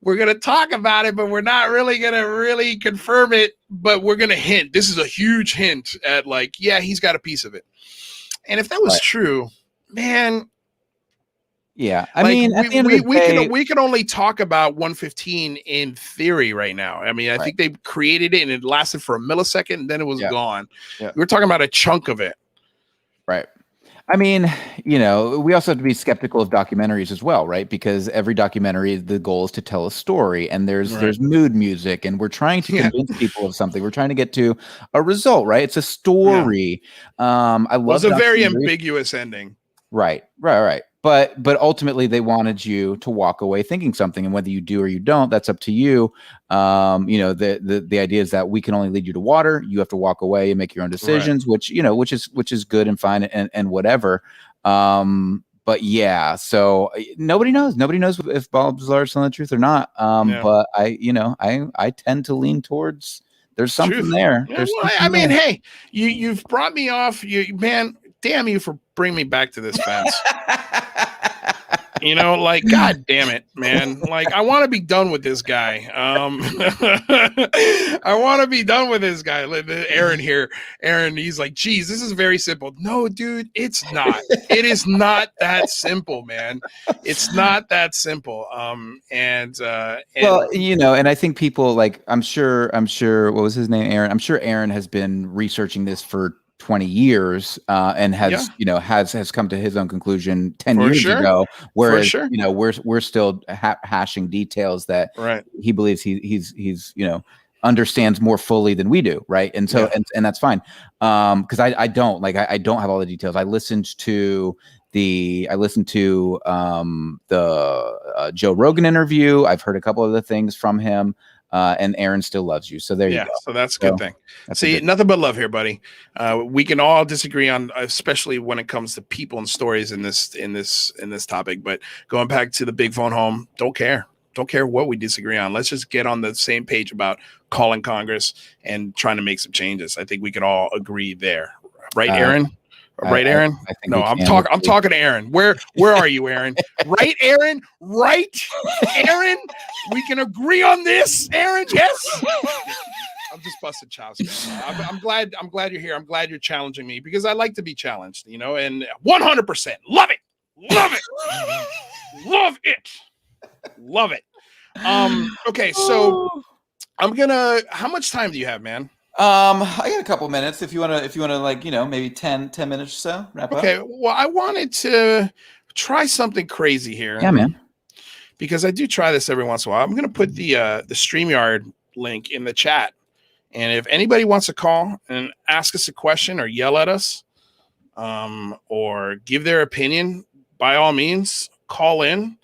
We're going to talk about it, but we're not really going to really confirm it. But we're going to hint. This is a huge hint at, like, yeah, he's got a piece of it. And if that was true, man. Yeah, I mean, at the end of the day, we can only talk about 115 in theory right now. I mean, I think they created it and it lasted for a millisecond, and then it was gone. Yeah. We're talking about a chunk of it. Right. I mean, we also have to be skeptical of documentaries as well, right? Because every documentary, the goal is to tell a story, and there's mood music, and we're trying to convince people of something. We're trying to get to a result, right? It's a story. Yeah. I love. It was a very ambiguous ending. Right. But ultimately, they wanted you to walk away thinking something, and whether you do or you don't, that's up to you. The idea is that we can only lead you to water. You have to walk away and make your own decisions, which is good and fine and whatever. But yeah, so nobody knows. Nobody knows if Bob Lazar is telling the truth or not. But I tend to lean towards there's something there. Yeah, I mean, hey, you've brought me off. Man, damn you for bringing me back to this fence. Like, God damn it, man. Like, I want to be done with this guy. I want to be done with this guy. Aaron here. Aaron, he's like, geez, this is very simple. No, dude, it's not. It is not that simple, man. It's not that simple. And I think people, like, I'm sure, what was his name? Aaron. I'm sure Aaron has been researching this for 20 years and has has come to his own conclusion 10 years ago, whereas we're still hashing details that he believes he's understands more fully than we do, right? And so and that's fine, because I don't have all the details. I listened to the Joe Rogan interview. I've heard a couple of the things from him. And Aaron still loves you, so there you go. So that's a good thing. See, nothing but love here, buddy. We can all disagree on, especially when it comes to people and stories in this topic. But going back to the big phone home, don't care what we disagree on. Let's just get on the same page about calling Congress and trying to make some changes. I think we could all agree there, right, Aaron? Aaron? I think I'm talking to Aaron. Where are you, Aaron? Right, Aaron? Right, Aaron? We can agree on this, Aaron? Yes. I'm just busting chops. I'm glad you're here. I'm glad you're challenging me because I like to be challenged, and 100%. Love it. Love it. Okay, so how much time do you have, man? I got a couple minutes if you want to like, maybe 10 minutes or so, wrap up. Okay. Well, I wanted to try something crazy here. Yeah, man. Because I do try this every once in a while. I'm going to put the StreamYard link in the chat. And if anybody wants to call and ask us a question or yell at us, or give their opinion, by all means, call in.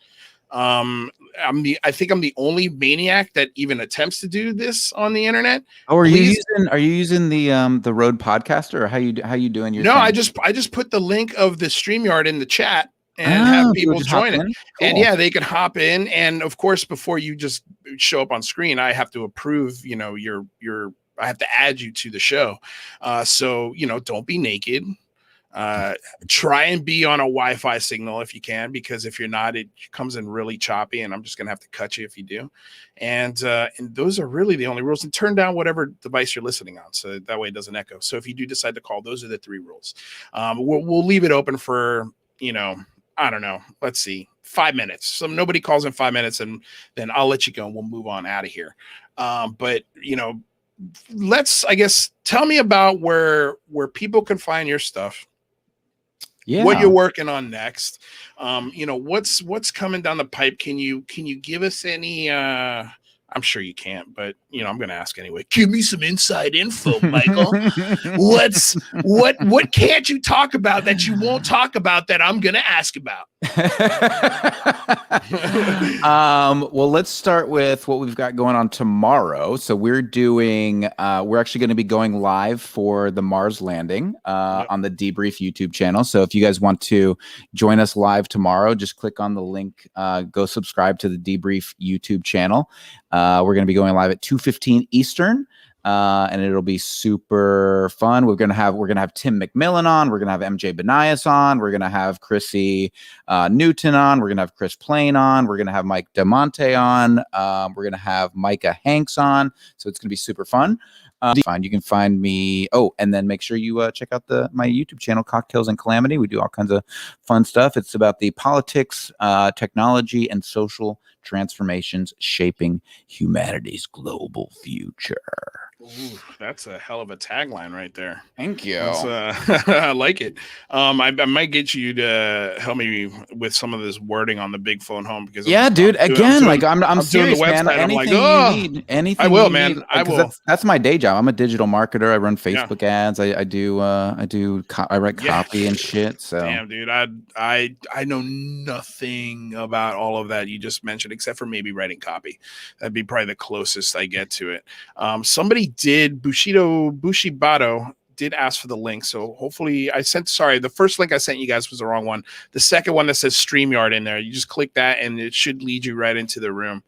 I think I'm the only maniac that even attempts to do this on the internet. Oh, are you using the Rode Podcaster, or how you doing your? No, thing? I just put the link of the StreamYard in the chat and have people join it. Cool. And they can hop in. And of course, before you just show up on screen, I have to approve, I have to add you to the show. So, don't be naked. Try and be on a Wi-Fi signal if you can, because if you're not, it comes in really choppy and I'm just going to have to cut you if you do. And those are really the only rules. And turn down whatever device you're listening on, so that way it doesn't echo. So if you do decide to call, those are the 3 rules. We'll leave it open for, I don't know. Let's see, 5 minutes. So nobody calls in 5 minutes, and then I'll let you go and we'll move on out of here. But let's, I guess, tell me about where people can find your stuff. what you're working on next. What's coming down the pipe. Can you give us any I'm sure you can't, but I'm going to ask anyway. Give me some inside info, Michael. What can't you talk about that you won't talk about that I'm going to ask about? Well, let's start with what we've got going on tomorrow. So we're actually going to be going live for the Mars landing on the Debrief YouTube channel. So if you guys want to join us live tomorrow, just click on the link, go subscribe to the Debrief YouTube channel. We're going to be going live at 2:15 Eastern. And it'll be super fun. We're gonna have Tim McMillan on. We're gonna have MJ Benias on. We're gonna have Chrissy Newton on. We're gonna have Chris Plain on. We're gonna have Mike DeMonte on. We're gonna have Micah Hanks on. So it's gonna be super fun. You can find me. Oh, and then make sure you check out my YouTube channel, Cocktails and Calamity. We do all kinds of fun stuff. It's about the politics, technology, and social transformations shaping humanity's global future. Ooh, that's a hell of a tagline right there. Thank you. I like it. I might get you to help me with some of this wording on the big phone home because I'm serious, man. Anything you need, anything I will, you man. Need, I will. That's my day job. I'm a digital marketer. I run Facebook ads. I write copy and shit. So damn, dude, I know nothing about all of that you just mentioned, except for maybe writing copy. That'd be probably the closest I get to it. Somebody Bushibato did ask for the link, so hopefully the first link I sent you guys was the wrong one. The second one that says StreamYard in there, you just click that and it should lead you right into the room.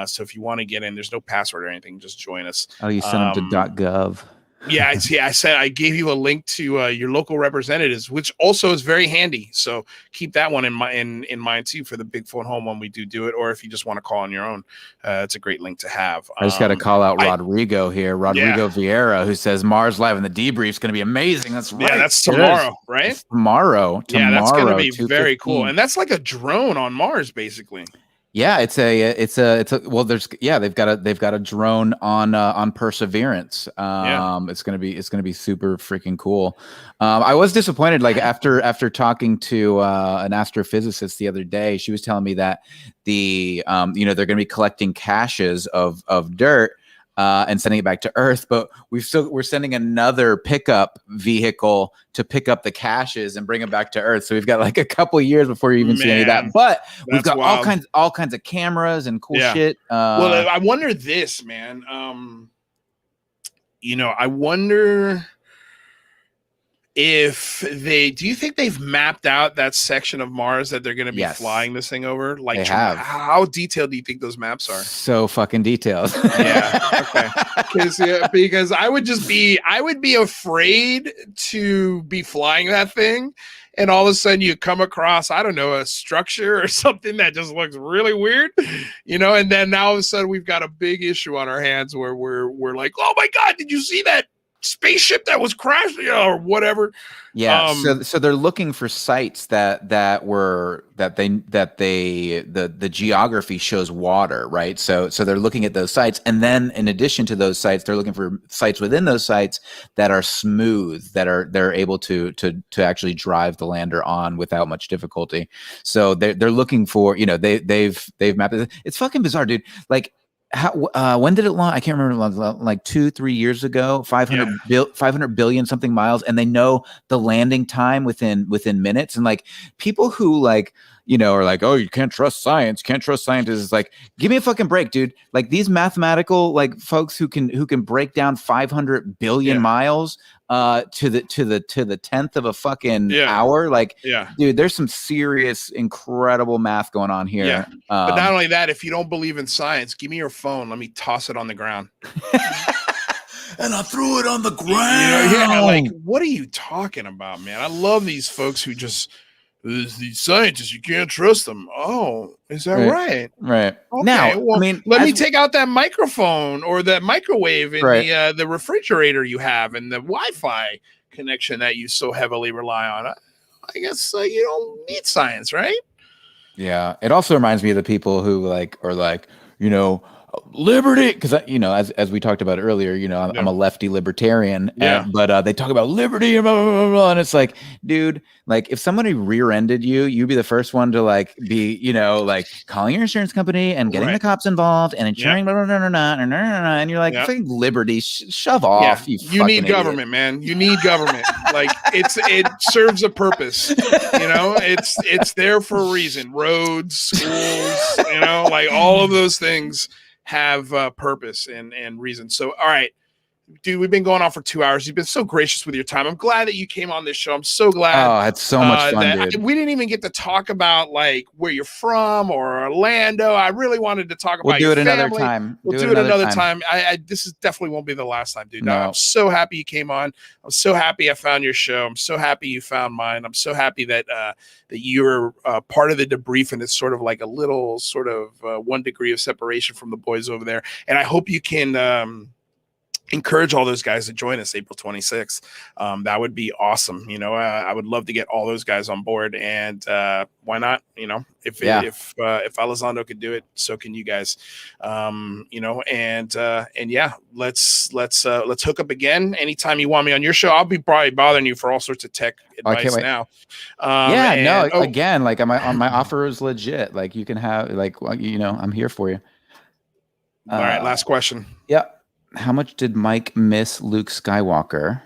So if you want to get in, there's no password or anything, just join us. Oh, you sent them to .gov. Yeah, I said I gave you a link to your local representatives, which also is very handy. So keep that one in mind too for the big phone home when we do it, or if you just want to call on your own, it's a great link to have. I just got to call out Rodrigo Vieira, who says Mars Live and the Debrief is going to be amazing. That's right. Yeah, that's tomorrow, right? It's tomorrow. Yeah, that's going to be very cool, and that's like a drone on Mars, basically. Yeah, they've got a drone on Perseverance. It's gonna be super freaking cool. I was disappointed, like after talking to an astrophysicist the other day, she was telling me that they're gonna be collecting caches of dirt and sending it back to Earth, but we're sending another pickup vehicle to pick up the caches and bring them back to Earth. So we've got like a couple of years before you even see any of that. But we've got wild. all kinds of cameras and cool shit. Well, I wonder this, man. I wonder if do you think they've mapped out that section of Mars that they're going to be flying this thing over? Like, how detailed do you think those maps are? So fucking detailed. Yeah. Okay. Because I would be afraid to be flying that thing, and all of a sudden you come across, I don't know, a structure or something that just looks really weird, and then now all of a sudden we've got a big issue on our hands where we're like, oh my God, did you see that spaceship that was crashing or whatever? Yeah. So they're looking for sites the geography shows water, right? So they're looking at those sites, and then in addition to those sites, they're looking for sites within those sites that are smooth, they're able to actually drive the lander on without much difficulty. So they're looking for, they've mapped it. It's fucking bizarre, dude. Like, when did it launch? I can't remember, like 2-3 years ago, 500 billion something miles, and they know the landing time within minutes. And like people who are like, oh, you can't trust science, can't trust scientists. It's like, give me a fucking break, dude. Like these mathematical folks who can break down 500 billion miles to the tenth of a fucking hour. Like, dude, there's some serious, incredible math going on here. Yeah. But not only that, if you don't believe in science, give me your phone. Let me toss it on the ground. And I threw it on the ground. Like, what are you talking about, man? I love these folks who just, these scientists, you can't trust them. Oh, is that right? Right. Okay, now, well, let me take out that microphone or that microwave in the refrigerator you have and the Wi-Fi connection that you so heavily rely on. I guess you don't need science, right? Yeah. It also reminds me of the people who are like, liberty, because as we talked about earlier, I'm a lefty libertarian, but they talk about liberty and blah, blah, blah, blah, and it's like, dude, like if somebody rear-ended you, you'd be the first one to like be like calling your insurance company and getting the cops involved and insuring blah, blah, blah, blah, blah, blah, blah, blah, and you're like, liberty, shove off. You need government, man. You need government. Like it serves a purpose. It's there for a reason. Roads, schools, like all of those things have purpose and reason. So, all right, dude, we've been going on for 2 hours. You've been so gracious with your time. I'm glad that you came on this show. I'm so glad. Oh, it's so much fun, dude. We didn't even get to talk about like where you're from or Orlando. I really wanted to talk about your family. Another time. We'll do it another time. This is definitely won't be the last time, dude. No. I'm so happy you came on. I'm so happy I found your show. I'm so happy you found mine. I'm so happy that you're part of the debrief, and it's sort of like a little sort of 1 degree of separation from the boys over there. And I hope you can encourage all those guys to join us April 26th. That would be awesome. I would love to get all those guys on board, and why not? If Elizondo could do it, so can you guys. Let's hook up again anytime you want me on your show. I'll be probably bothering you for all sorts of tech advice now. Again, like my offer is legit. Like you can have I'm here for you. All right, last question. Yeah. How much did Mike miss Luke Skywalker?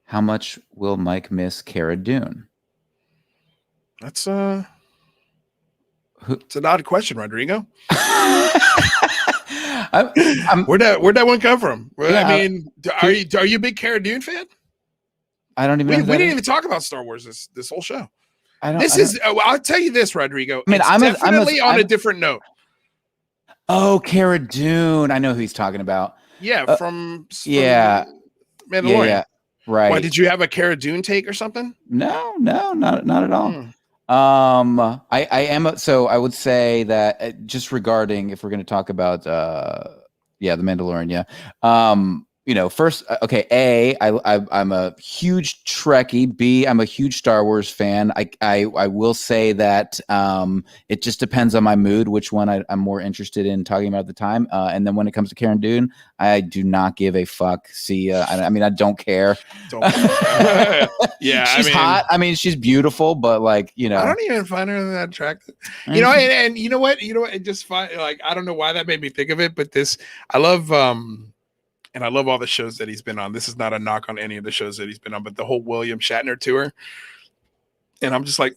How much will Mike miss Cara Dune? That's it's an odd question, Rodrigo. Where'd that one come from? Are you a big Cara Dune fan? I don't even. We didn't even talk about Star Wars this whole show. I'll tell you this, Rodrigo. I mean, I'm definitely on a different note. Oh, Cara Dune. I know who he's talking about. Yeah, from Mandalorian. Yeah, right. Why, did you have a Cara Dune take or something? No, not at all. I am. So I would say that just regarding, if we're going to talk about, the Mandalorian. First, okay. I'm a huge Trekkie. B, I'm a huge Star Wars fan. I will say that it just depends on my mood, which one I'm more interested in talking about at the time. And then when it comes to Cara Dune, I do not give a fuck. See, I don't care. She's hot. I mean, she's beautiful, but I don't even find her that attractive. And you know what? It just fine. Like, I don't know why that made me think of it, but I love. And I love all the shows that he's been on. This is not a knock on any of the shows that he's been on, but the whole William Shatner tour. And I'm just like,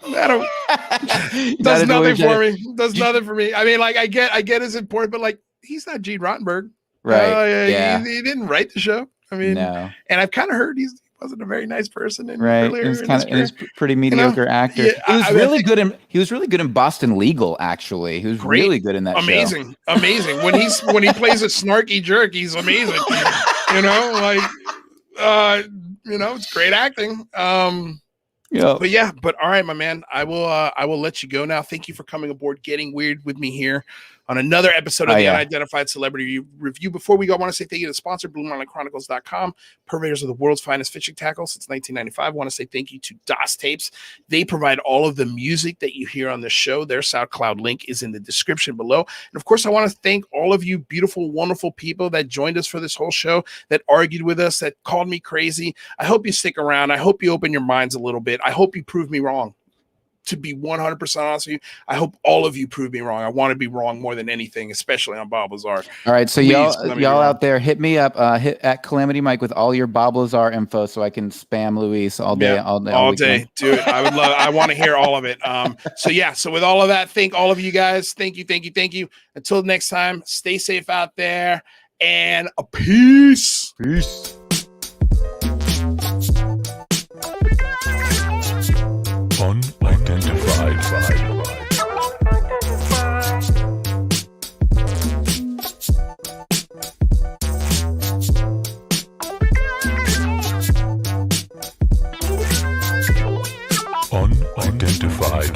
does nothing for me. Does nothing for me. I mean, like, I get it's important, but like, he's not Gene Rottenberg. Right. He didn't write the show. I mean, no. And I've kind of heard he wasn't a very nice person. He's a pretty mediocre actor. Yeah, he was really good in Boston Legal. Actually, he was really good in that. Amazing. When he plays a snarky jerk, he's amazing. It's great acting. But all right, my man, I will let you go now. Thank you for coming aboard, getting weird with me here on another episode of the Unidentified Celebrity Review. Before we go, I want to say thank you to the sponsor, BlueMarlinChronicles.com, purveyors of the world's finest fishing tackle since 1995. I want to say thank you to DOS Tapes. They provide all of the music that you hear on the show. Their SoundCloud link is in the description below. And of course, I want to thank all of you beautiful, wonderful people that joined us for this whole show, that argued with us, that called me crazy. I hope you stick around. I hope you open your minds a little bit. I hope you prove me wrong. To be 100% honest with you, I hope all of you prove me wrong. I want to be wrong more than anything, especially on Bob Lazar. All right, so y'all out there, hit me up, hit at Calamity Mike with all your Bob Lazar info, so I can spam Luis all day, all day, dude. I would love. I want to hear all of it. So with all of that, thank all of you guys. Thank you. Until next time, stay safe out there, and a peace. Unidentified. Unidentified.